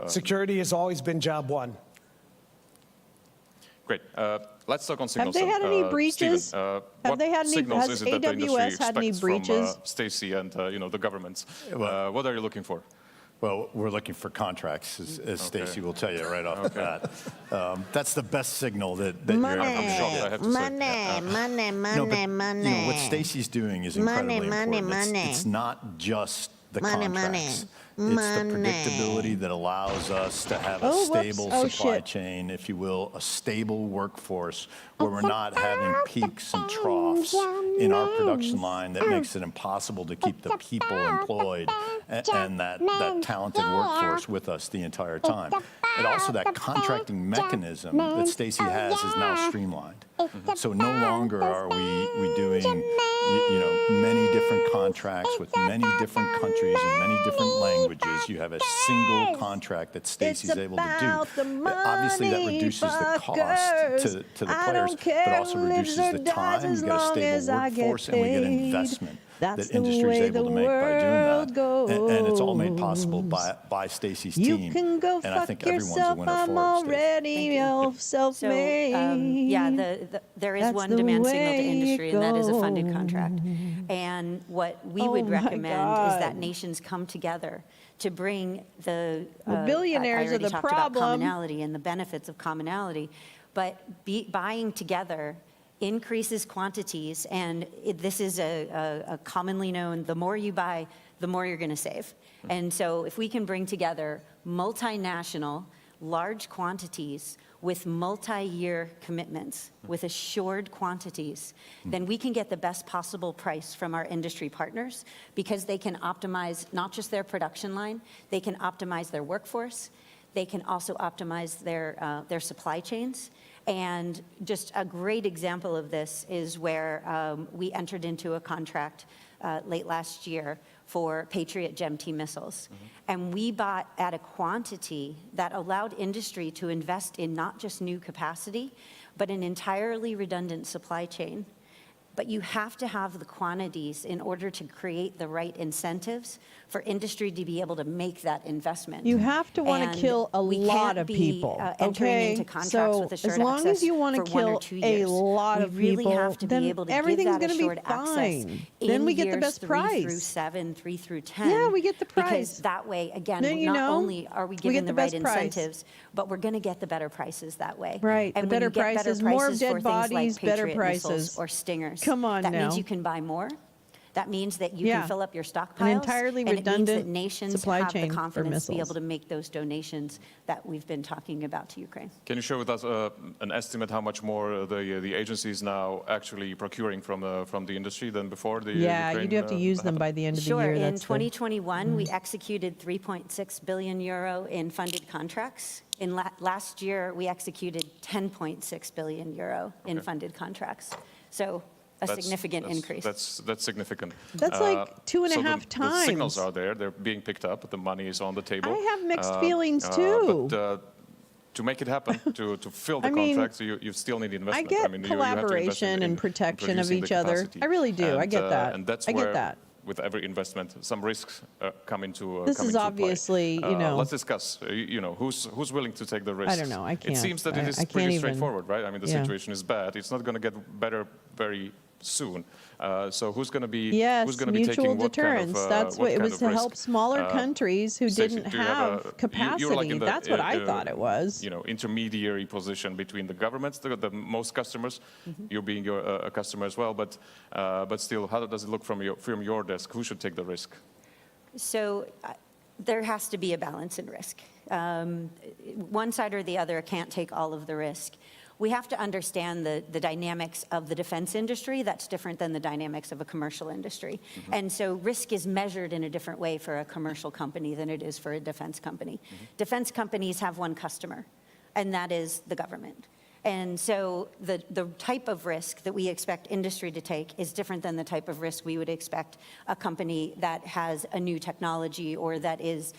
[SPEAKER 4] Security has always been job one.
[SPEAKER 2] Great. Let's talk on signals.
[SPEAKER 1] Have they had any breaches?
[SPEAKER 2] Have they had any? Has
[SPEAKER 1] AWS had any breaches?
[SPEAKER 2] From Stacey and the governments. What are you looking for?
[SPEAKER 23] Well, we're looking for contracts, as Stacey will tell you right off the bat. That's the best signal that you're money. What Stacey's doing is incredibly important. It's not just the contracts. It's the predictability that allows us to have a stable supply chain, if you will, a stable workforce where we're not having peaks and troughs in our production line that makes it impossible to keep the people employed and that talented workforce with us the entire time. And also that contracting mechanism that Stacey has is now streamlined. So no longer are we doing many different contracts with many different countries and many different languages. You have a single contract that Stacey's able to do. Obviously, that reduces the cost to the players, but also reduces the time. You get a stable workforce, and we get investment that industry is able to make by doing that. And it's all made possible by Stacey's team.
[SPEAKER 1] You can go
[SPEAKER 23] and I think everyone's a winner
[SPEAKER 1] I'm
[SPEAKER 23] for it.
[SPEAKER 1] already self-made.
[SPEAKER 3] There is one demand signal to industry, and that is a funded contract. And what we would recommend is that nations come together to bring the
[SPEAKER 1] billionaires are the
[SPEAKER 3] talked
[SPEAKER 1] problem.
[SPEAKER 3] About commonality and the benefits of commonality, but buying together increases quantities, and this is a commonly known, the more you buy, the more you're going to save. And so if we can bring together multinational, large quantities with multi-year commitments, with assured quantities, then we can get the best possible price from our industry partners, because they can optimize not just their production line, they can optimize their workforce, they can also optimize their supply chains, And just a great example of this is where we entered into a contract late last year for Patriot GEM-T missiles. And we bought at a quantity that allowed industry to invest in not just new capacity, but an entirely redundant supply chain. But you have to have the quantities in order to create the right incentives for industry to be able to make that investment.
[SPEAKER 1] You have to want to kill a lot of people, okay? So as long as you want to kill a lot of people, then everything's going to be fine. Then we get the best price.
[SPEAKER 3] 3 through 7, 3 through 10.
[SPEAKER 1] Yeah, we get the price.
[SPEAKER 3] Because that way, again, not only are we giving the right incentives, but we're going to get the better prices that way.
[SPEAKER 1] Right,
[SPEAKER 3] and
[SPEAKER 1] the better prices, more dead bodies, better prices.
[SPEAKER 3] Or Stingers.
[SPEAKER 1] Come on
[SPEAKER 3] that
[SPEAKER 1] now.
[SPEAKER 3] means you can buy more. That means that you can fill up your stockpiles.
[SPEAKER 1] An entirely
[SPEAKER 3] and
[SPEAKER 1] redundant
[SPEAKER 3] it means that nations
[SPEAKER 1] supply
[SPEAKER 3] have
[SPEAKER 1] chain
[SPEAKER 3] the confidence
[SPEAKER 1] for
[SPEAKER 3] to be
[SPEAKER 1] missiles.
[SPEAKER 3] able to make those donations that we've been talking about to Ukraine.
[SPEAKER 2] Can you share with us an estimate how much more the agency is now actually procuring from the industry than before?
[SPEAKER 1] Yeah, you do have to use them by the end of the year.
[SPEAKER 3] Sure. In 2021, we executed 3.6 billion euro in funded contracts. In last year, we executed 10.6 billion euro in funded contracts. So a significant increase.
[SPEAKER 2] That's significant.
[SPEAKER 1] That's like 2.5 times.
[SPEAKER 2] The signals are there. They're being picked up. The money is on the table.
[SPEAKER 1] I have mixed feelings too.
[SPEAKER 2] But to make it happen, to fill the contracts, you still need investment.
[SPEAKER 1] I get collaboration and protection of each other. I really do. I get that.
[SPEAKER 2] And that's
[SPEAKER 1] I
[SPEAKER 2] where,
[SPEAKER 1] get that.
[SPEAKER 2] with every investment, some risks come into
[SPEAKER 1] This
[SPEAKER 2] come
[SPEAKER 1] is
[SPEAKER 2] into
[SPEAKER 1] obviously,
[SPEAKER 2] play.
[SPEAKER 1] you know.
[SPEAKER 2] Let's discuss. who's willing to take the risk?
[SPEAKER 1] I don't know. I can't.
[SPEAKER 2] It seems that it is pretty straightforward, right? I mean, the situation is bad. It's not going to get better very soon. So who's going to be taking what kind of
[SPEAKER 1] That's what it was to help smaller countries who
[SPEAKER 2] Stacey,
[SPEAKER 1] didn't have capacity.
[SPEAKER 2] You're like in the,
[SPEAKER 1] That's what I thought it was.
[SPEAKER 2] Intermediary position between the governments, the most customers, you being a customer as well. But still, how does it look from your desk? Who should take the risk?
[SPEAKER 3] So there has to be a balance in risk. One side or the other can't take all of the risk. We have to understand the dynamics of the defense industry. That's different than the dynamics of a commercial industry. And so risk is measured in a different way for a commercial company than it is for a defense company. Defense companies have one customer, and that is the government. And so the type of risk that we expect industry to take is different than the type of risk we would expect a company that has a new technology or that is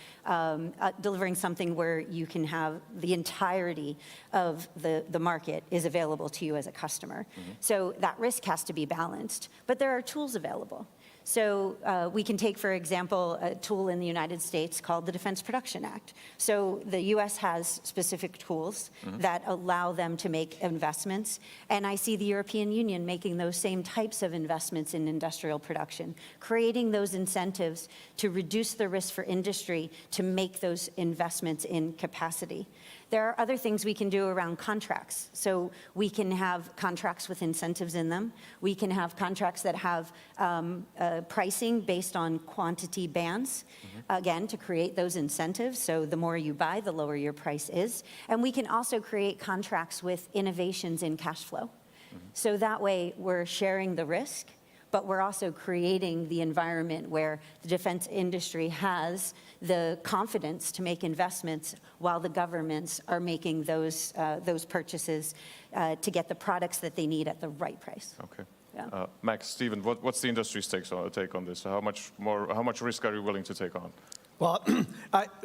[SPEAKER 3] delivering something where you can have the entirety of the market is available to you as a customer. So that risk has to be balanced, but there are tools available. So we can take, for example, a tool in the United States called the Defense Production Act. So the U.S. has specific tools that allow them to make investments, and I see the European Union making those same types of investments in industrial production, creating those incentives to reduce the risk for industry to make those investments in capacity. There are other things we can do around contracts. So we can have contracts with incentives in them. We can have contracts that have pricing based on quantity bands, again, to create those incentives. So the more you buy, the lower your price is. And we can also create contracts with innovations in cash flow. So that way we're sharing the risk, but we're also creating the environment where the defense industry has the confidence to make investments while the governments are making those purchases to get the products that they need at the right price.
[SPEAKER 2] Okay. Yeah. Max, Stephen, what's the industry's take on this? How much risk are you willing to take on?
[SPEAKER 4] Well,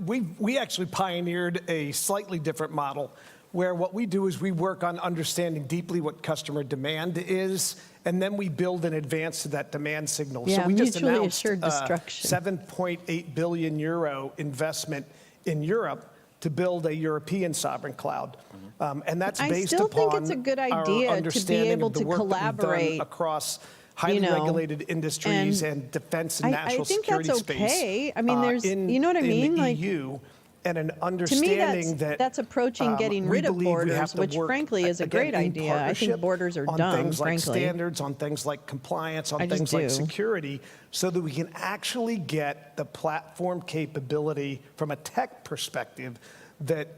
[SPEAKER 4] we actually pioneered a slightly different model where what we do is we work on understanding deeply what customer demand is, and then we build in advance to that demand signal.
[SPEAKER 1] Yeah,
[SPEAKER 4] so we just announced
[SPEAKER 1] assured destruction.
[SPEAKER 4] 7.8 billion euro investment in Europe to build a European sovereign cloud. And that's based upon
[SPEAKER 1] I still think it's a good idea to be able to collaborate
[SPEAKER 4] across highly regulated industries and defense and national security space.
[SPEAKER 1] I think that's okay. I mean, there's, you know what I mean?
[SPEAKER 4] In the EU, and an understanding
[SPEAKER 1] that's approaching getting rid of borders, which frankly is a great idea. I think borders are dumb,
[SPEAKER 4] things like
[SPEAKER 1] frankly.
[SPEAKER 4] standards, on things like compliance, on things like security, so that we can actually get the platform capability from a tech perspective that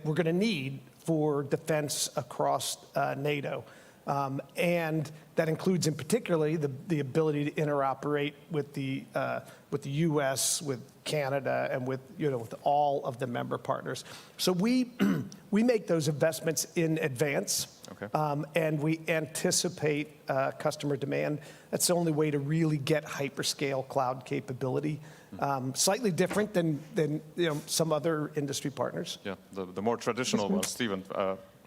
[SPEAKER 4] we're going to need for defense across NATO. And that includes, in particularly, the ability to interoperate with the U.S., with Canada, and with all of the member partners. So we make those investments in advance, and we anticipate customer demand. That's the only way to really get hyperscale cloud capability. Slightly different than some other industry partners.
[SPEAKER 2] Yeah, the more traditional ones. Stephen,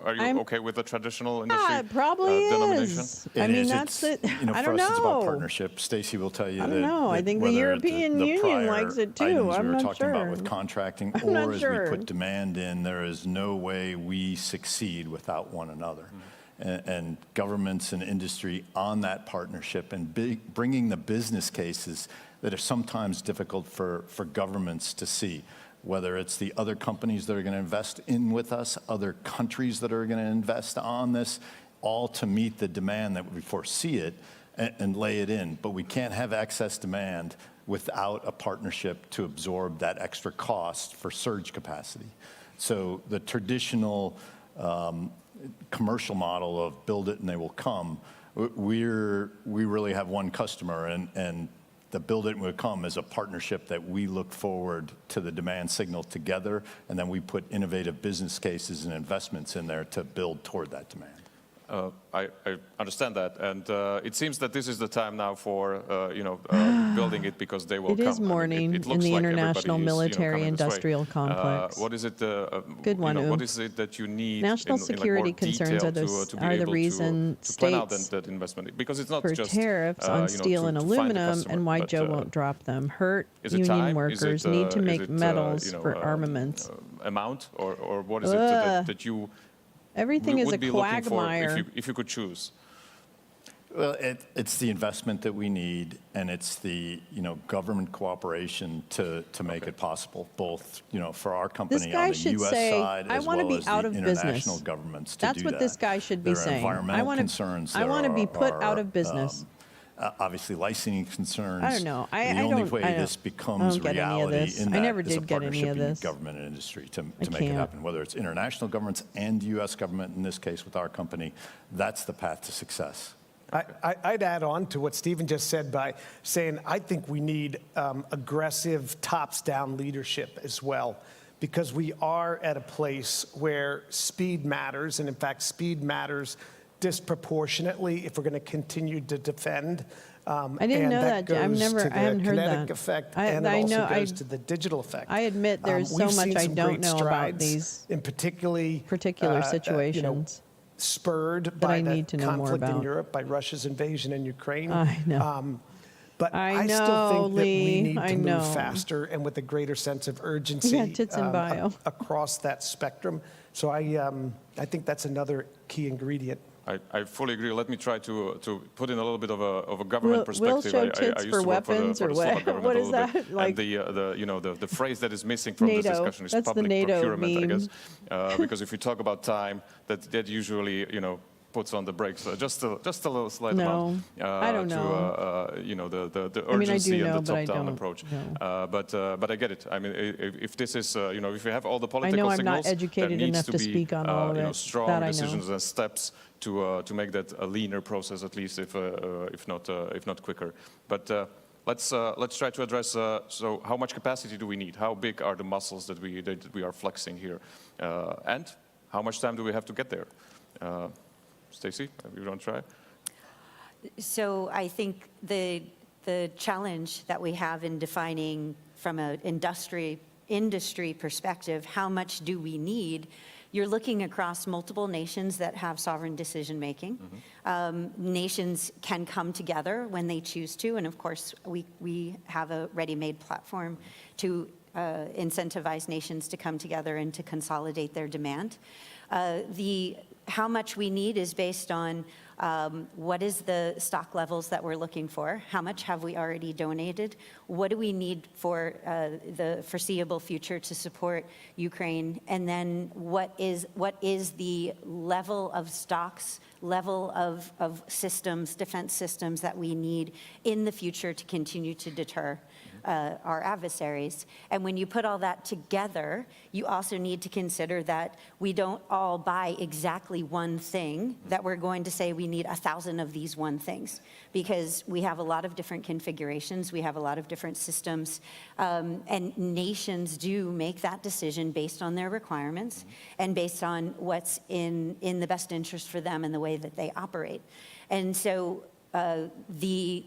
[SPEAKER 2] are you okay with the traditional industry
[SPEAKER 1] it probably
[SPEAKER 2] denomination?
[SPEAKER 1] is. I mean, that's it. I don't
[SPEAKER 23] for us, it's about
[SPEAKER 1] know.
[SPEAKER 23] partnership. Stacy will tell you
[SPEAKER 1] I don't know. I think the European Union likes it too. I'm not
[SPEAKER 23] talking
[SPEAKER 1] sure.
[SPEAKER 23] about with contracting, or as we put demand in, there is no way we succeed without one another. And governments and industry on that partnership and bringing the business cases that are sometimes difficult for governments to see, whether it's the other companies that are going to invest in with us, other countries that are going to invest on this, all to meet the demand that we foresee it and lay it in. But we can't have excess demand without a partnership to absorb that extra cost for surge capacity. So the traditional commercial model of build it and they will come, we really have one customer, and the build it and will come is a partnership that we look forward to the demand signal together, and then we put innovative business cases and investments in there to build toward that demand.
[SPEAKER 2] I understand that, and it seems that this is the time now for building it, because they will come.
[SPEAKER 1] It is morning
[SPEAKER 2] it
[SPEAKER 1] in the
[SPEAKER 2] like
[SPEAKER 1] International
[SPEAKER 2] everybody is,
[SPEAKER 1] Military Industrial Complex.
[SPEAKER 2] What is it?
[SPEAKER 1] Good one.
[SPEAKER 2] What is it that you need?
[SPEAKER 1] National
[SPEAKER 2] in
[SPEAKER 1] security
[SPEAKER 2] like more
[SPEAKER 1] concerns
[SPEAKER 2] detail
[SPEAKER 1] are the reason
[SPEAKER 2] to plan out
[SPEAKER 1] states
[SPEAKER 2] that investment, because it's not
[SPEAKER 1] for
[SPEAKER 2] just
[SPEAKER 1] tariffs on steel and aluminum, and why Joe won't drop them. Hurt union workers need to make metals for armaments.
[SPEAKER 2] Amount or what is it that you?
[SPEAKER 1] Everything is a
[SPEAKER 2] would be looking for
[SPEAKER 1] quagmire.
[SPEAKER 2] if you could choose?
[SPEAKER 23] Well, it's the investment that we need, and it's the government cooperation to make it possible, both for our company on the U.S. side as well as the international governments to do that.
[SPEAKER 1] That's what this guy should be saying.
[SPEAKER 23] Environmental concerns.
[SPEAKER 1] I want to be put out of business.
[SPEAKER 23] Obviously, licensing concerns.
[SPEAKER 1] I don't know.
[SPEAKER 23] The only way this becomes reality in
[SPEAKER 1] I never
[SPEAKER 23] that is a
[SPEAKER 1] did get any
[SPEAKER 23] partnership
[SPEAKER 1] of
[SPEAKER 23] in
[SPEAKER 1] this.
[SPEAKER 23] government and industry to make it happen. Whether it's international governments and U.S. government, in this case with our company, that's the path to success.
[SPEAKER 4] I'd add on to what Stephen just said by saying I think we need aggressive tops-down leadership as well, because we are at a place where speed matters, and in fact, speed matters disproportionately if we're going to continue to defend.
[SPEAKER 1] I didn't know that. I haven't heard that.
[SPEAKER 4] Kinetic effect, and it also goes to the digital effect.
[SPEAKER 1] I admit there's so much I don't know about these
[SPEAKER 4] in
[SPEAKER 1] particular situations.
[SPEAKER 4] Spurred by the conflict in
[SPEAKER 1] about.
[SPEAKER 4] Europe, by Russia's invasion in Ukraine.
[SPEAKER 1] I know.
[SPEAKER 4] But I still think that we need to move faster and with a greater sense of urgency across that spectrum. So I think that's another key ingredient.
[SPEAKER 2] I fully agree. Let me try to put in a little bit of a government perspective.
[SPEAKER 1] We'll show tits for weapons, or what? What is that?
[SPEAKER 2] Like, and the phrase that is missing from this discussion is public procurement, I guess. Because if you talk about time, that usually puts on the brakes just a little slight amount.
[SPEAKER 1] I don't know.
[SPEAKER 2] To the urgency and the top-down approach. But I get it. I mean, if this is if you have all the political signals,
[SPEAKER 1] I know I'm not educated enough to speak on all of it.
[SPEAKER 2] Strong decisions and steps to make that a leaner process, at least if not quicker. But let's try to address. So how much capacity do we need? How big are the muscles that we are flexing here? And how much time do we have to get there? Stacy, you want to try?
[SPEAKER 3] So I think the challenge that we have in defining from an industry perspective, how much do we need? You're looking across multiple nations that have sovereign decision-making. Nations can come together when they choose to, and of course, we have a ready-made platform to incentivize nations to come together and to consolidate their demand. How much we need is based on what is the stock levels that we're looking for, how much have we already donated, what do we need for the foreseeable future to support Ukraine, and then what is the level of stocks, level of systems, defense systems that we need in the future to continue to deter. our adversaries. And when you put all that together, you also need to consider that we don't all buy exactly one thing, that we're going to say we need 1,000 of these one things, because we have a lot of different configurations, we have a lot of different systems, and nations do make that decision based on their requirements and based on what's in the best interest for them and the way that they operate. And so the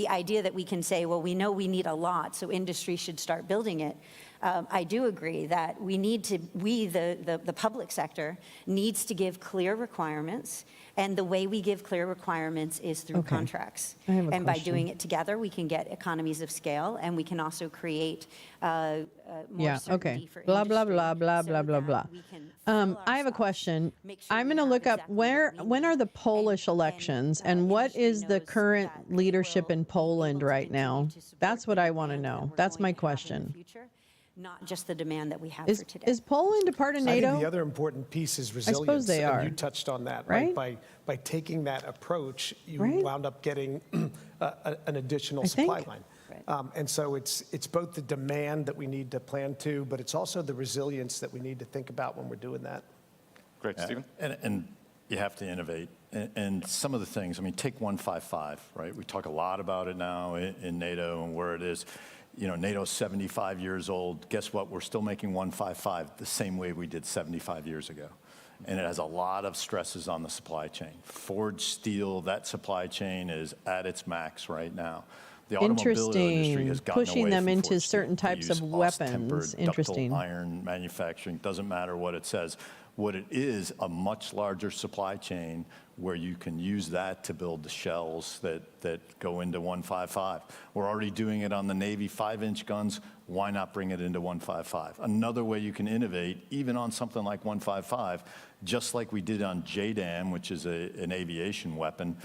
[SPEAKER 3] idea that we can say, well, we know we need a lot, so industry should start building it. I do agree that the public sector, needs to give clear requirements, and the way we give clear requirements is through contracts. And by doing it together, we can get economies of scale, and we can also create more certainty for
[SPEAKER 1] blah, blah,
[SPEAKER 3] industry
[SPEAKER 1] blah, blah,
[SPEAKER 3] so
[SPEAKER 1] blah, blah,
[SPEAKER 3] that
[SPEAKER 1] blah.
[SPEAKER 3] we can
[SPEAKER 1] I have a question.
[SPEAKER 3] make sure
[SPEAKER 1] I'm
[SPEAKER 3] we
[SPEAKER 1] going to
[SPEAKER 3] have
[SPEAKER 1] look up
[SPEAKER 3] exactly
[SPEAKER 1] when are the Polish elections, and what is the current leadership in Poland right now? That's what I want to know. That's my question.
[SPEAKER 3] not just the demand that we have for today.
[SPEAKER 1] Is Poland a part of NATO?
[SPEAKER 4] I think the other important piece is resilience.
[SPEAKER 1] I suppose they are.
[SPEAKER 4] And you touched on that,
[SPEAKER 1] right?
[SPEAKER 4] By taking that approach, you
[SPEAKER 1] Right?
[SPEAKER 4] wound up getting an additional supply line. And so it's both the demand that we need to plan to, but it's also the resilience that we need to think about when we're doing that.
[SPEAKER 2] Great, Stephen.
[SPEAKER 23] And you have to innovate. And some of the things, I mean, take 155, right? We talk a lot about it now in NATO and where it is. You know, NATO's 75 years old. Guess what? We're still making 155 the same way we did 75 years ago. And it has a lot of stresses on the supply chain. Forged steel, that supply chain is at its max right now. The automobile industry has gotten
[SPEAKER 1] pushing
[SPEAKER 23] away
[SPEAKER 1] them
[SPEAKER 23] from
[SPEAKER 1] into
[SPEAKER 23] forged
[SPEAKER 1] certain
[SPEAKER 23] steel. They
[SPEAKER 1] types
[SPEAKER 23] use
[SPEAKER 1] of weapons.
[SPEAKER 23] austen-tempered,
[SPEAKER 1] Interesting.
[SPEAKER 23] ductile iron manufacturing. Doesn't matter what it says. What it is, a much larger supply chain where you can use that to build the shells that go into 155. We're already doing it on the Navy 5-inch guns. Why not bring it into 155? Another way you can innovate, even on something like 155, just like we did on JDAM, which is an aviation weapon,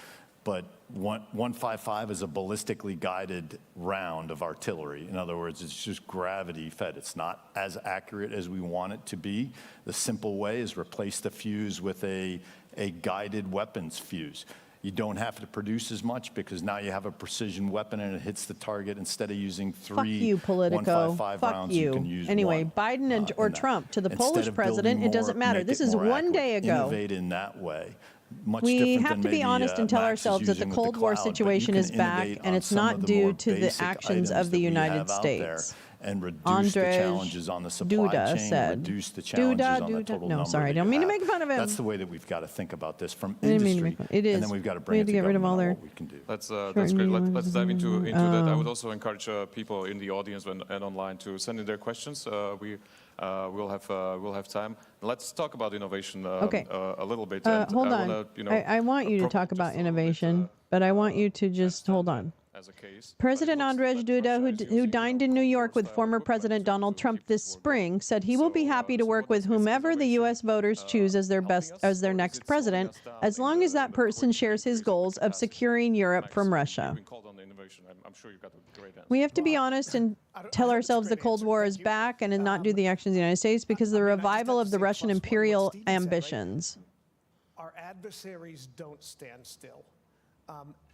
[SPEAKER 23] but 155 is a ballistically guided round of artillery. In other words, it's just gravity fed. It's not as accurate as we want it to be. The simple way is replace the fuse with a guided weapons fuse. You don't have to produce as much because now you have a precision weapon and it hits the target instead of using three 155 rounds. You can use
[SPEAKER 1] anyway,
[SPEAKER 23] one,
[SPEAKER 1] Biden or Trump, to the Polish president, it doesn't matter. This is one day ago.
[SPEAKER 23] Innovate in that way. Much
[SPEAKER 1] we
[SPEAKER 23] different
[SPEAKER 1] have
[SPEAKER 23] than
[SPEAKER 1] to be
[SPEAKER 23] maybe,
[SPEAKER 1] honest and tell
[SPEAKER 23] Max is
[SPEAKER 1] ourselves that the
[SPEAKER 23] using with
[SPEAKER 1] Cold War
[SPEAKER 23] cloud, but you
[SPEAKER 1] situation
[SPEAKER 23] can
[SPEAKER 1] is back,
[SPEAKER 23] innovate
[SPEAKER 1] and
[SPEAKER 23] on
[SPEAKER 1] it's
[SPEAKER 23] some
[SPEAKER 1] not
[SPEAKER 23] of the
[SPEAKER 1] due
[SPEAKER 23] more
[SPEAKER 1] to the
[SPEAKER 23] basic
[SPEAKER 1] actions
[SPEAKER 23] items
[SPEAKER 1] of the
[SPEAKER 23] that we
[SPEAKER 1] United
[SPEAKER 23] have out there
[SPEAKER 1] States.
[SPEAKER 23] and reduce the challenges on the supply chain, reduce the challenges on the total
[SPEAKER 1] no,
[SPEAKER 23] number
[SPEAKER 1] sorry, I
[SPEAKER 23] that
[SPEAKER 1] don't
[SPEAKER 23] you
[SPEAKER 1] mean to
[SPEAKER 23] have.
[SPEAKER 1] make fun of him.
[SPEAKER 23] That's the way that we've got to think about this from
[SPEAKER 1] I didn't mean to
[SPEAKER 23] industry,
[SPEAKER 1] make fun. It is.
[SPEAKER 23] and then we've got to
[SPEAKER 1] We
[SPEAKER 23] bring
[SPEAKER 1] have
[SPEAKER 23] it
[SPEAKER 1] to get rid
[SPEAKER 23] together
[SPEAKER 1] of all
[SPEAKER 23] on
[SPEAKER 1] their.
[SPEAKER 23] what we can do.
[SPEAKER 2] That's great. Let's dive into that. I would also encourage people in the audience and online to send in their questions. We'll have time. Let's talk about innovation a little bit.
[SPEAKER 1] Hold on. I want you to talk about innovation, but I want you to just hold on. President Andrzej Duda, who dined in New York with former President Donald Trump this spring, said he will be happy to work with whomever the U.S. voters choose as their next president, as long as that person shares his goals of securing Europe from Russia. We have to be honest and tell ourselves the Cold War is back and not do the actions of the United States because of the revival of the Russian imperial ambitions.
[SPEAKER 4] Our adversaries don't stand still.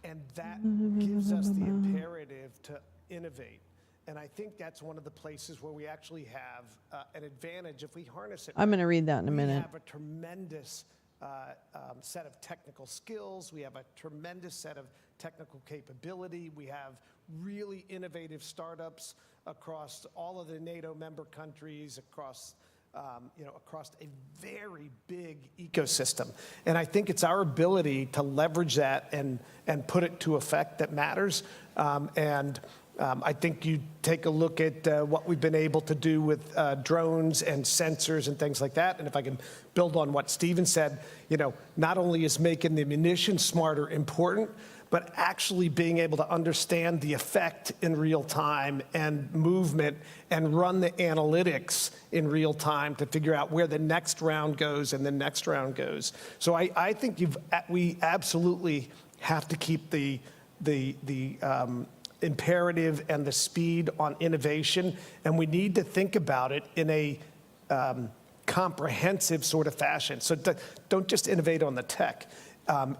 [SPEAKER 4] And that gives us the imperative to innovate. And I think that's one of the places where we actually have an advantage if we harness it.
[SPEAKER 1] I'm going to read that in a minute.
[SPEAKER 4] We have a tremendous set of technical skills. We have a tremendous set of technical capability. We have really innovative startups across all of the NATO member countries, across a very big ecosystem. And I think it's our ability to leverage that and put it to effect that matters. I think you take a look at what we've been able to do with drones and sensors and things like that. And if I can build on what Stephen said, not only is making the munitions smarter important, but actually being able to understand the effect in real time and movement and run the analytics in real time to figure out where the next round goes and the next round goes. So I think we absolutely have to keep the imperative and the speed on innovation, and we need to think about it in a comprehensive sort of fashion. So don't just innovate on the tech.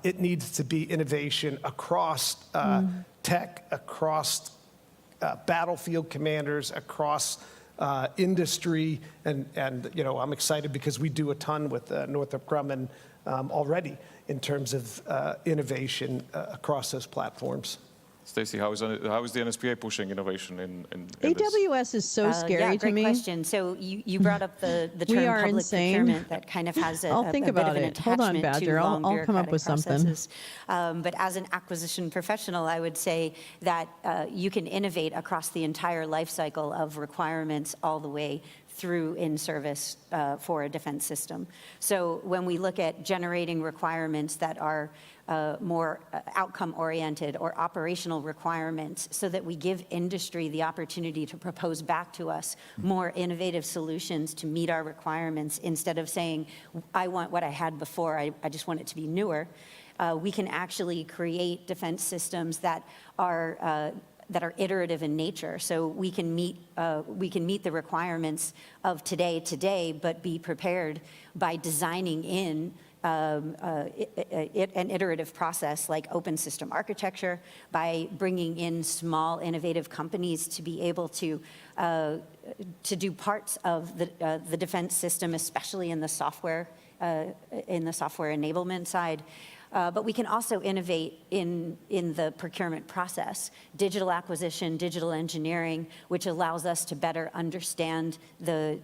[SPEAKER 4] It needs to be innovation across tech, across battlefield commanders, across industry, and I'm excited because we do a ton with Northrop Grumman already in terms of innovation across those platforms.
[SPEAKER 2] Stacey, how is the NSPA pushing innovation in
[SPEAKER 1] AWS is so scary to me.
[SPEAKER 3] Great question. So you brought up the term public procurement that kind of has a bit of an attachment
[SPEAKER 1] Hold on, Badger.
[SPEAKER 3] to long
[SPEAKER 1] I'll come up with
[SPEAKER 3] processes. But as an acquisition professional, I would say that you can innovate across the entire life cycle of requirements all the way through in service for a defense system. So when we look at generating requirements that are more outcome-oriented or operational requirements, so that we give industry the opportunity to propose back to us more innovative solutions to meet our requirements, instead of saying, I want what I had before, I just want it to be newer. We can actually create defense systems that are iterative in nature, so we can meet the requirements of today, but be prepared by designing in an iterative process like open system architecture, by bringing in small innovative companies to be able to do parts of the defense system, especially in the software enablement side. But we can also innovate in the procurement process, digital acquisition, digital engineering, which allows us to better understand the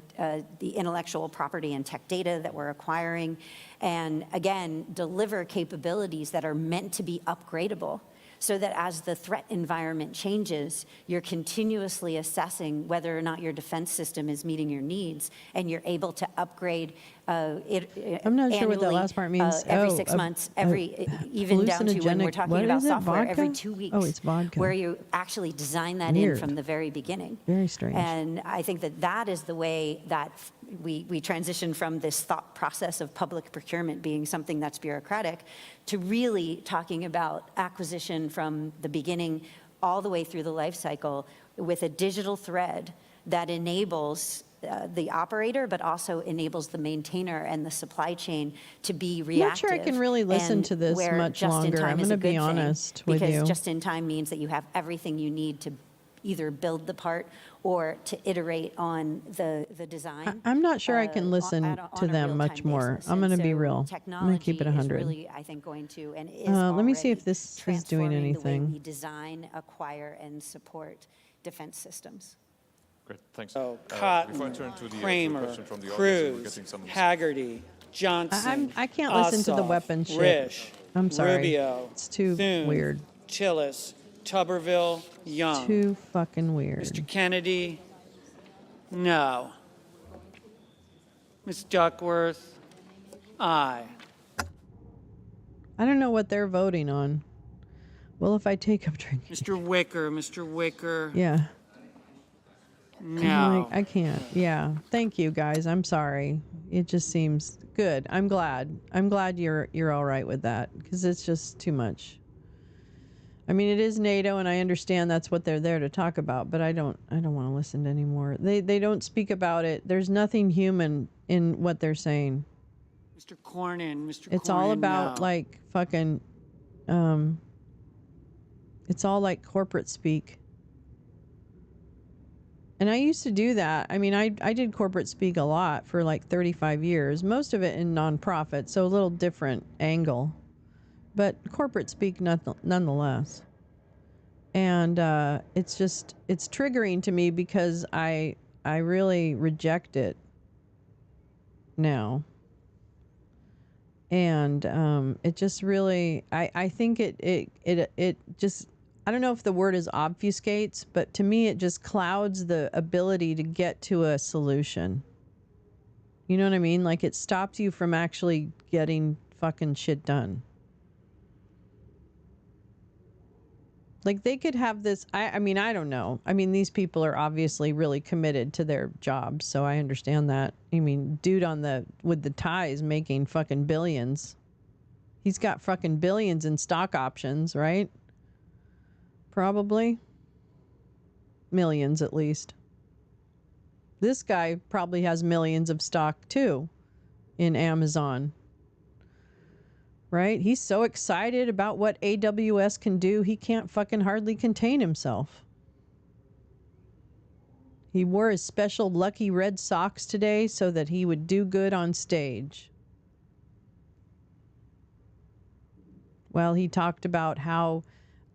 [SPEAKER 3] intellectual property and tech data that we're acquiring, and again, deliver capabilities that are meant to be upgradable, so that as the threat environment changes, you're continuously assessing whether or not your defense system is meeting your needs, and you're able to upgrade it
[SPEAKER 1] I'm not sure what that last part means.
[SPEAKER 3] Every 6 months, even down to when we're talking about software, every 2 weeks.
[SPEAKER 1] Oh, it's vodka.
[SPEAKER 3] Where you actually design that in from the very beginning.
[SPEAKER 1] Very strange.
[SPEAKER 3] And I think that is the way that we transition from this thought process of public procurement being something that's bureaucratic to really talking about acquisition from the beginning all the way through the life cycle, with a digital thread that enables the operator, but also enables the maintainer and the supply chain to be reactive.
[SPEAKER 1] I'm not sure I can really listen to this much longer. I'm going to be honest with you.
[SPEAKER 3] Because just-in-time means that you have everything you need to either build the part or to iterate on the design.
[SPEAKER 1] I'm not sure I can listen to them much more. I'm going to be real. I'm going to keep it 100.
[SPEAKER 3] Really, I think, going to and is
[SPEAKER 1] let me see if this is doing
[SPEAKER 3] transforming
[SPEAKER 1] anything.
[SPEAKER 3] the way we design, acquire, and support defense systems.
[SPEAKER 2] Great, thanks.
[SPEAKER 6] Cotton,
[SPEAKER 2] before I turn to the
[SPEAKER 6] Kramer,
[SPEAKER 2] question from the audience, we're
[SPEAKER 6] Cruz,
[SPEAKER 2] getting some
[SPEAKER 6] Haggerty, Johnson,
[SPEAKER 1] I can't listen to the
[SPEAKER 6] Ossoff,
[SPEAKER 1] weapon shit.
[SPEAKER 6] Risch,
[SPEAKER 1] I'm sorry.
[SPEAKER 6] Rubio,
[SPEAKER 1] It's too
[SPEAKER 6] Thune,
[SPEAKER 1] weird.
[SPEAKER 6] Tillis, Tuberville, Young.
[SPEAKER 1] Too fucking weird.
[SPEAKER 6] Mr. Kennedy, no. Ms. Duckworth, aye.
[SPEAKER 1] I don't know what they're voting on. Well, if I take up drinking.
[SPEAKER 6] Mr. Wicker.
[SPEAKER 1] Yeah.
[SPEAKER 6] No.
[SPEAKER 1] I'm like, I can't. Yeah. Thank you, guys. I'm sorry. It just seems good. I'm glad. I'm glad you're all right with that, because it's just too much. I mean, it is NATO, and I understand that's what they're there to talk about, but I don't want to listen to anymore. They don't speak about it. There's nothing human in what they're saying.
[SPEAKER 6] Mr. Cornyn,
[SPEAKER 1] It's all about
[SPEAKER 6] no.
[SPEAKER 1] like fucking it's all like corporate speak. And I used to do that. I mean, I did corporate speak a lot for like 35 years, most of it in nonprofit, so a little different angle, but corporate speak nonetheless. And it's triggering to me because I really reject it now. And it just really, I think it just, I don't know if the word is obfuscates, but to me it just clouds the ability to get to a solution. You know what I mean? Like, it stops you from actually getting fucking shit done. Like, they could have this, I mean, I don't know. I mean, these people are obviously really committed to their jobs, so I understand that. I mean, dude with the ties making fucking billions. He's got fucking billions in stock options, right? Probably. Millions, at least. This guy probably has millions of stock, too, in Amazon. Right? He's so excited about what AWS can do, he can't fucking hardly contain himself. He wore his special lucky red socks today so that he would do good on stage. Well, he talked about how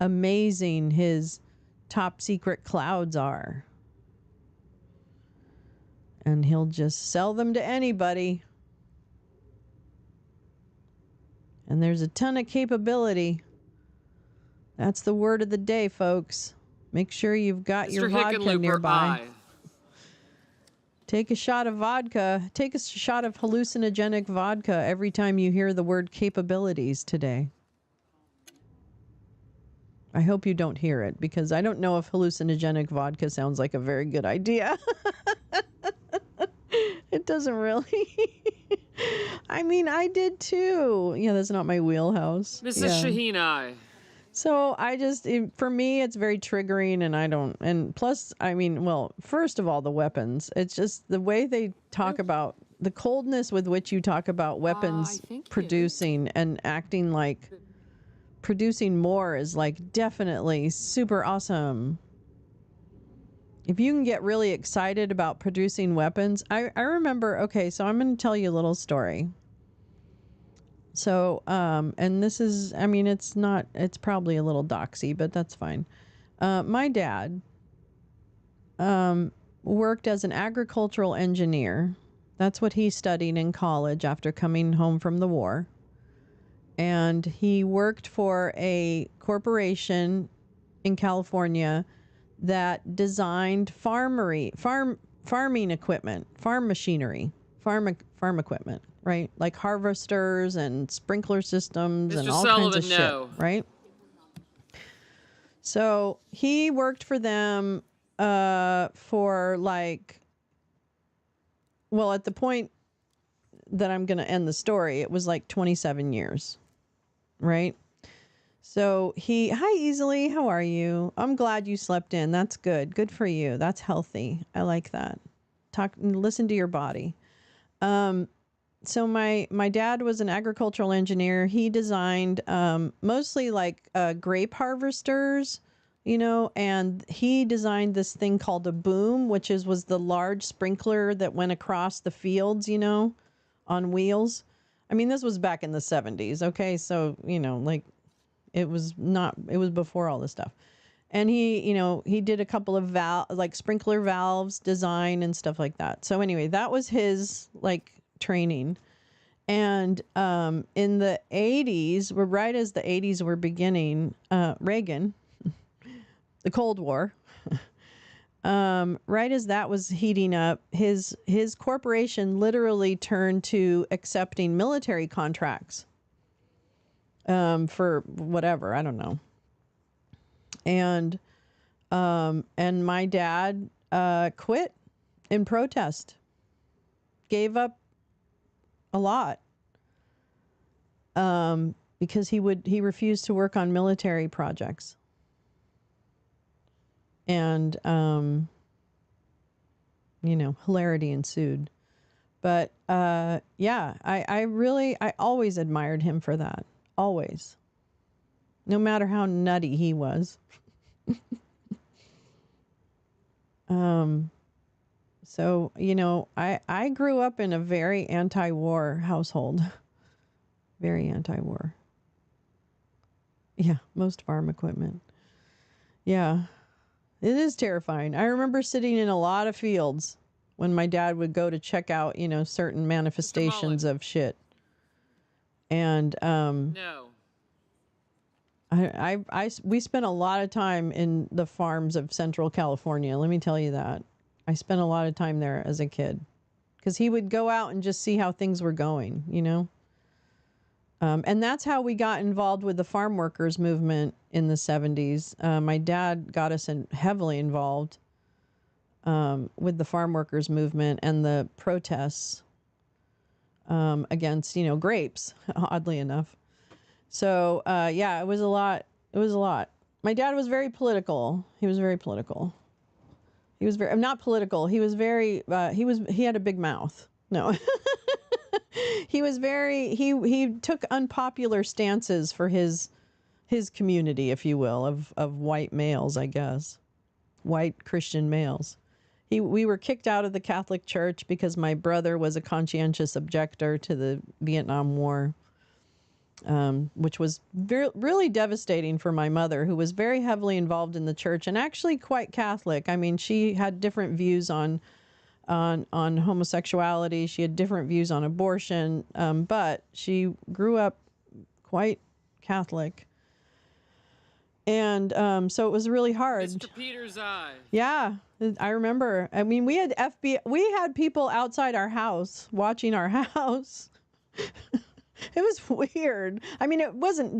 [SPEAKER 1] amazing his top secret clouds are. And he'll just sell them to anybody. And there's a ton of capability. That's the word of the day, folks. Make sure you've got your vodka nearby.
[SPEAKER 6] Aye.
[SPEAKER 1] Take a shot of vodka. Take a shot of hallucinogenic vodka every time you hear the word capabilities today. I hope you don't hear it, because I don't know if hallucinogenic vodka sounds like a very good idea. It doesn't really. I mean, I did too. Yeah, that's not my wheelhouse.
[SPEAKER 6] Mrs. Shaheen, aye.
[SPEAKER 1] So for me, it's very triggering, and plus, I mean, well, first of all, the weapons. It's just the way they talk about, the coldness with which you talk about weapons producing and acting like producing more is like definitely super awesome. If you can get really excited about producing weapons, I remember, okay, so I'm going to tell you a little story. So, and this is, I mean, it's probably a little doxy, but that's fine. My dad worked as an agricultural engineer. That's what he studied in college after coming home from the war. And he worked for a corporation in California that designed farming equipment, farm machinery, farm equipment, right? Like harvesters and sprinkler systems and all kinds of shit, right? So he worked for them for like, well, at the point that I'm going to end the story, it was like 27 years, right? So hi Easily, how are you? I'm glad you slept in. That's good. Good for you. That's healthy. I like that. Listen to your body. So my dad was an agricultural engineer. He designed mostly like grape harvesters, and he designed this thing called a boom, which was the large sprinkler that went across the fields, on wheels. I mean, this was back in the 70s. Okay. So, like, it was before all this stuff. And he did a couple of sprinkler valves design and stuff like that. So anyway, that was his like training. And in the 80s, right as the 80s were beginning, Reagan, the Cold War, right as that was heating up, his corporation literally turned to accepting military contracts. For whatever, I don't know. And my dad quit in protest, gave up a lot, because he refused to work on military projects. And hilarity ensued. But yeah, I always admired him for that. Always. No matter how nutty he was. So, I grew up in a very anti-war household. Very anti-war. Yeah, most farm equipment. Yeah. It is terrifying. I remember sitting in a lot of fields when my dad would go to check out, certain manifestations of shit. And
[SPEAKER 6] No.
[SPEAKER 1] we spent a lot of time in the farms of Central California. Let me tell you that. I spent a lot of time there as a kid, because he would go out and just see how things were going, and that's how we got involved with the farm workers movement in the 70s. My dad got us heavily involved with the farm workers movement and the protests against, grapes, oddly enough. So, yeah, it was a lot. It was a lot. My dad was very political. He was very political. He was very, not political. He was very, he had a big mouth. No. He was very, he took unpopular stances for his community, if you will, of white males, I guess. White Christian males. We were kicked out of the Catholic Church because my brother was a conscientious objector to the Vietnam War, which was really devastating for my mother, who was very heavily involved in the church and actually quite Catholic. I mean, she had different views on homosexuality. She had different views on abortion, but she grew up quite Catholic. And so it was really hard.
[SPEAKER 6] Mr. Peter's eye.
[SPEAKER 1] Yeah, I remember. I mean, we had people outside our house watching our house. It was weird. I mean,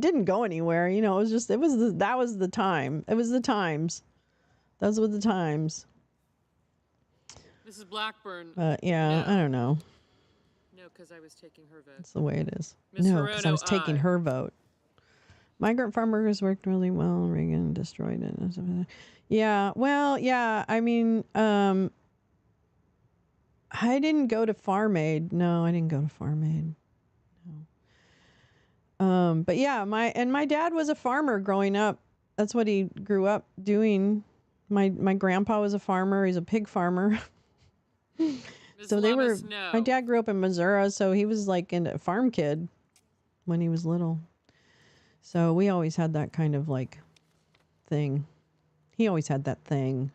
[SPEAKER 1] didn't go anywhere. You know, that was the time. It was the times. Those were the times.
[SPEAKER 6] Mrs. Blackburn.
[SPEAKER 1] Yeah,
[SPEAKER 6] no.
[SPEAKER 1] I don't know.
[SPEAKER 6] No, because I was taking her vote.
[SPEAKER 1] That's the way it is.
[SPEAKER 6] Ms.
[SPEAKER 1] No, because I was
[SPEAKER 6] Hirono,
[SPEAKER 1] taking
[SPEAKER 6] aye.
[SPEAKER 1] her vote. Migrant farm workers worked really well. Reagan destroyed it. Yeah, well, yeah. I mean, I didn't go to Farm Aid. No, I didn't go to Farm Aid. No. But yeah, my dad was a farmer growing up. That's what he grew up doing. My grandpa was a farmer. He's a pig farmer. So they were. My dad grew up in Missouri, so he was like a farm kid when he was little. So we always had that kind of like thing. He always had that thing.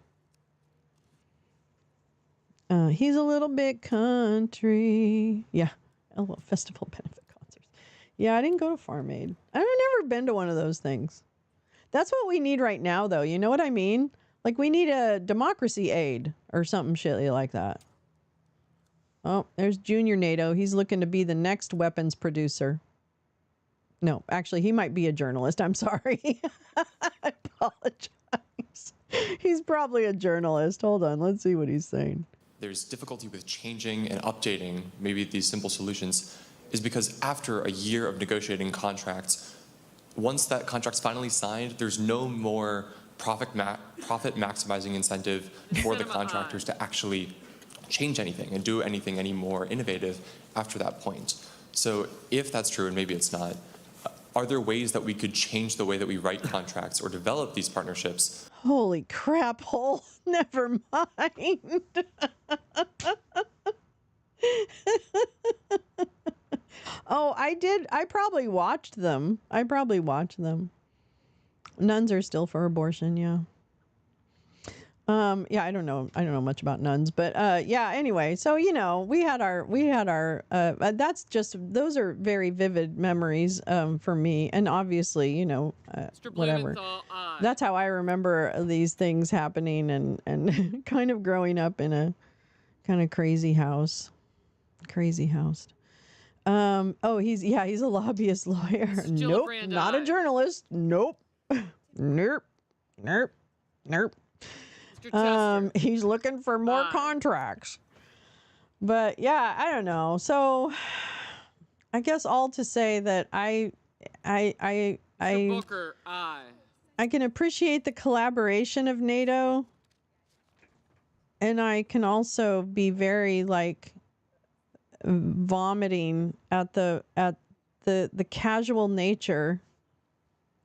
[SPEAKER 1] He's a little bit country. Yeah. Oh, festival benefit concerts. Yeah, I didn't go to Farm Aid. I've never been to one of those things. That's what we need right now, though. You know what I mean? Like, we need a democracy aid or something shitty like that. Oh, there's Junior NATO. He's looking to be the next weapons producer. No, actually, he might be a journalist. I'm sorry. I apologize. He's probably a journalist. Hold on. Let's see what he's saying.
[SPEAKER 7] There's difficulty with changing and updating maybe these simple solutions is because after a year of negotiating contracts, once that contract's finally signed, there's no more profit maximizing incentive for the contractors to actually change anything and do anything any more innovative after that point. So if that's true, and maybe it's not, are there ways that we could change the way that we write contracts or develop these partnerships?
[SPEAKER 1] Holy crap hole. Never mind. Oh, I did. I probably watched them. Nuns are still for abortion, yeah. Yeah, I don't know much about nuns, but yeah, anyway, so we had our that's just, those are very vivid memories for me, and obviously, whatever. That's how I remember these things happening and kind of growing up in a kind of crazy house. Oh, he's a lobbyist lawyer. Nope, not a journalist. Nope. Nope. He's looking for more contracts. But yeah, I don't know. So I guess all to say that I
[SPEAKER 6] Booker,
[SPEAKER 1] I can appreciate the collaboration of NATO, and I can also be very like vomiting at the casual nature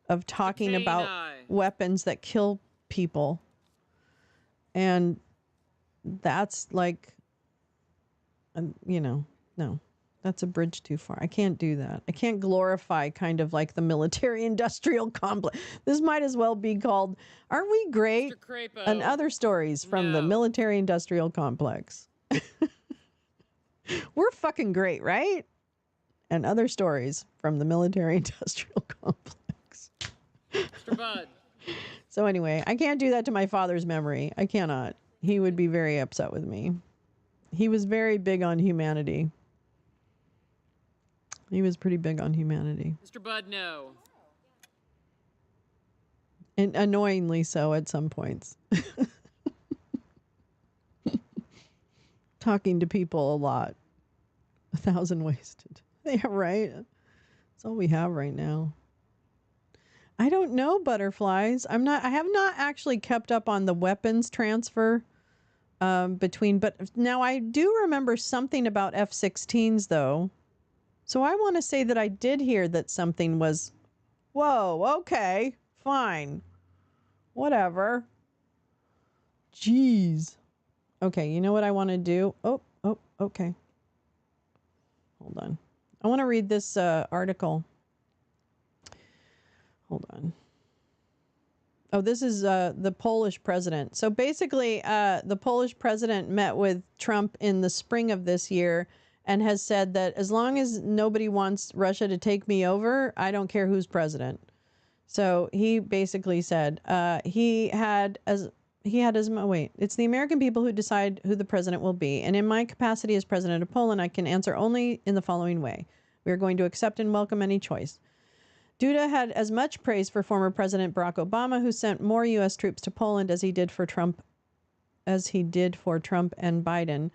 [SPEAKER 1] of talking about weapons that kill people. And that's like, no, that's a bridge too far. I can't do that. I can't glorify kind of like the military-industrial complex. This might as well be called, Aren't We Great? And Other Stories from the Military-Industrial Complex. We're fucking great, right? And Other Stories from the Military-Industrial Complex.
[SPEAKER 6] Mr. Bud.
[SPEAKER 1] So anyway, I can't do that to my father's memory. I cannot. He would be very upset with me. He was very big on humanity. He was pretty big on humanity.
[SPEAKER 6] Mr. Bud, no.
[SPEAKER 1] And annoyingly so at some points. Talking to people a lot. 1,000 ways to... Yeah, right? That's all we have right now. I don't know, butterflies. I have not actually kept up on the weapons transfer but now I do remember something about F-16s though. So I want to say that I did hear that something was, whoa, okay, fine, whatever. Jeez. Okay, you know what I want to do? Okay. Hold on. I want to read this article. Hold on. Oh, this is the Polish president. So basically, the Polish president met with Trump in the spring of this year and has said that as long as nobody wants Russia to take me over, I don't care who's president. So he basically said it's the American people who decide who the president will be. And in my capacity as president of Poland, I can answer only in the following way. We are going to accept and welcome any choice. Duda had as much praise for former President Barack Obama, who sent more U.S. troops to Poland as he did for Trump and Biden,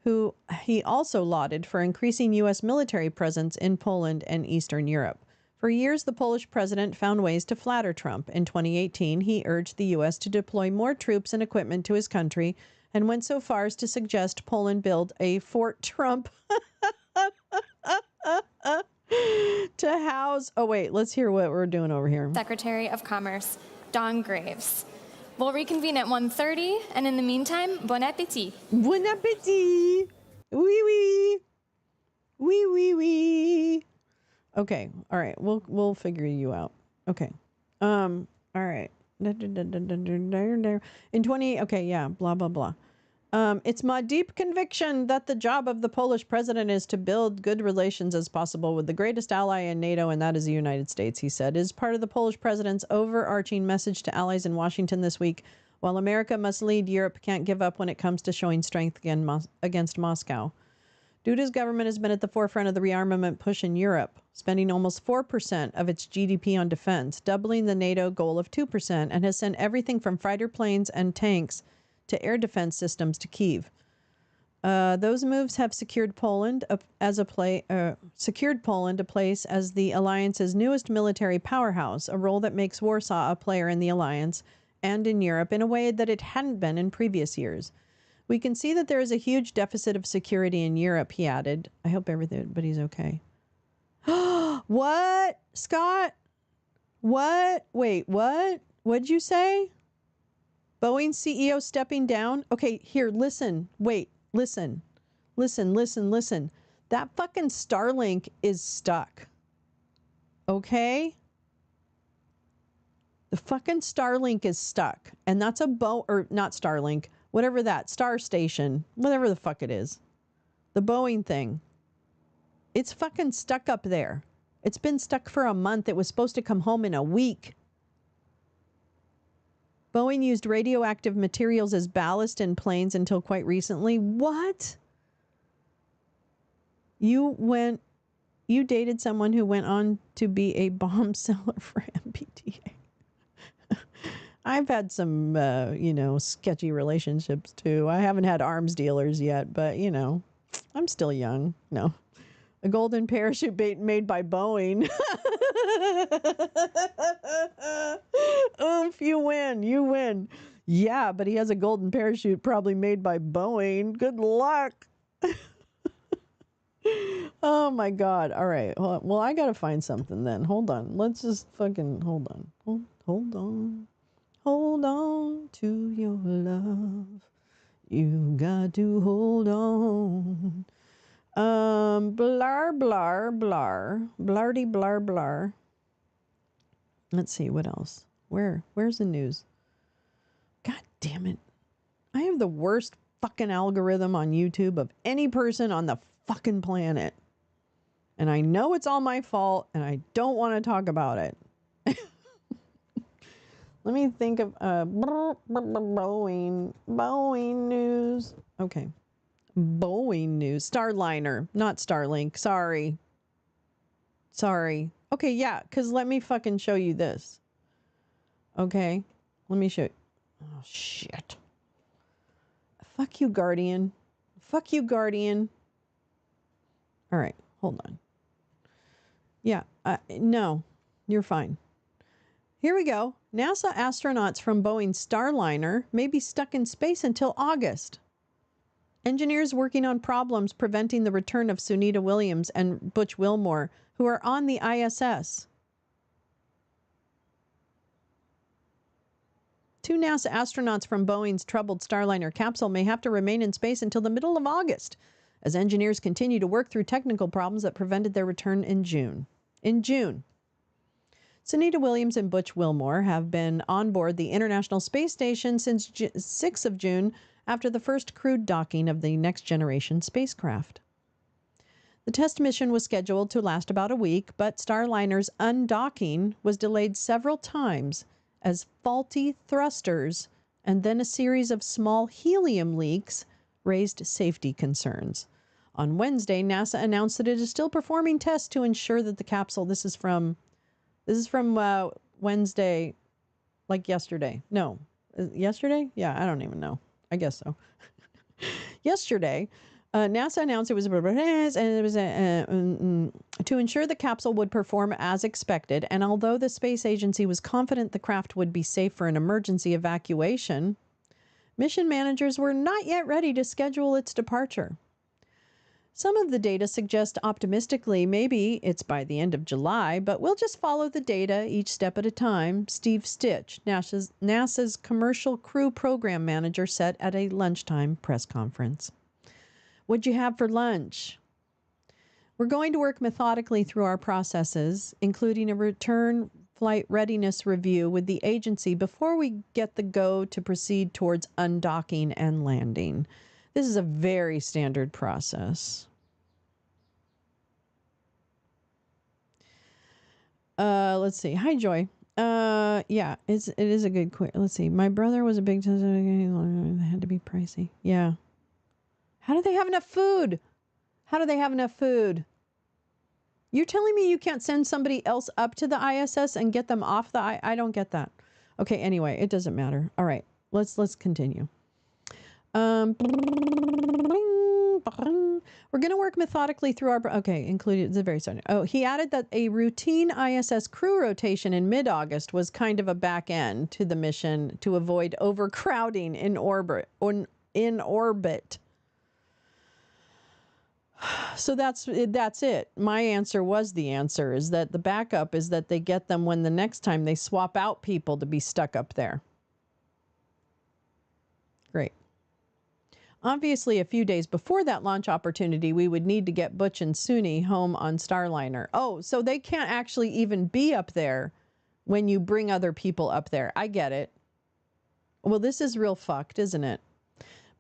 [SPEAKER 1] who he also lauded for increasing U.S. military presence in Poland and Eastern Europe. For years, the Polish president found ways to flatter Trump. In 2018, he urged the U.S. to deploy more troops and equipment to his country and went so far as to suggest Poland build a Fort Trump to house. Oh, wait, let's hear what we're doing over here.
[SPEAKER 18] Secretary of Commerce, Don Graves. We'll reconvene at 1:30, and in the meantime, bon appétit.
[SPEAKER 1] Bon appétit. Oui, oui. Oui, oui, oui. Okay, all right, we'll figure you out. Okay. All right. In 20, okay, yeah, blah, blah, blah. It's my deep conviction that the job of the Polish president is to build good relations as possible with the greatest ally in NATO, and that is the United States, he said. It is part of the Polish president's overarching message to allies in Washington this week. While America must lead, Europe can't give up when it comes to showing strength against Moscow. Duda's government has been at the forefront of the rearmament push in Europe, spending almost 4% of its GDP on defense, doubling the NATO goal of 2%, and has sent everything from fighter planes and tanks to air defense systems to Kyiv. Those moves have secured Poland a place as the alliance's newest military powerhouse, a role that makes Warsaw a player in the alliance and in Europe in a way that it hadn't been in previous years. We can see that there is a huge deficit of security in Europe, he added. I hope everybody's okay. What? Scott? What? Wait, what? What'd you say? Boeing CEO stepping down? Okay, here, listen. Wait, listen. Listen. That fucking Starlink is stuck. Okay? The fucking Starlink is stuck. And that's not Starlink, whatever that, Star Station, whatever the fuck it is. The Boeing thing. It's fucking stuck up there. It's been stuck for a month. It was supposed to come home in a week. Boeing used radioactive materials as ballast in planes until quite recently. What? You dated someone who went on to be a bomb seller for MBDA. I've had some, sketchy relationships too. I haven't had arms dealers yet, but, I'm still young. No. A golden parachute made by Boeing. Oomph, you win. Yeah, but he has a golden parachute probably made by Boeing. Good luck. Oh my God. All right. Well, I got to find something then. Hold on. Let's just fucking hold on. Hold on. Hold on to your love. You got to hold on. Blar, blar, blar. Blardy, blar, blar. Let's see, what else? Where's the news? God damn it. I have the worst fucking algorithm on YouTube of any person on the fucking planet. And I know it's all my fault, and I don't want to talk about it. Let me think of Boeing news. Okay. Boeing news. Starliner, not Starlink. Sorry. Okay, yeah, because let me fucking show you this. Okay? Let me show you. Oh, shit. Fuck you, Guardian. All right, hold on. Yeah, no, you're fine. Here we go. NASA astronauts from Boeing's Starliner may be stuck in space until August. Engineers working on problems preventing the return of Sunita Williams and Butch Wilmore, who are on the ISS. 2 NASA astronauts from Boeing's troubled Starliner capsule may have to remain in space until the middle of August, as engineers continue to work through technical problems that prevented their return in June. Sunita Williams and Butch Wilmore have been on board the International Space Station since 6th of June after the first crewed docking of the next-generation spacecraft. The test mission was scheduled to last about a week, but Starliner's undocking was delayed several times as faulty thrusters and then a series of small helium leaks raised safety concerns. On Wednesday, NASA announced that it is still performing tests to ensure that the capsule, this is from Wednesday, like yesterday. No, yesterday? Yeah, I don't even know. I guess so. Yesterday, NASA announced it was to ensure the capsule would perform as expected. And although the space agency was confident the craft would be safe for an emergency evacuation, mission managers were not yet ready to schedule its departure. Some of the data suggest optimistically maybe it's by the end of July, but we'll just follow the data each step at a time, Steve Stitch, NASA's Commercial Crew Program Manager, said at a lunchtime press conference. What'd you have for lunch? We're going to work methodically through our processes, including a return flight readiness review with the agency before we get the go to proceed towards undocking and landing. This is a very standard process. Let's see. Hi, Joy. Yeah, it is a good quiz. Let's see. My brother was a big... It had to be pricey. Yeah. How do they have enough food? You're telling me you can't send somebody else up to the ISS and get them off the I don't get that. Okay, anyway, it doesn't matter. All right, let's continue. We're going to work methodically through our... Okay, included the very start. Oh, he added that a routine ISS crew rotation in mid-August was kind of a back end to the mission to avoid overcrowding in orbit. So that's it. My answer was the answer, is that the backup is that they get them when the next time they swap out people to be stuck up there. Great. Obviously, a few days before that launch opportunity, we would need to get Butch and Suni home on Starliner. Oh, so they can't actually even be up there when you bring other people up there. I get it. Well, this is real fucked, isn't it?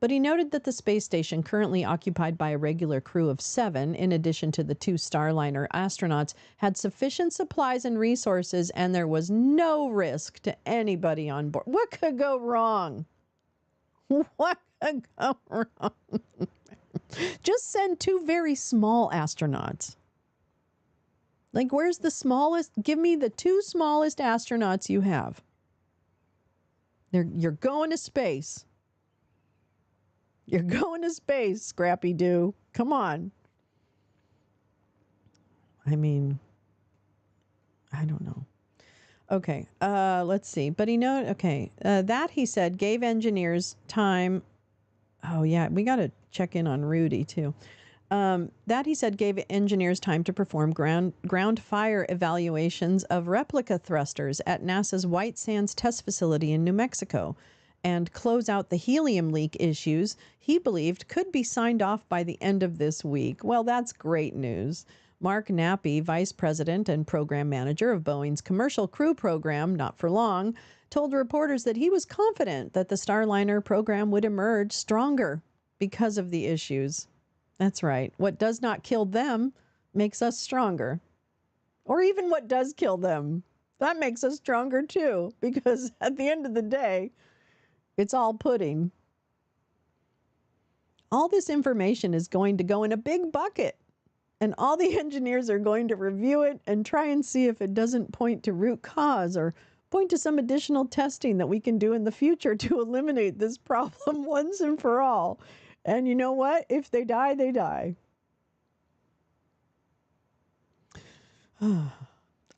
[SPEAKER 1] But he noted that the space station, currently occupied by a regular crew of 7, in addition to the 2 Starliner astronauts, had sufficient supplies and resources, and there was no risk to anybody on board. What could go wrong? What could go wrong? Just send 2 very small astronauts. Like, where's the smallest? Give me the 2 smallest astronauts you have. You're going to space. You're going to space, Scrappy Doo. Come on. I mean, I don't know. Okay, let's see. But that, he said, gave engineers time. Oh, yeah, we got to check in on Rudy, too. That, he said, gave engineers time to perform ground fire evaluations of replica thrusters at NASA's White Sands Test Facility in New Mexico, and close out the helium leak issues he believed could be signed off by the end of this week. Well, that's great news. Mark Nappy, vice president and program manager of Boeing's Commercial Crew Program, not for long, told reporters that he was confident that the Starliner program would emerge stronger because of the issues. That's right. What does not kill them makes us stronger. Or even what does kill them, that makes us stronger too, because at the end of the day, it's all pudding. All this information is going to go in a big bucket, and all the engineers are going to review it and try and see if it doesn't point to root cause or point to some additional testing that we can do in the future to eliminate this problem once and for all. And you know what? If they die, they die.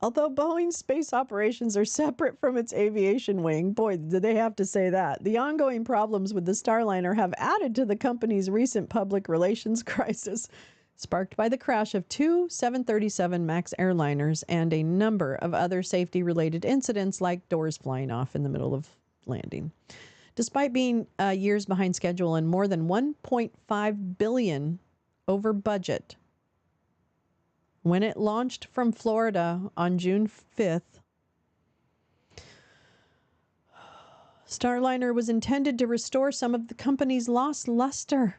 [SPEAKER 1] Although Boeing's space operations are separate from its aviation wing, boy, did they have to say that, the ongoing problems with the Starliner have added to the company's recent public relations crisis, sparked by the crash of 2 737 MAX airliners and a number of other safety-related incidents like doors flying off in the middle of landing. Despite being years behind schedule and more than $1.5 billion over budget, when it launched from Florida on June 5th, Starliner was intended to restore some of the company's lost luster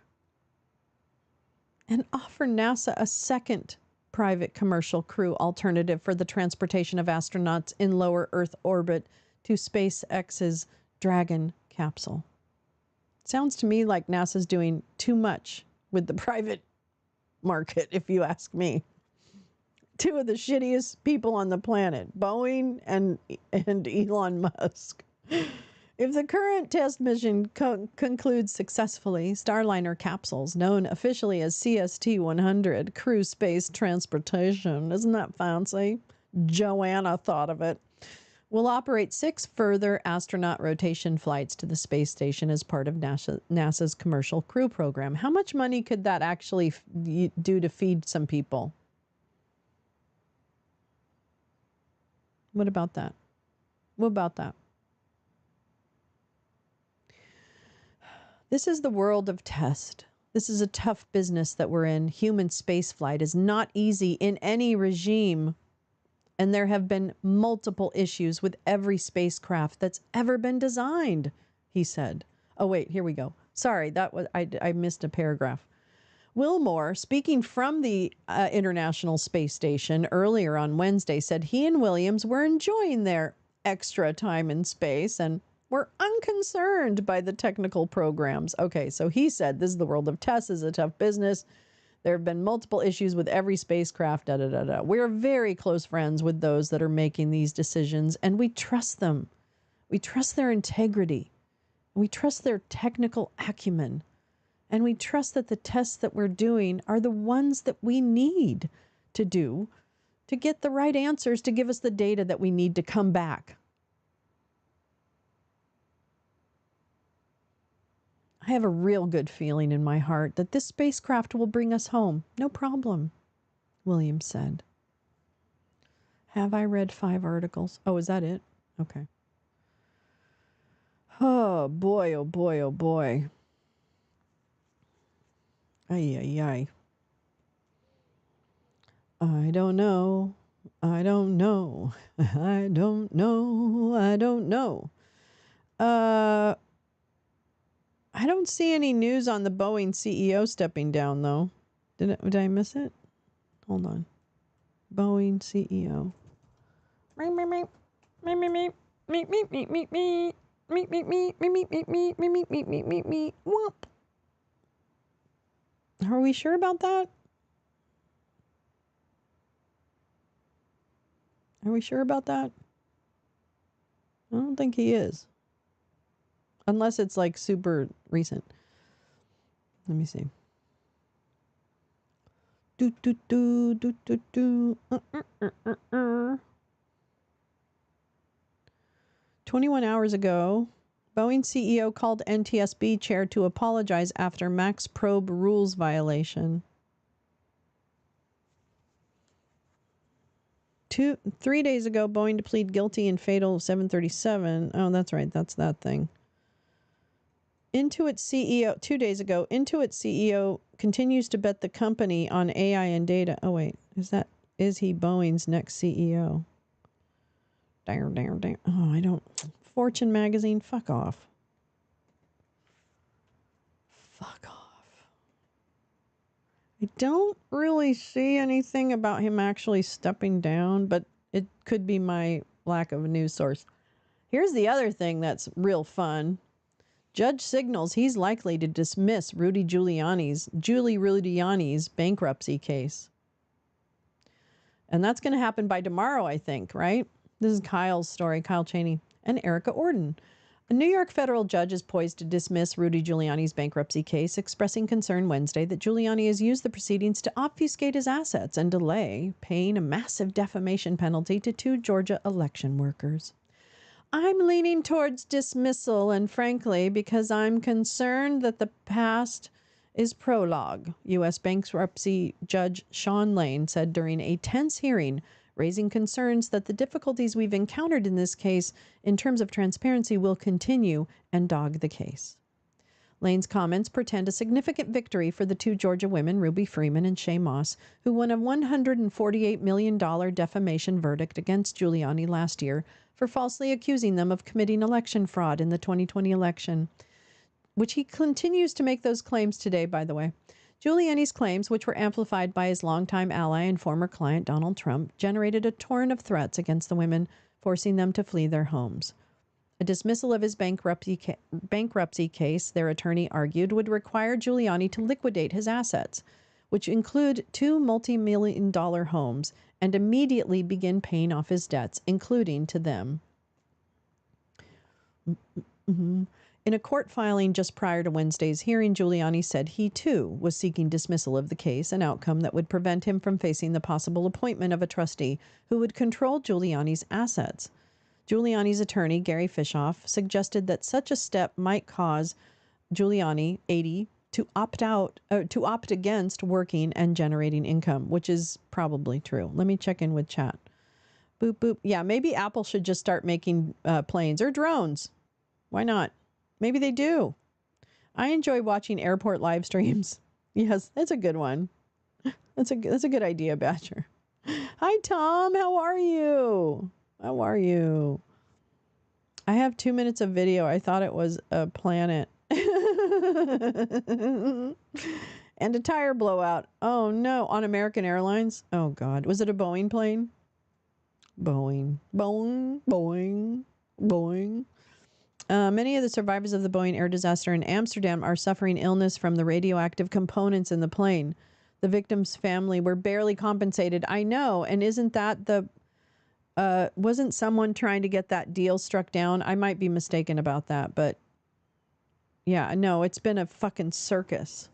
[SPEAKER 1] and offer NASA a second private commercial crew alternative for the transportation of astronauts in lower Earth orbit to SpaceX's Dragon capsule. Sounds to me like NASA's doing too much with the private market, if you ask me. Two of the shittiest people on the planet, Boeing and Elon Musk. If the current test mission concludes successfully, Starliner capsules, known officially as CST-100, Crew Space Transportation, isn't that fancy? Joanna thought of it, will operate 6 further astronaut rotation flights to the space station as part of NASA's commercial crew program. How much money could that actually do to feed some people? What about that? What about that? This is the world of test. This is a tough business that we're in. Human spaceflight is not easy in any regime. And there have been multiple issues with every spacecraft that's ever been designed, he said. Oh, wait, here we go. Sorry, that was I missed a paragraph. Wilmore, speaking from the International Space Station earlier on Wednesday, said he and Williams were enjoying their extra time in space and were unconcerned by the technical programs. Okay, so he said this is the world of tests, is a tough business. There have been multiple issues with every spacecraft, We're very close friends with those that are making these decisions, and we trust them. We trust their integrity. We trust their technical acumen. And we trust that the tests that we're doing are the ones that we need to do to get the right answers, to give us the data that we need to come back. I have a real good feeling in my heart that this spacecraft will bring us home. No problem, Williams said. Have I read 5 articles? Oh, is that it? Okay. Oh, boy, oh, boy, oh, boy. Ay, ay, ay. I don't know. I don't know. I don't know. I don't know. I don't see any news on the Boeing CEO stepping down, though. Did I miss it? Hold on. Boeing CEO. Whoop. Are we sure about that? Are we sure about that? I don't think he is. Unless it's like super recent. Let me see. 21 hours ago, Boeing CEO called NTSB chair to apologize after MAX probe rules violation. 3 days ago, Boeing to plead guilty in fatal 737. Oh, that's right. That's that thing. Intuit CEO, 2 days ago, Intuit CEO continues to bet the company on AI and data. Oh, wait. Is he Boeing's next CEO? Damn. Oh, I don't. Fortune magazine, fuck off. Fuck off. I don't really see anything about him actually stepping down, but it could be my lack of a news source. Here's the other thing that's real fun. Judge signals he's likely to dismiss Rudy Giuliani's bankruptcy case. And that's going to happen by tomorrow, I think, right? This is Kyle's story, Kyle Cheney and Erica Orden. A New York federal judge is poised to dismiss Rudy Giuliani's bankruptcy case, expressing concern Wednesday that Giuliani has used the proceedings to obfuscate his assets and delay paying a massive defamation penalty to 2 Georgia election workers. I'm leaning towards dismissal, and frankly, because I'm concerned that the past is prologue, U.S. bankruptcy judge Sean Lane said during a tense hearing raising concerns that the difficulties we've encountered in this case in terms of transparency will continue and dog the case. Lane's comments portend a significant victory for the two Georgia women, Ruby Freeman and Shay Moss, who won a $148 million defamation verdict against Giuliani last year for falsely accusing them of committing election fraud in the 2020 election, which he continues to make those claims today, by the way. Giuliani's claims, which were amplified by his longtime ally and former client Donald Trump, generated a torrent of threats against the women, forcing them to flee their homes. A dismissal of his bankruptcy case, their attorney argued, would require Giuliani to liquidate his assets, which include 2 multi-million-dollar homes, and immediately begin paying off his debts, including to them. In a court filing just prior to Wednesday's hearing, Giuliani said he, too, was seeking dismissal of the case, an outcome that would prevent him from facing the possible appointment of a trustee who would control Giuliani's assets. Giuliani's attorney, Gary Fishoff, suggested that such a step might cause Giuliani, 80, to opt against working and generating income, which is probably true. Let me check in with chat. Boop, boop. Yeah, maybe Apple should just start making planes or drones. Why not? Maybe they do. I enjoy watching airport live streams. Yes, that's a good one. That's a good idea, Badger. Hi, Tom. How are you? How are you? I have 2 minutes of video. I thought it was a planet. And a tire blowout. Oh, no. On American Airlines? Oh, God. Was it a Boeing plane? Boeing. Boeing. Boeing. Boeing. Many of the survivors of the Boeing air disaster in Amsterdam are suffering illness from the radioactive components in the plane. The victims' family were barely compensated. I know. And isn't that the... wasn't someone trying to get that deal struck down? I might be mistaken about that, but yeah, no, it's been a fucking circus.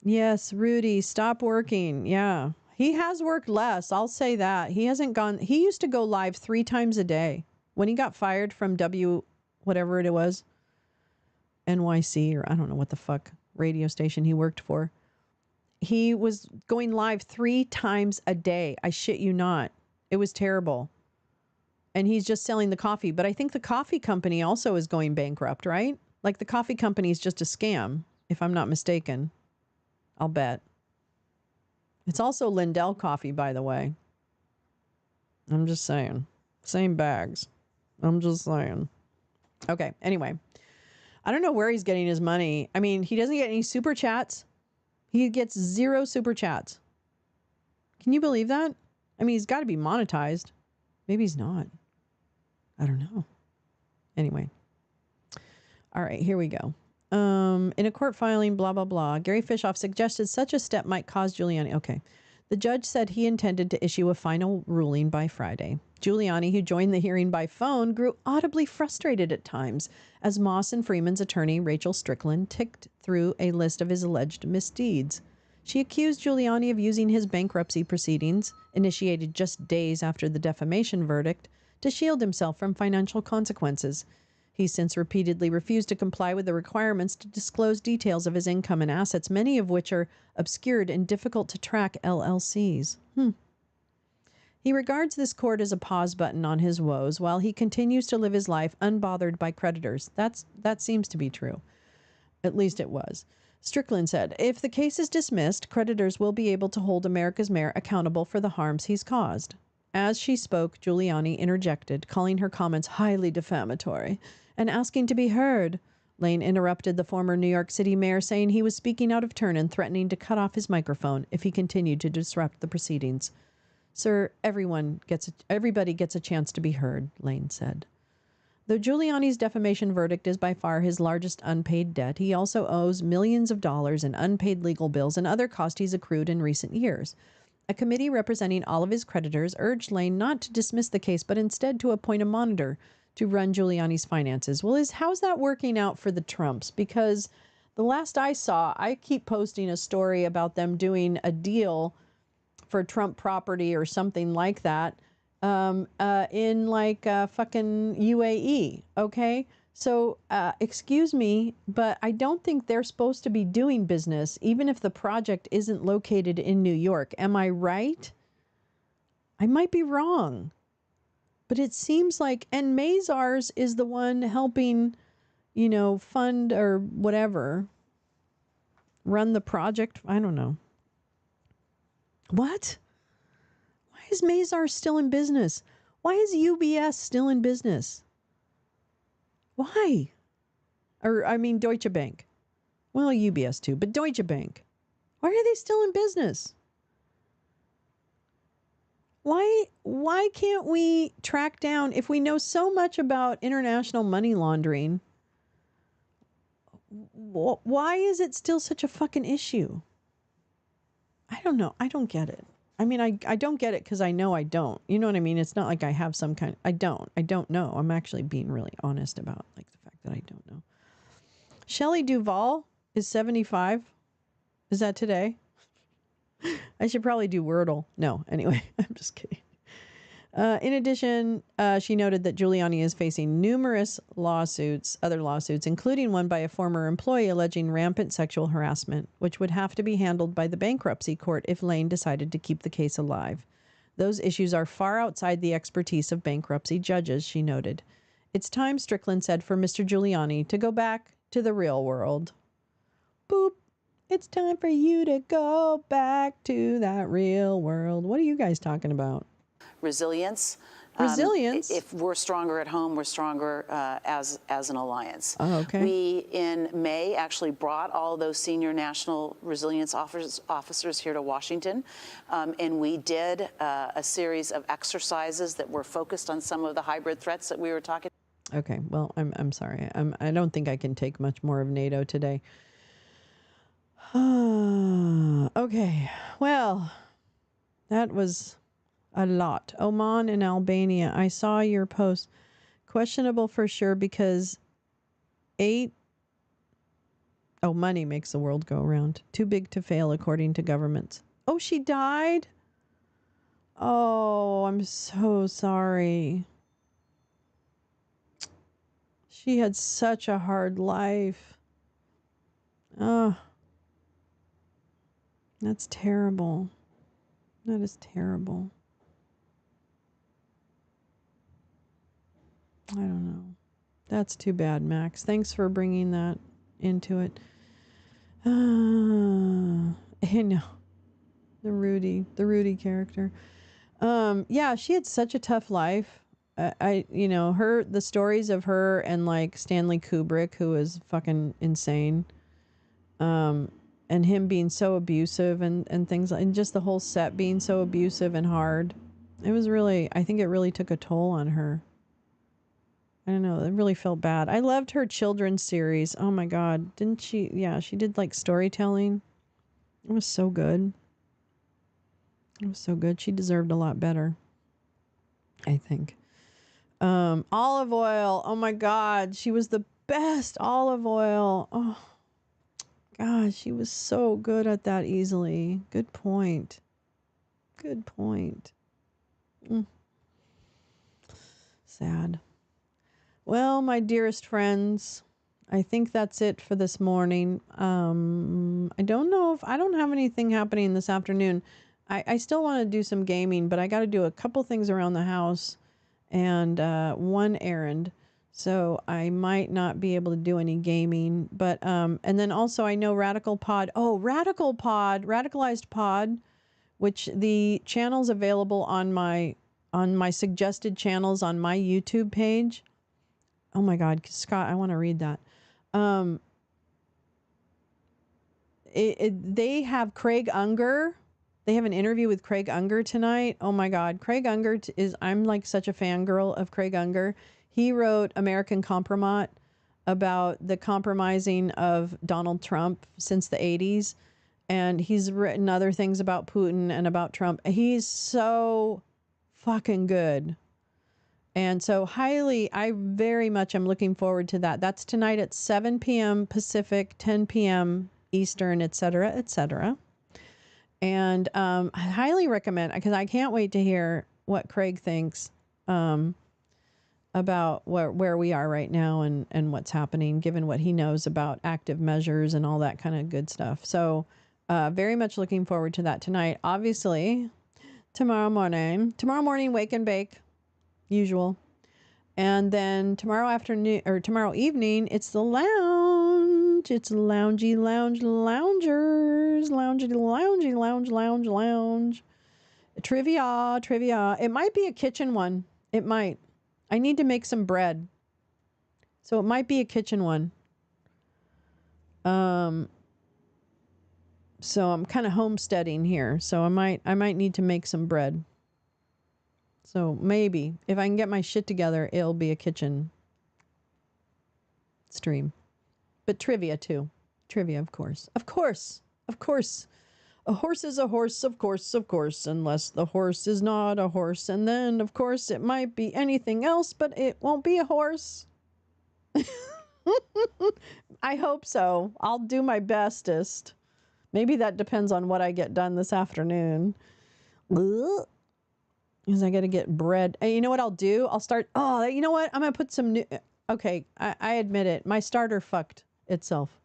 [SPEAKER 1] Yes, Rudy, stop working. Yeah, he has worked less. I'll say that. He hasn't gone. He used to go live 3 times a day. When he got fired from whatever it was, NYC, or I don't know what the fuck radio station he worked for. He was going live 3 times a day. I shit you not. It was terrible. And he's just selling the coffee. But I think the coffee company also is going bankrupt, right? Like the coffee company is just a scam, if I'm not mistaken. I'll bet. It's also Lindell Coffee, by the way. I'm just saying. Same bags. I'm just saying. Okay, anyway. I don't know where he's getting his money. I mean, he doesn't get any super chats. He gets 0 super chats. Can you believe that? I mean, he's got to be monetized. Maybe he's not. I don't know. Anyway. All right, here we go. In a court filing, blah, blah, blah, Gary Fishoff suggested such a step might cause Giuliani. Okay. The judge said he intended to issue a final ruling by Friday. Giuliani, who joined the hearing by phone, grew audibly frustrated at times as Moss and Freeman's attorney, Rachel Strickland, ticked through a list of his alleged misdeeds. She accused Giuliani of using his bankruptcy proceedings, initiated just days after the defamation verdict, to shield himself from financial consequences. He's since repeatedly refused to comply with the requirements to disclose details of his income and assets, many of which are obscured and difficult to track LLCs. He regards this court as a pause button on his woes while he continues to live his life unbothered by creditors. That seems to be true. At least it was. Strickland said, if the case is dismissed, creditors will be able to hold America's mayor accountable for the harms he's caused. As she spoke, Giuliani interjected, calling her comments highly defamatory and asking to be heard. Lane interrupted the former New York City mayor, saying he was speaking out of turn and threatening to cut off his microphone if he continued to disrupt the proceedings. Sir, everybody gets a chance to be heard, Lane said. Though Giuliani's defamation verdict is by far his largest unpaid debt, he also owes millions of dollars in unpaid legal bills and other costs he's accrued in recent years. A committee representing all of his creditors urged Lane not to dismiss the case, but instead to appoint a monitor to run Giuliani's finances. Well, how's that working out for the Trumps? Because the last I saw, I keep posting a story about them doing a deal for Trump property or something like that in like fucking UAE, okay? So, excuse me, but I don't think they're supposed to be doing business, even if the project isn't located in New York. Am I right? I might be wrong, but it seems like, and Mazars is the one helping, fund or whatever, run the project. I don't know. What? Why is Mazars still in business? Why is UBS still in business? Why? Deutsche Bank. Well, UBS too, but Deutsche Bank. Why are they still in business? Why can't we track down, if we know so much about international money laundering, why is it still such a fucking issue? I don't know. I don't get it. I don't get it because I know I don't. You know what I mean? It's not like I have some kind. I don't know. I'm actually being really honest about the fact that I don't know. Shelley Duvall is 75. Is that today? I should probably do Wordle. No, anyway, I'm just kidding. In addition, she noted that Giuliani is facing numerous other lawsuits, including one by a former employee alleging rampant sexual harassment, which would have to be handled by the bankruptcy court if Lane decided to keep the case alive. Those issues are far outside the expertise of bankruptcy judges, she noted. It's time, Strickland said, for Mr. Giuliani to go back to the real world. Boop. It's time for you to go back to that real world. What are you guys talking about?
[SPEAKER 5] Resilience.
[SPEAKER 1] Resilience?
[SPEAKER 5] If we're stronger at home, we're stronger as an alliance.
[SPEAKER 1] Oh, okay.
[SPEAKER 5] We, in May, actually brought all those senior national resilience officers here to Washington, and we did a series of exercises that were focused on some of the hybrid threats that we were talking about.
[SPEAKER 1] Okay, well, I'm sorry. I don't think I can take much more of NATO today. Okay, well, that was a lot. Oman and Albania. I saw your post. Questionable for sure because money makes the world go around. Too big to fail according to governments. Oh, she died? Oh, I'm so sorry. She had such a hard life. Oh. That's terrible. That is terrible. I don't know. That's too bad, Max. Thanks for bringing that into it. I know. The Rudy character. Yeah, she had such a tough life. The stories of her and like Stanley Kubrick, who was fucking insane. And him being so abusive and things, and just the whole set being so abusive and hard. I think it really took a toll on her. I don't know. It really felt bad. I loved her children's series. Oh my God. Didn't she? Yeah, she did like storytelling. It was so good. It was so good. She deserved a lot better, I think. Olive oil. Oh my God. She was the best. Olive oil. Oh. God, she was so good at that easily. Good point. Good point. Sad. Well, my dearest friends, I think that's it for this morning. I don't know if I don't have anything happening this afternoon. I still want to do some gaming, but I got to do a couple things around the house and one errand. So I might not be able to do any gaming, but and then also I know Radicalized Pod, which the channel's available on my suggested channels on my YouTube page. Oh my God, Scott, I want to read that. They have Craig Unger. They have an interview with Craig Unger tonight. Oh my God, Craig Unger I'm like such a fangirl of Craig Unger. He wrote American Compromat about the compromising of Donald Trump since the 80s. And he's written other things about Putin and about Trump. He's so fucking good. And so I very much am looking forward to that. That's tonight at 7 p.m. Pacific, 10 p.m. Eastern, et cetera, et cetera. And I highly recommend, because I can't wait to hear what Craig thinks about where we are right now and what's happening, given what he knows about active measures and all that kind of good stuff. So very much looking forward to that tonight. Obviously, Tomorrow morning, wake and bake, usual. And then tomorrow afternoon or tomorrow evening, it's the lounge. It's loungers, lounge. Trivia. It might be a kitchen one. It might. I need to make some bread. So it might be a kitchen one. So I'm kind of homesteading here. So I might need to make some bread. So maybe if I can get my shit together, it'll be a kitchen stream. But trivia too. Trivia, of course. Of course. A horse is a horse, of course, unless the horse is not a horse. And then, of course, it might be anything else, but it won't be a horse. I hope so. I'll do my bestest. Maybe that depends on what I get done this afternoon. Because I got to get bread. You know what I'll do? I'll start. Oh, you know what? I'm going to put some new. Okay, I admit it. My starter fucked itself.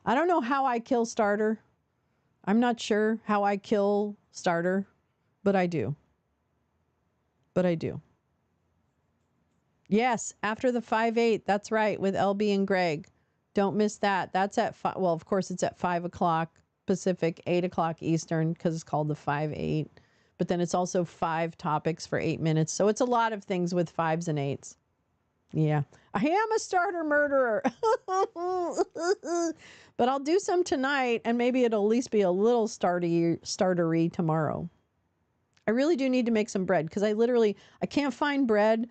[SPEAKER 1] I don't know how I kill starter. I'm not sure how I kill starter, but I do. Yes, after the 5-8. That's right, with LB and Greg. Don't miss that. That's at 5. Well, of course, it's at 5 o'clock Pacific, 8 o'clock Eastern, because it's called the 5-8. But then it's also 5 topics for 8 minutes. So it's a lot of things with 5s and 8s. Yeah. I am a starter murderer. But I'll do some tonight, and maybe it'll at least be a little startery tomorrow. I really do need to make some bread, because I can't find bread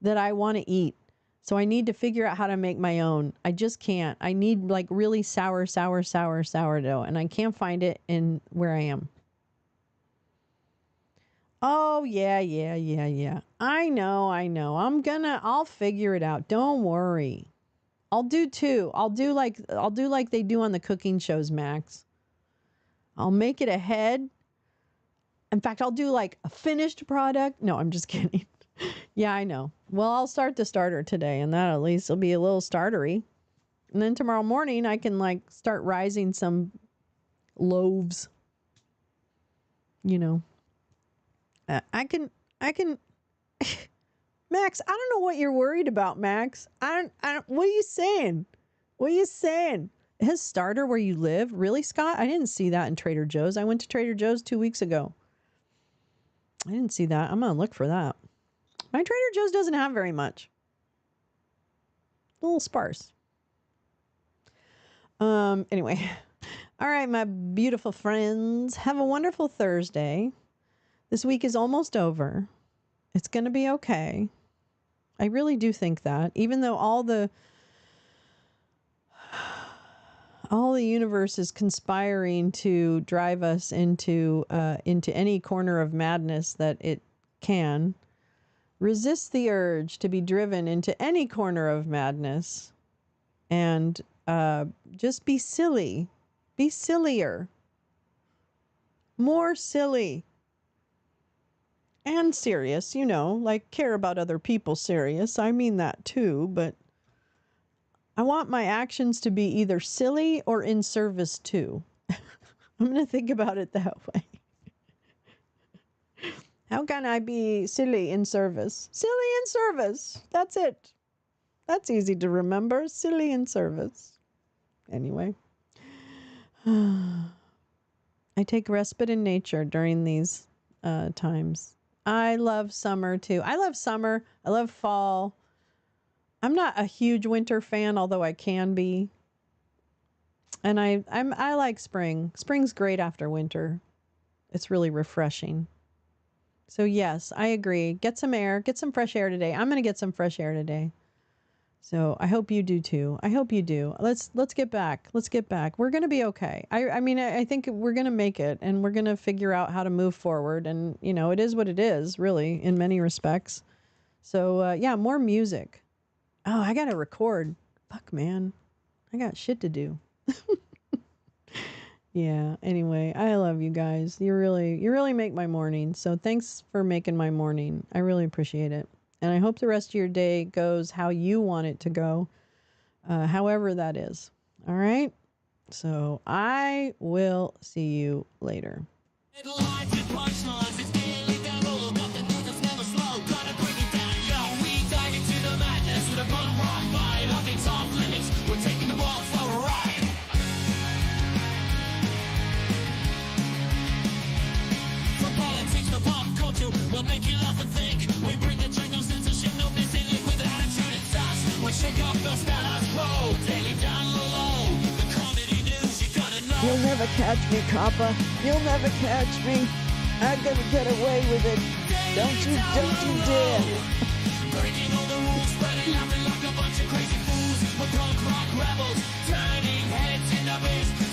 [SPEAKER 1] that I want to eat. So I need to figure out how to make my own. I just can't. I need like really sour sourdough, and I can't find it in where I am. Oh, yeah. I know. I'll figure it out. Don't worry. I'll do 2. I'll do like they do on the cooking shows, Max. I'll make it ahead. In fact, I'll do like a finished product. No, I'm just kidding. Yeah, I know. Well, I'll start the starter today, and that at least will be a little startery. And then tomorrow morning, I can like start rising some loaves. You know. I can. Max, I don't know what you're worried about, Max. I don't. What are you saying? His starter where you live? Really, Scott? I didn't see that in Trader Joe's. I went to Trader Joe's 2 weeks ago. I didn't see that. I'm going to look for that. My Trader Joe's doesn't have very much. A little sparse. Anyway. All right, my beautiful friends. Have a wonderful Thursday. This week is almost over. It's going to be okay. I really do think that. Even though all the universe is conspiring to drive us into any corner of madness that it can, resist the urge to be driven into any corner of madness and just be silly. Be sillier. More silly. And serious, like care about other people serious. I mean that too, but I want my actions to be either silly or in service to. I'm going to think about it that way. How can I be silly in service? Silly in service. That's it. That's easy to remember. Silly in service. Anyway. I take respite in nature during these times. I love summer too. I love summer. I love fall. I'm not a huge winter fan, although I can be. And I like spring. Spring's great after winter. It's really refreshing. So yes, I agree. Get some air. Get some fresh air today. I'm going to get some fresh air today. So I hope you do too. I hope you do. Let's get back. Let's get back. We're going to be okay. I mean, I think we're going to make it, and we're going to figure out how to move forward. And, it is what it is, really, in many respects. So, yeah, more music. Oh, I got to record. Fuck, man. I got shit to do. Yeah, anyway, I love you guys. You really make my morning. So thanks for making my morning. I really appreciate it. And I hope the rest of your day goes how you want it to go, however that is. All right? So I will see you later. You'll never catch me, copper. You'll never catch me. I'm gonna get away with it. Don't you dare.
[SPEAKER 8] Breaking all the rules, spreading laughing like a bunch of crazy fools. We're punk rock rebels, turning heads in the biz.